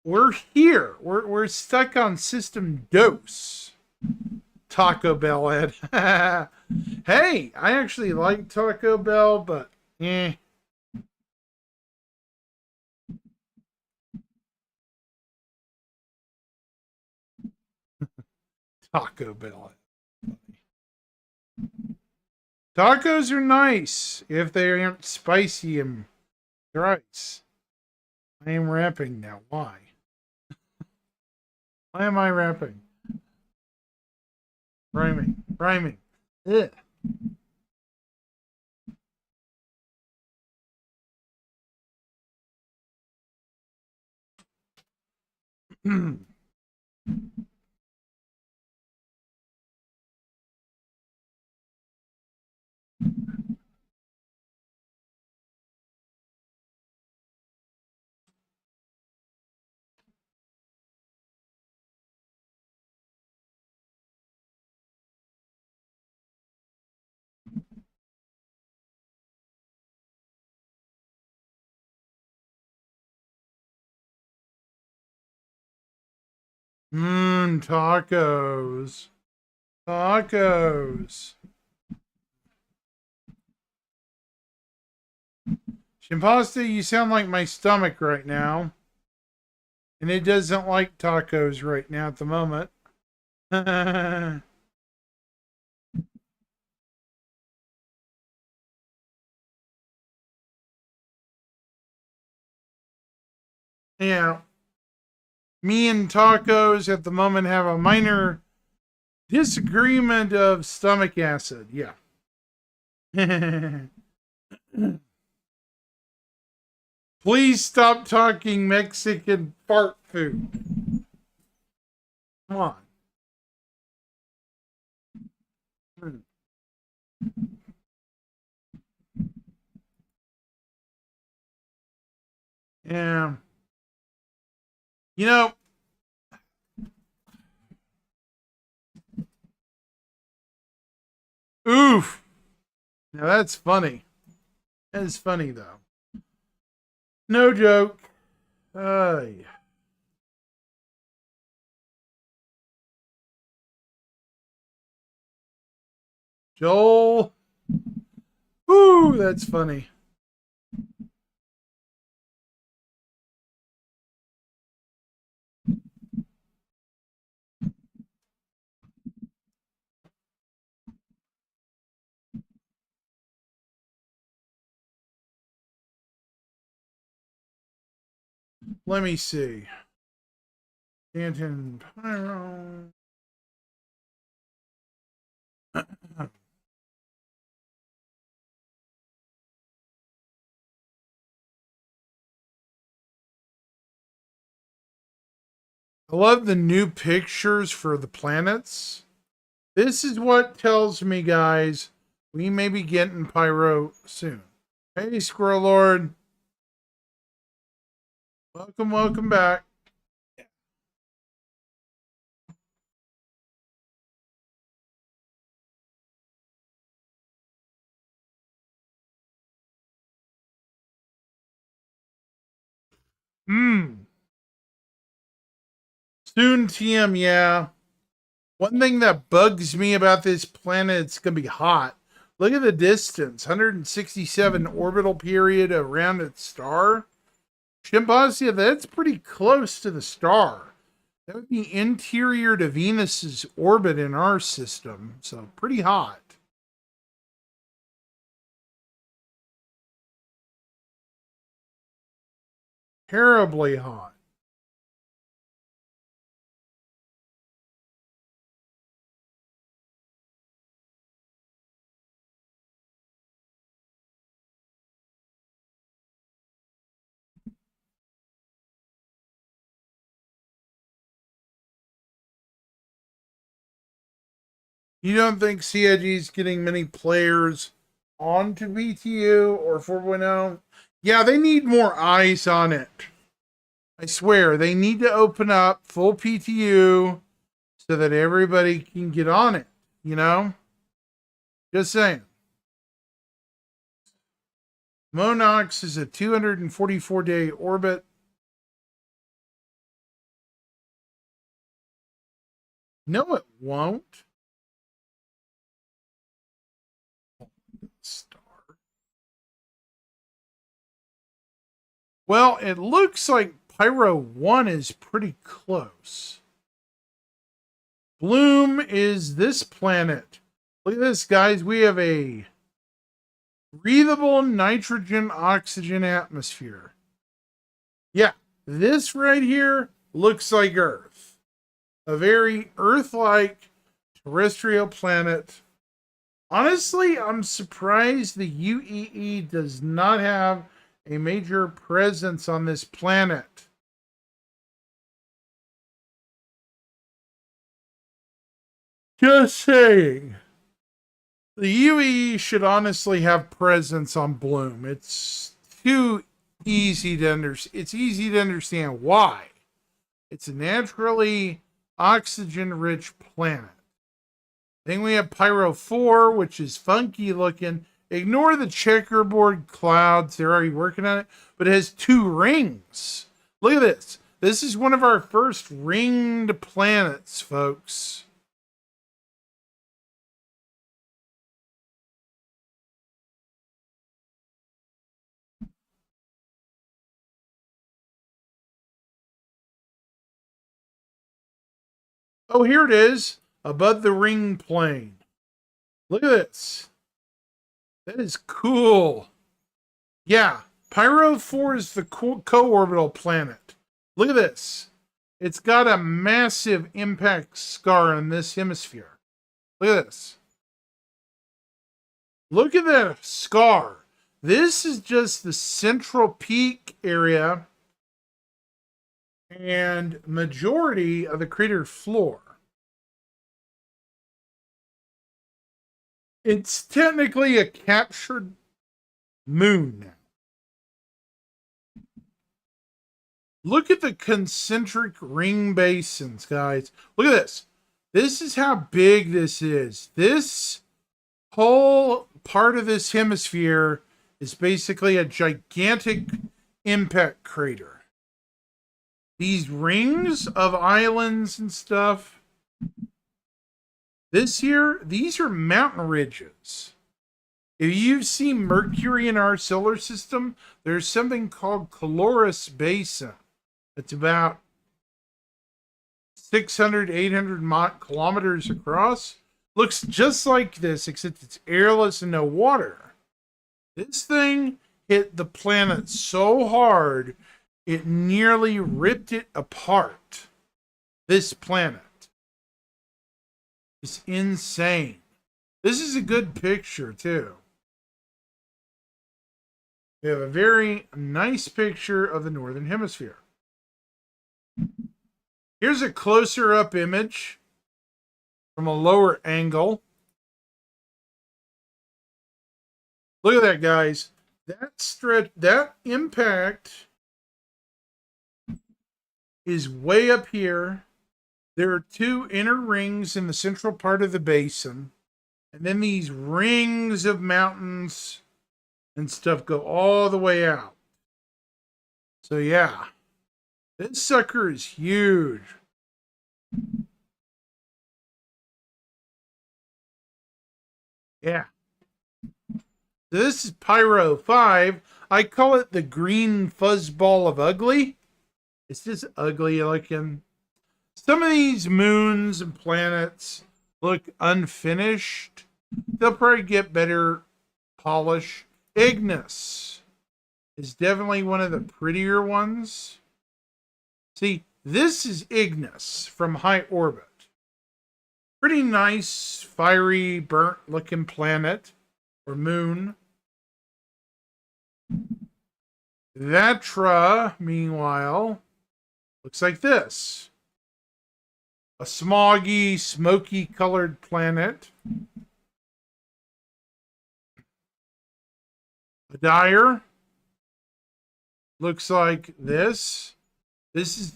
we're here. We're stuck on system dose. Taco Bell Ed. Hey, I actually like Taco Bell, but Taco Bell. Tacos are nice if they aren't spicy and rice. I am rapping now. Why? Why am I rapping? Rhyming. Ugh. Tacos. Tacos. Shimpasta, you sound like my stomach right now. And it doesn't like tacos right now at the moment. Yeah. Me and tacos at the moment have a minor disagreement of stomach acid. Yeah. Please stop talking Mexican fart food. Come on. Yeah. You know, oof. Now that's funny. That is funny though. No joke. Yeah. Joel. Woo, that's funny. Let me see. Stanton Pyro. I love the new pictures for the planets. This is what tells me, guys, we may be getting Pyro soon. Hey, Squirrel Lord. Welcome, welcome back. Soon, TM, yeah. One thing that bugs me about this planet, it's going to be hot. Look at the distance 167 orbital period around its star. Shimpanzee, that's pretty close to the star. That would be interior to Venus's orbit in our system, so pretty hot. Terribly hot. You don't think CIG is getting many players onto BTU or 4.0? Yeah, they need more eyes on it. I swear, they need to open up full PTU so that everybody can get on it, you know? Just saying. Monox is a 244-day orbit. No, it won't. Star. Well, it looks like Pyro 1 is pretty close. Bloom is this planet. Look at this, guys. We have a breathable nitrogen oxygen atmosphere. Yeah, this right here looks like Earth. A very Earth-like terrestrial planet. Honestly, I'm surprised the UEE does not have a major presence on this planet. Just saying. The UEE should honestly have presence on Bloom. It's too easy to understand. It's easy to understand why. It's a naturally oxygen-rich planet. Then we have Pyro 4, which is funky looking. Ignore the checkerboard clouds. They're already working on it. But it has 2 rings. Look at this. This is one of our first ringed planets, folks. Oh, here it is. Above the ring plane. Look at this. That is cool. Yeah, Pyro 4 is the co-orbital planet. Look at this. It's got a massive impact scar on this hemisphere. Look at this. Look at that scar. This is just the central peak area and majority of the crater floor. It's technically a captured moon now. Look at the concentric ring basins, guys. Look at this. This is how big this is. This whole part of this hemisphere is basically a gigantic impact crater. These rings of islands and stuff, This here, these are mountain ridges. If you've seen Mercury in our solar system, there's something called Caloris Basin. It's about 600, 800 kilometers across. Looks just like this, except it's airless and no water. This thing hit the planet so hard, it nearly ripped it apart. This planet. It's insane. This is a good picture, too. We have a very nice picture of the Northern Hemisphere. Here's a closer up image from a lower angle. Look at that, guys. That impact is way up here. There are two inner rings in the central part of the basin. And then these rings of mountains and stuff go all the way out. So yeah, this sucker is huge. Yeah. So this is Pyro 5. I call it the green fuzzball of ugly. It's just ugly looking. Some of these moons and planets look unfinished. They'll probably get better polish. Ignis is definitely one of the prettier ones. See, this is Ignis from high orbit. Pretty nice, fiery, burnt-looking planet or moon. Vatra, meanwhile, looks like this. A smoggy, smoky-colored planet. Dire looks like this. This is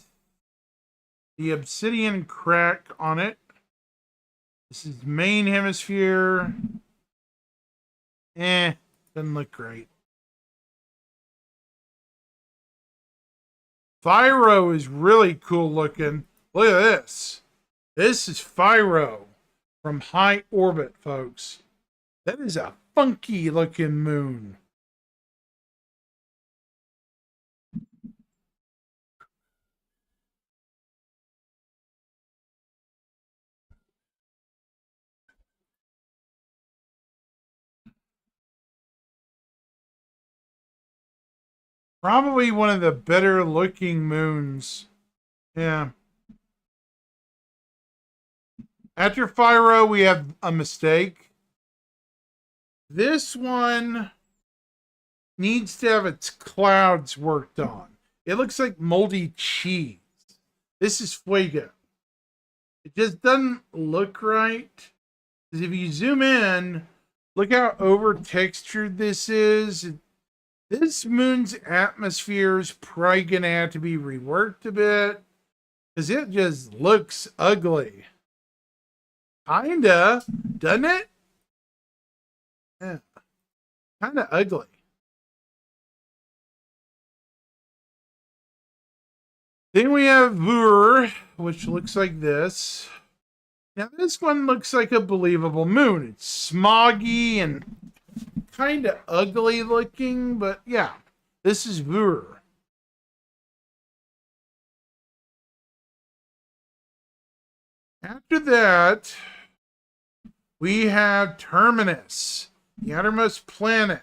the obsidian crack on it. This is main hemisphere. Doesn't look great. Fyro is really cool looking. Look at this. This is Fyro from high orbit, folks. That is a funky looking moon. Probably one of the better looking moons. Yeah. After Fyro, we have a mistake. This one needs to have its clouds worked on. It looks like moldy cheese. This is Fuego. It just doesn't look right. Because if you zoom in, look how over textured this is. This moon's atmosphere is probably going to have to be reworked a bit. Because it just looks ugly. Kinda, doesn't it? Yeah. Kinda ugly. Then we have Vur, which looks like this. Now this one looks like a believable moon. It's smoggy and kind of ugly looking, but yeah, this is Vur. After that, we have Terminus, the outermost planet.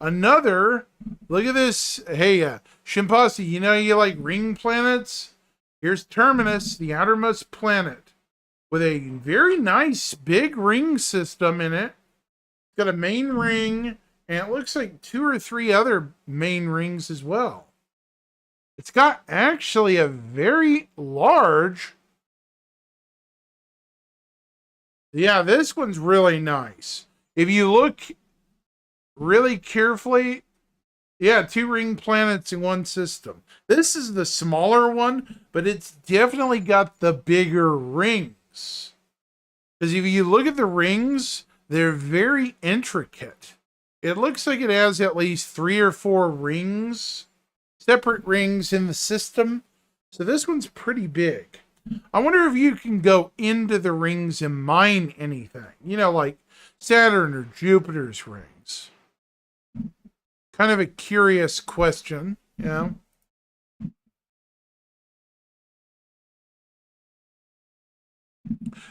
Another, look at this. Hey, Shimpasi, you know you like ring planets? Here's Terminus, the outermost planet, with a very nice big ring system in it. It's got a main ring, and it looks like 2 or 3 other main rings as well. It's got actually a very large... Yeah, this one's really nice. If you look really carefully, yeah, 2 ring planets in one system. This is the smaller one, but it's definitely got the bigger rings. Because if you look at the rings, they're very intricate. It looks like it has at least 3 or 4 rings, separate rings in the system. So this one's pretty big. I wonder if you can go into the rings and mine anything. You know, like Saturn or Jupiter's rings. Kind of a curious question, you know?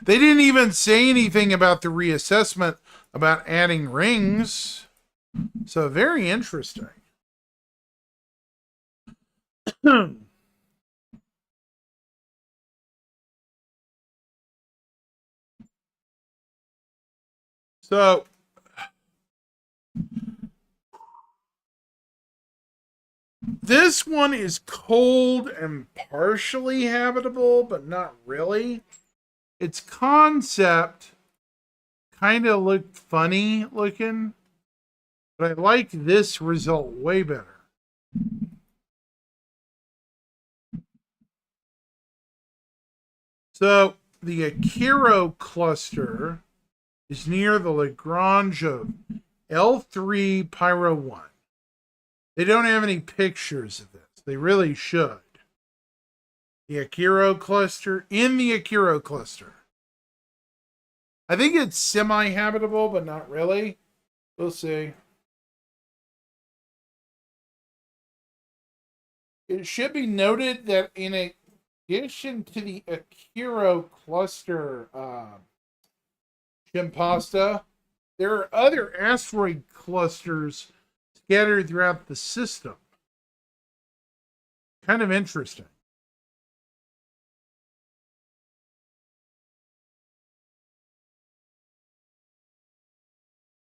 They didn't even say anything about the reassessment about adding rings. So very interesting. So this one is cold and partially habitable, but not really. Its concept kind of looked funny looking, but I like this result way better. So the Akiro cluster is near the Lagrange of L3 Pyro 1. They don't have any pictures of this. They really should. The Akiro cluster, in the Akiro cluster. I think it's semi-habitable, but not really. We'll see. It should be noted that in addition to the Akiro cluster Shimpasta, there are other asteroid clusters scattered throughout the system. Kind of interesting.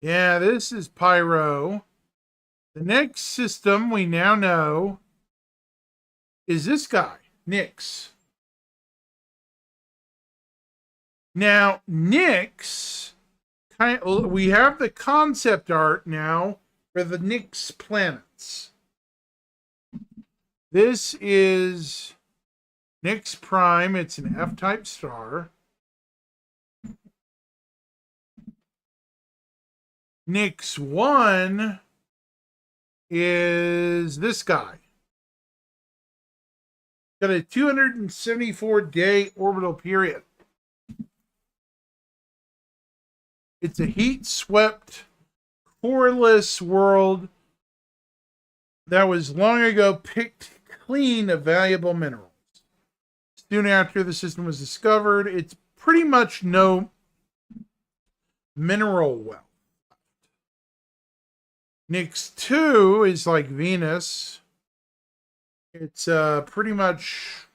Yeah, this is Pyro. The next system we now know is this guy, Nix. Now, Nix, we have the concept art now for the Nix planets. This is Nix Prime. It's an F-type star. Nix 1 is this guy. Got a 274-day orbital period. It's a heat-swept, coreless world that was long ago picked clean of valuable minerals. Soon after the system was discovered, it's pretty much no mineral wealth. Nix 2 is like Venus. It's pretty much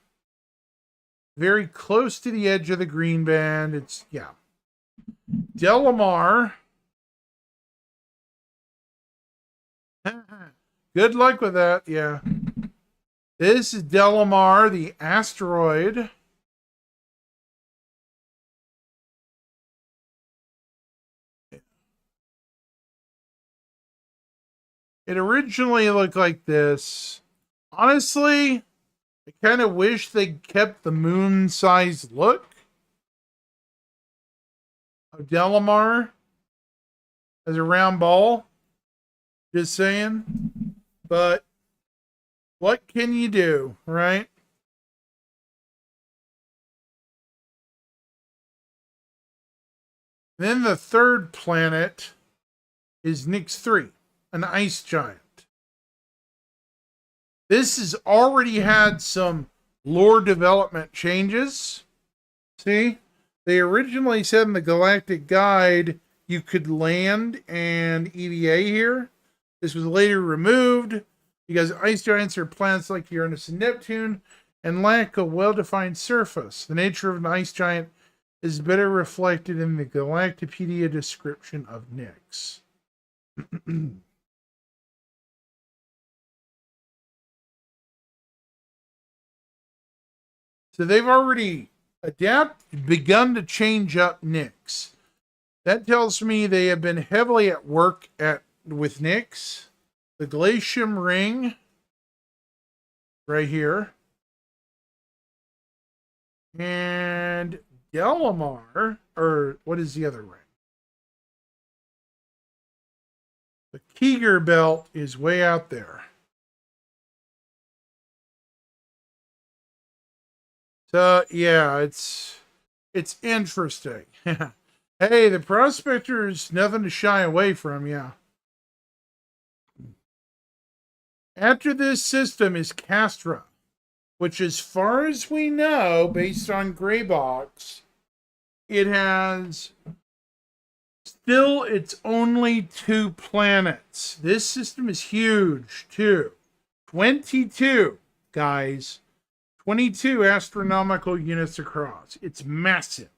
very close to the edge of the green band. It's, yeah. Delamar. Good luck with that, yeah. This is Delamar, the asteroid. It originally looked like this. Honestly, I kind of wish they kept the moon-sized look of Delamar as a round ball. Just saying. But what can you do, right? Then the third planet is Nix 3, an ice giant. This has already had some lore development changes. See? They originally said in the Galactic Guide you could land and EVA here. This was later removed because ice giants are planets like Uranus and Neptune and lack a well-defined surface. The nature of an ice giant is better reflected in the Galactopedia description of Nix. So they've already begun to change up Nix. That tells me they have been heavily at work with Nix. The Glacium ring, right here. And Delamar, or what is the other ring? The Keeger belt is way out there. So yeah, it's interesting. Hey, the prospector's nothing to shy away from, yeah. After this system is Castra, which as far as we know, based on Greybox, it has still its only 2 planets. This system is huge, too. 22, guys. 22 astronomical units across. It's massive.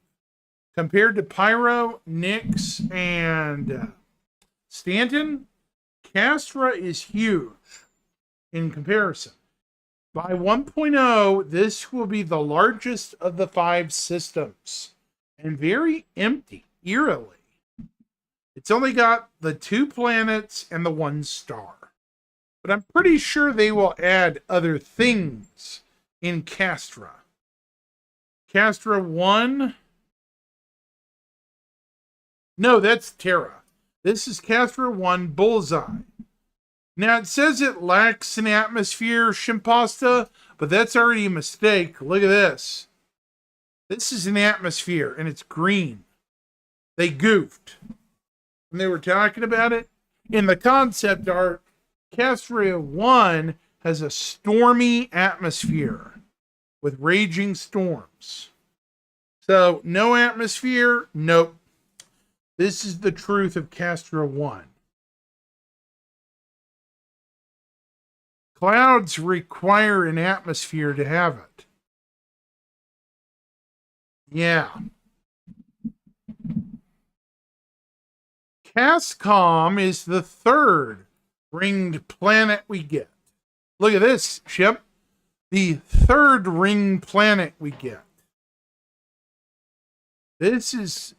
Compared to Pyro, Nyx, and Stanton, Castra is huge in comparison. By 1.0, this will be the largest of the 5 systems and very empty, eerily. It's only got the 2 planets and the 1 star. But I'm pretty sure they will add other things in Castra. Castra 1. No, that's Terra. This is Castra 1 Bullseye. Now, it says it lacks an atmosphere, Shimpasta, but that's already a mistake. Look at this. This is an atmosphere, and it's green. They goofed when they were talking about it. In the concept art, Castra 1 has a stormy atmosphere with raging storms. So, no atmosphere, nope. This is the truth of Castra 1. Clouds require an atmosphere to have it. Yeah. Cascom is the 3rd ringed planet we get. Look at this, Ship. The 3rd ring planet we get. This is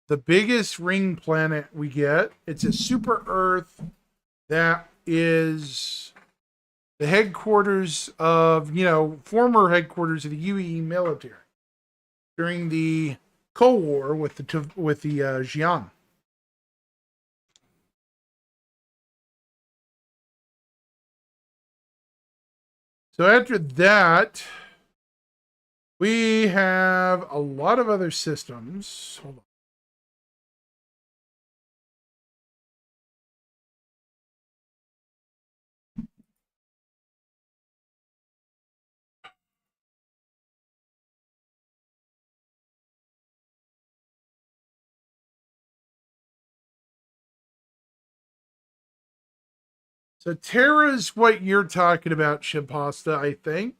the biggest ring planet we get. It's a super Earth that is the headquarters of, former headquarters of the UAE military during the Cold War with the Xi'an. So after that, we have a lot of other systems. Hold on. So Terra is what you're talking about, Shimpasta, I think.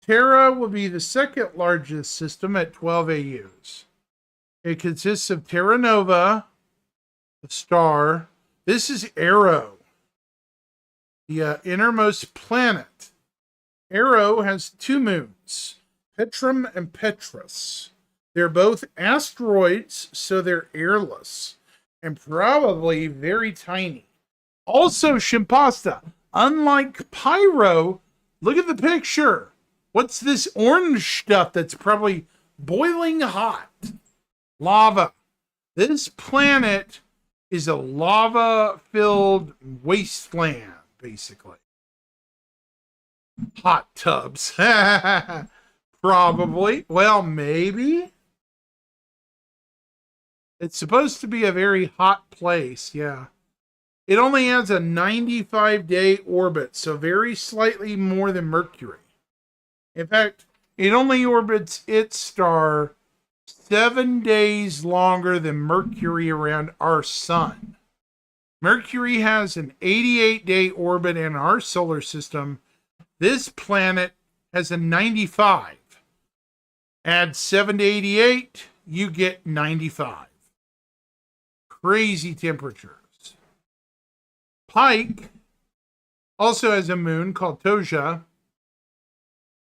Terra will be the 2nd largest system at 12 AUs. It consists of Terra Nova, the star. This is Arrow, the innermost planet. Arrow has 2 moons, Petrum and Petrus. They're both asteroids, so they're airless and probably very tiny. Also, Shimpasta, unlike Pyro, look at the picture. What's this orange stuff that's probably boiling hot? Lava. This planet is a lava-filled wasteland, basically. Hot tubs. Probably. Well, maybe. It's supposed to be a very hot place, yeah. It only has a 95-day orbit, so very slightly more than Mercury. In fact, it only orbits its star 7 days longer than Mercury around our sun. Mercury has an 88-day orbit in our solar system. This planet has a 95. Add 7 to 88, you get 95. Crazy temperatures. Pike also has a moon called Toja,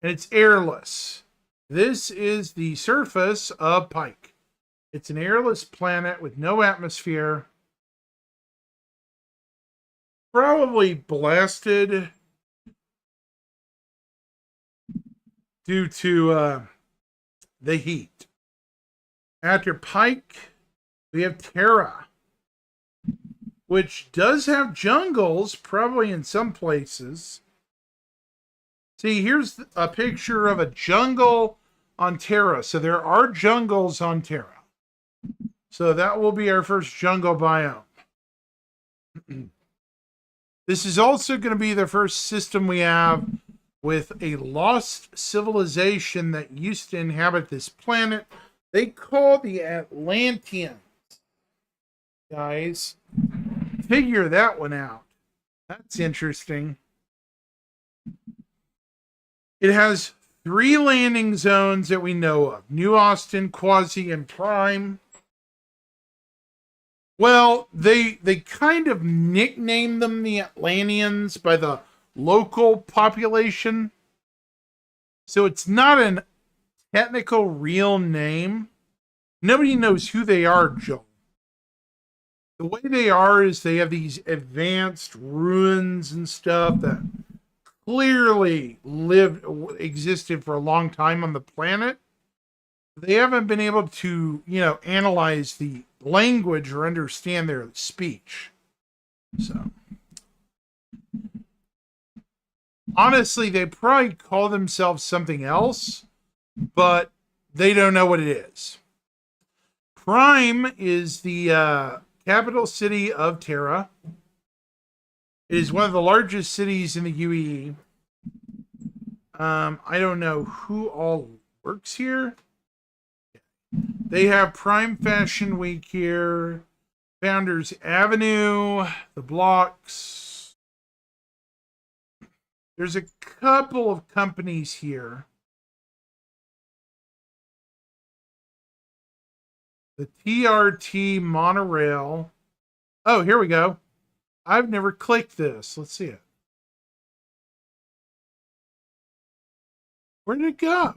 and it's airless. This is the surface of Pike. It's an airless planet with no atmosphere. Probably blasted due to the heat. After Pike, we have Terra, which does have jungles, probably in some places. See, here's a picture of a jungle on Terra. So there are jungles on Terra. So that will be our first jungle biome. This is also going to be the first system we have with a lost civilization that used to inhabit this planet. They call the Atlanteans. Guys, figure that one out. That's interesting. It has 3 landing zones that we know of: New Austin, Quasi, and Prime. Well, they kind of nicknamed them the Atlanteans by the local population. So it's not a technical real name. Nobody knows who they are, Joel. The way they are is they have these advanced ruins and stuff that clearly existed for a long time on the planet. They haven't been able to, analyze the language or understand their speech. So, honestly, they probably call themselves something else, but they don't know what it is. Prime is the capital city of Terra. It is one of the largest cities in the UAE. I don't know who all works here. They have Prime Fashion Week here, Founders Avenue, the blocks. There's a couple of companies here. The TRT monorail. Oh, here we go. I've never clicked this. Let's see it. Where did it go?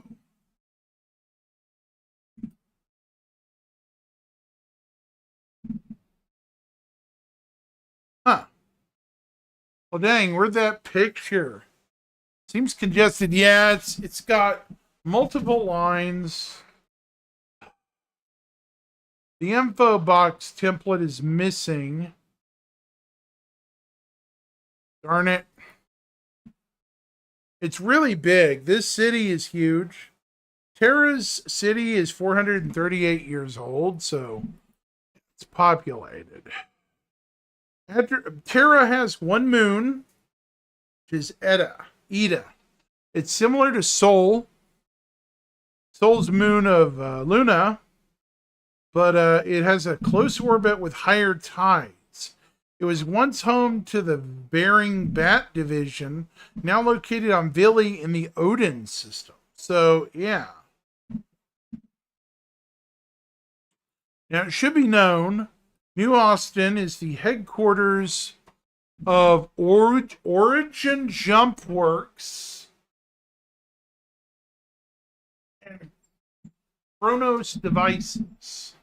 Huh. Well, dang, where'd that picture? Seems congested. Yeah, it's got multiple lines. The info box template is missing. Darn it. It's really big. This city is huge. Terra's city is 438 years old, so it's populated. Terra has one moon, which is Ida. It's similar to Sol. Sol's moon of Luna, but it has a close orbit with higher tides. It was once home to the Bering Bat Division, now located on Vili in the Odin system. So, yeah. Now, it should be known, New Austin is the headquarters of Origin Jump Works and Chronos Devices.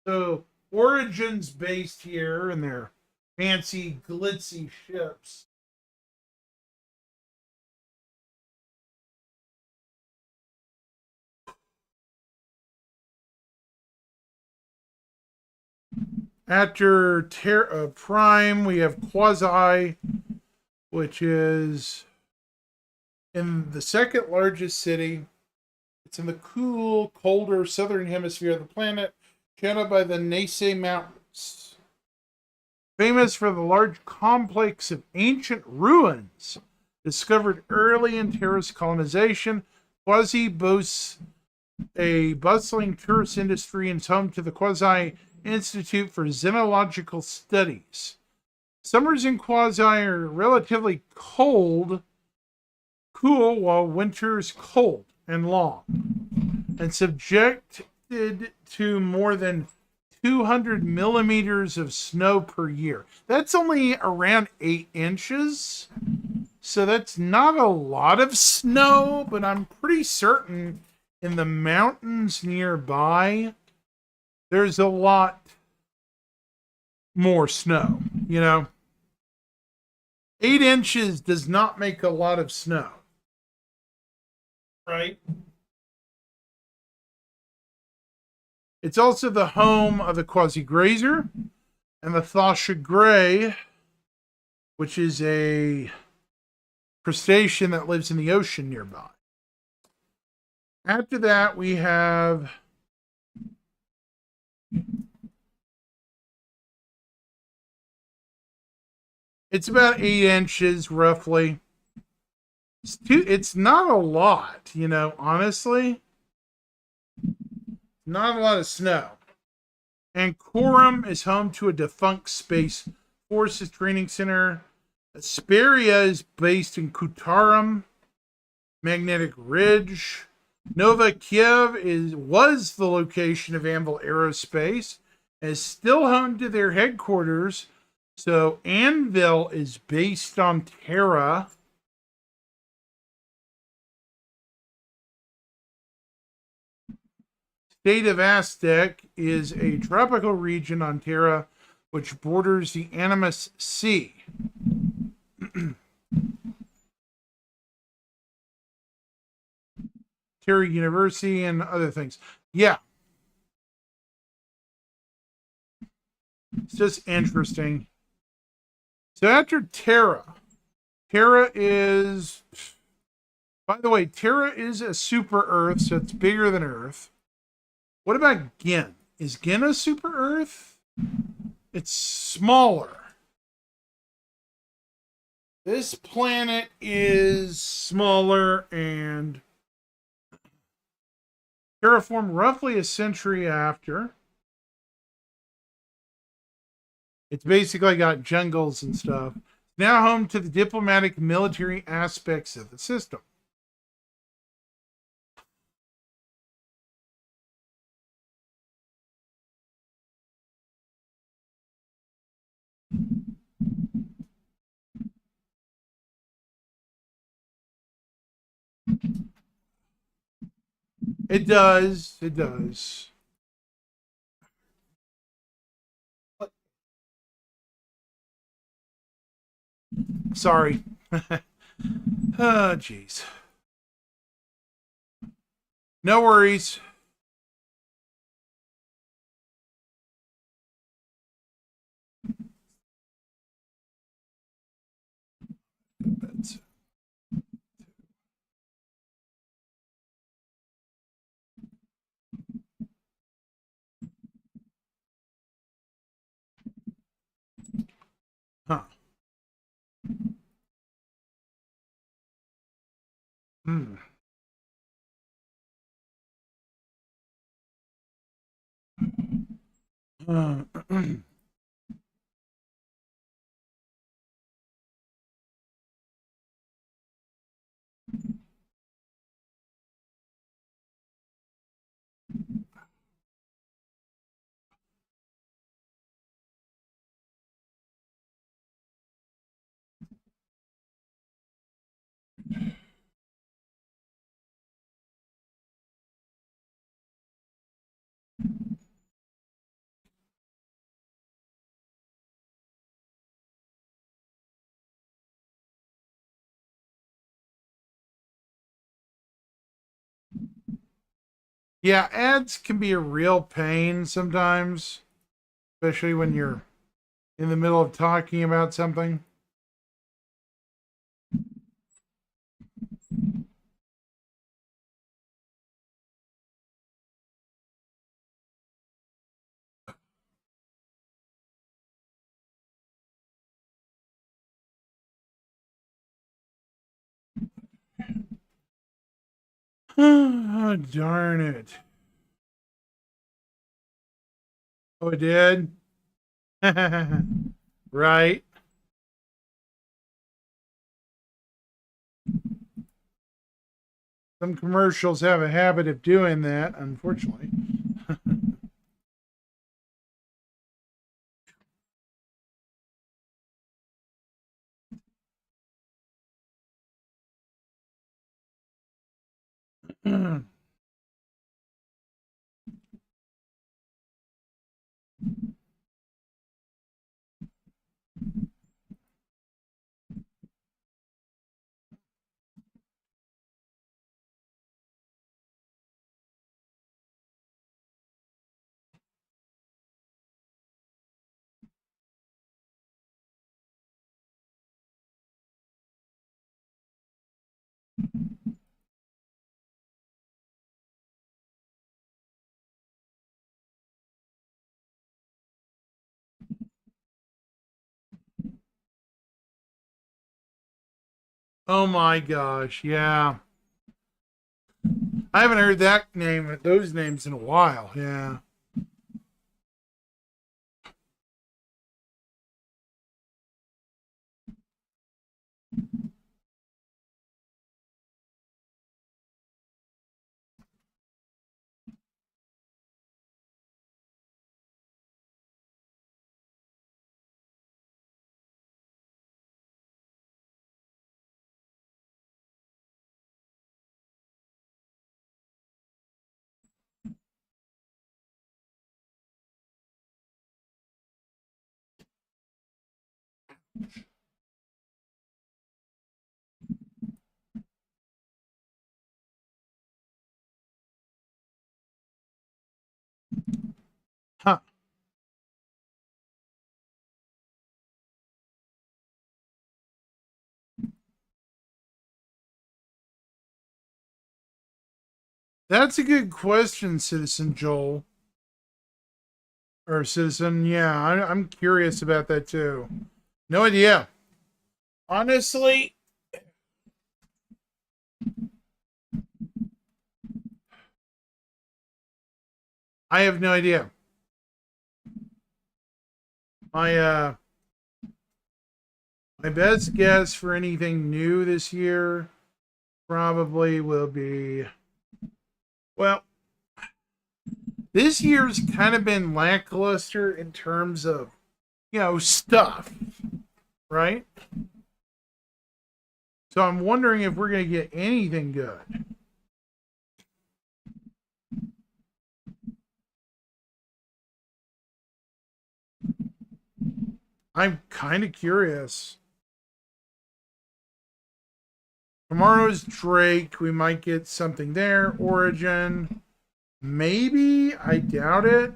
So Origin's based here in their fancy glitzy ships. After Prime, we have Quasi, which is in the second largest city. It's in the cool, colder southern hemisphere of the planet, shadowed by the Nese Mountains. Famous for the large complex of ancient ruins discovered early in Terra's colonization, Quasi boasts a bustling tourist industry and is home to the Quasi Institute for Xenological Studies. Summers in Quasi are relatively cool, while winters cold and long, and subjected to more than 200 millimeters of snow per year. That's only around 8 inches. So that's not a lot of snow, but I'm pretty certain in the mountains nearby, there's a lot more snow, 8 inches does not make a lot of snow. Right. It's also the home of the quasi-grazer and the Thasha Gray, which is a crustacean that lives in the ocean nearby. After that, we have it's about 8 inches roughly. It's not a lot, honestly. Not a lot of snow. And Coram is home to a defunct Space Forces training center. Asperia is based in Kutarum, Magnetic Ridge. Nova Kiev was the location of Anvil Aerospace and is still home to their headquarters. So Anvil is based on Terra. State of Aztec is a tropical region on Terra which borders the Animus Sea. Terra University and other things. Yeah. It's just interesting. So after Terra is, by the way, Terra is a super Earth, so it's bigger than Earth. What about Gin? Is Gin a super Earth? It's smaller. This planet is smaller and terraformed roughly a century after. It's basically got jungles and stuff. Now home to the diplomatic military aspects of the system. It does. It does. Sorry. Oh, jeez. No worries. Huh. Hmm. Uh, yeah, ads can be a real pain sometimes, especially when you're in the middle of talking about something. Oh, darn it. Oh, it did? Right. Some commercials have a habit of doing that, unfortunately. Oh my gosh, yeah. I haven't heard those names in a while. Yeah. Huh. That's a good question, Citizen Joel. Or Citizen, yeah, I'm curious about that too. No idea. Honestly, I have no idea. My my best guess for anything new this year probably will be, well, this year's kind of been lackluster in terms of, stuff, right? So I'm wondering if we're going to get anything good. I'm kind of curious. Tomorrow's Drake. We might get something there. Origin. Maybe. I doubt it.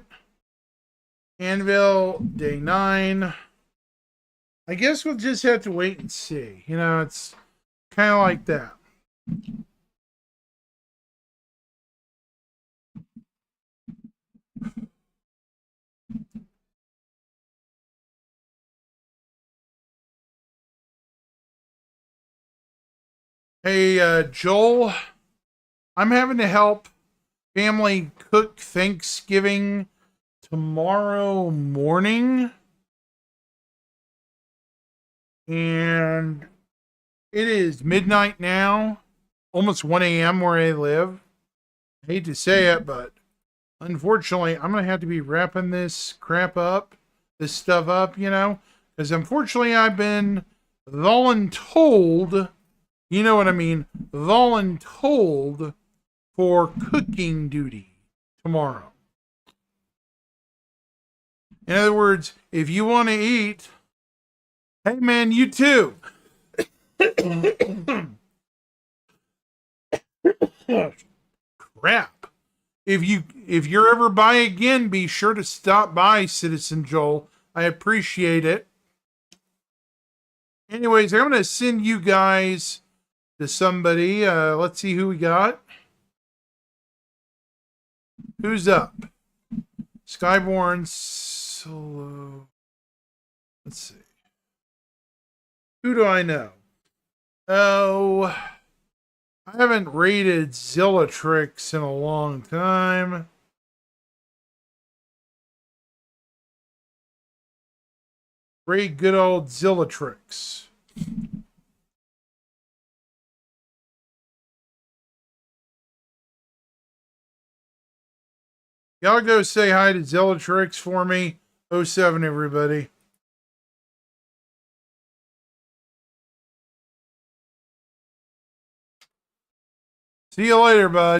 Anvil, day 9. I guess we'll just have to wait and see. It's kind of like that. Hey, Joel, I'm having to help family cook Thanksgiving tomorrow morning. And it is midnight now, almost 1 a.m. where I live. I hate to say it, but unfortunately, I'm going to have to be wrapping this stuff up, because unfortunately, I've been voluntold, you know what I mean, voluntold for cooking duty tomorrow. In other words, if you want to eat, hey man, you too. Crap. If you're ever by again, be sure to stop by, Citizen Joel. I appreciate it. Anyways, I'm gonna send you guys to somebody. Let's see who we got. Who's up? Skyborn Solo. Let's see. Who do I know? Oh, I haven't rated Zillatrix in a long time. Great good old Zillatrix. Y'all go say hi to Zillatrix for me. 07, everybody. See you later, bud.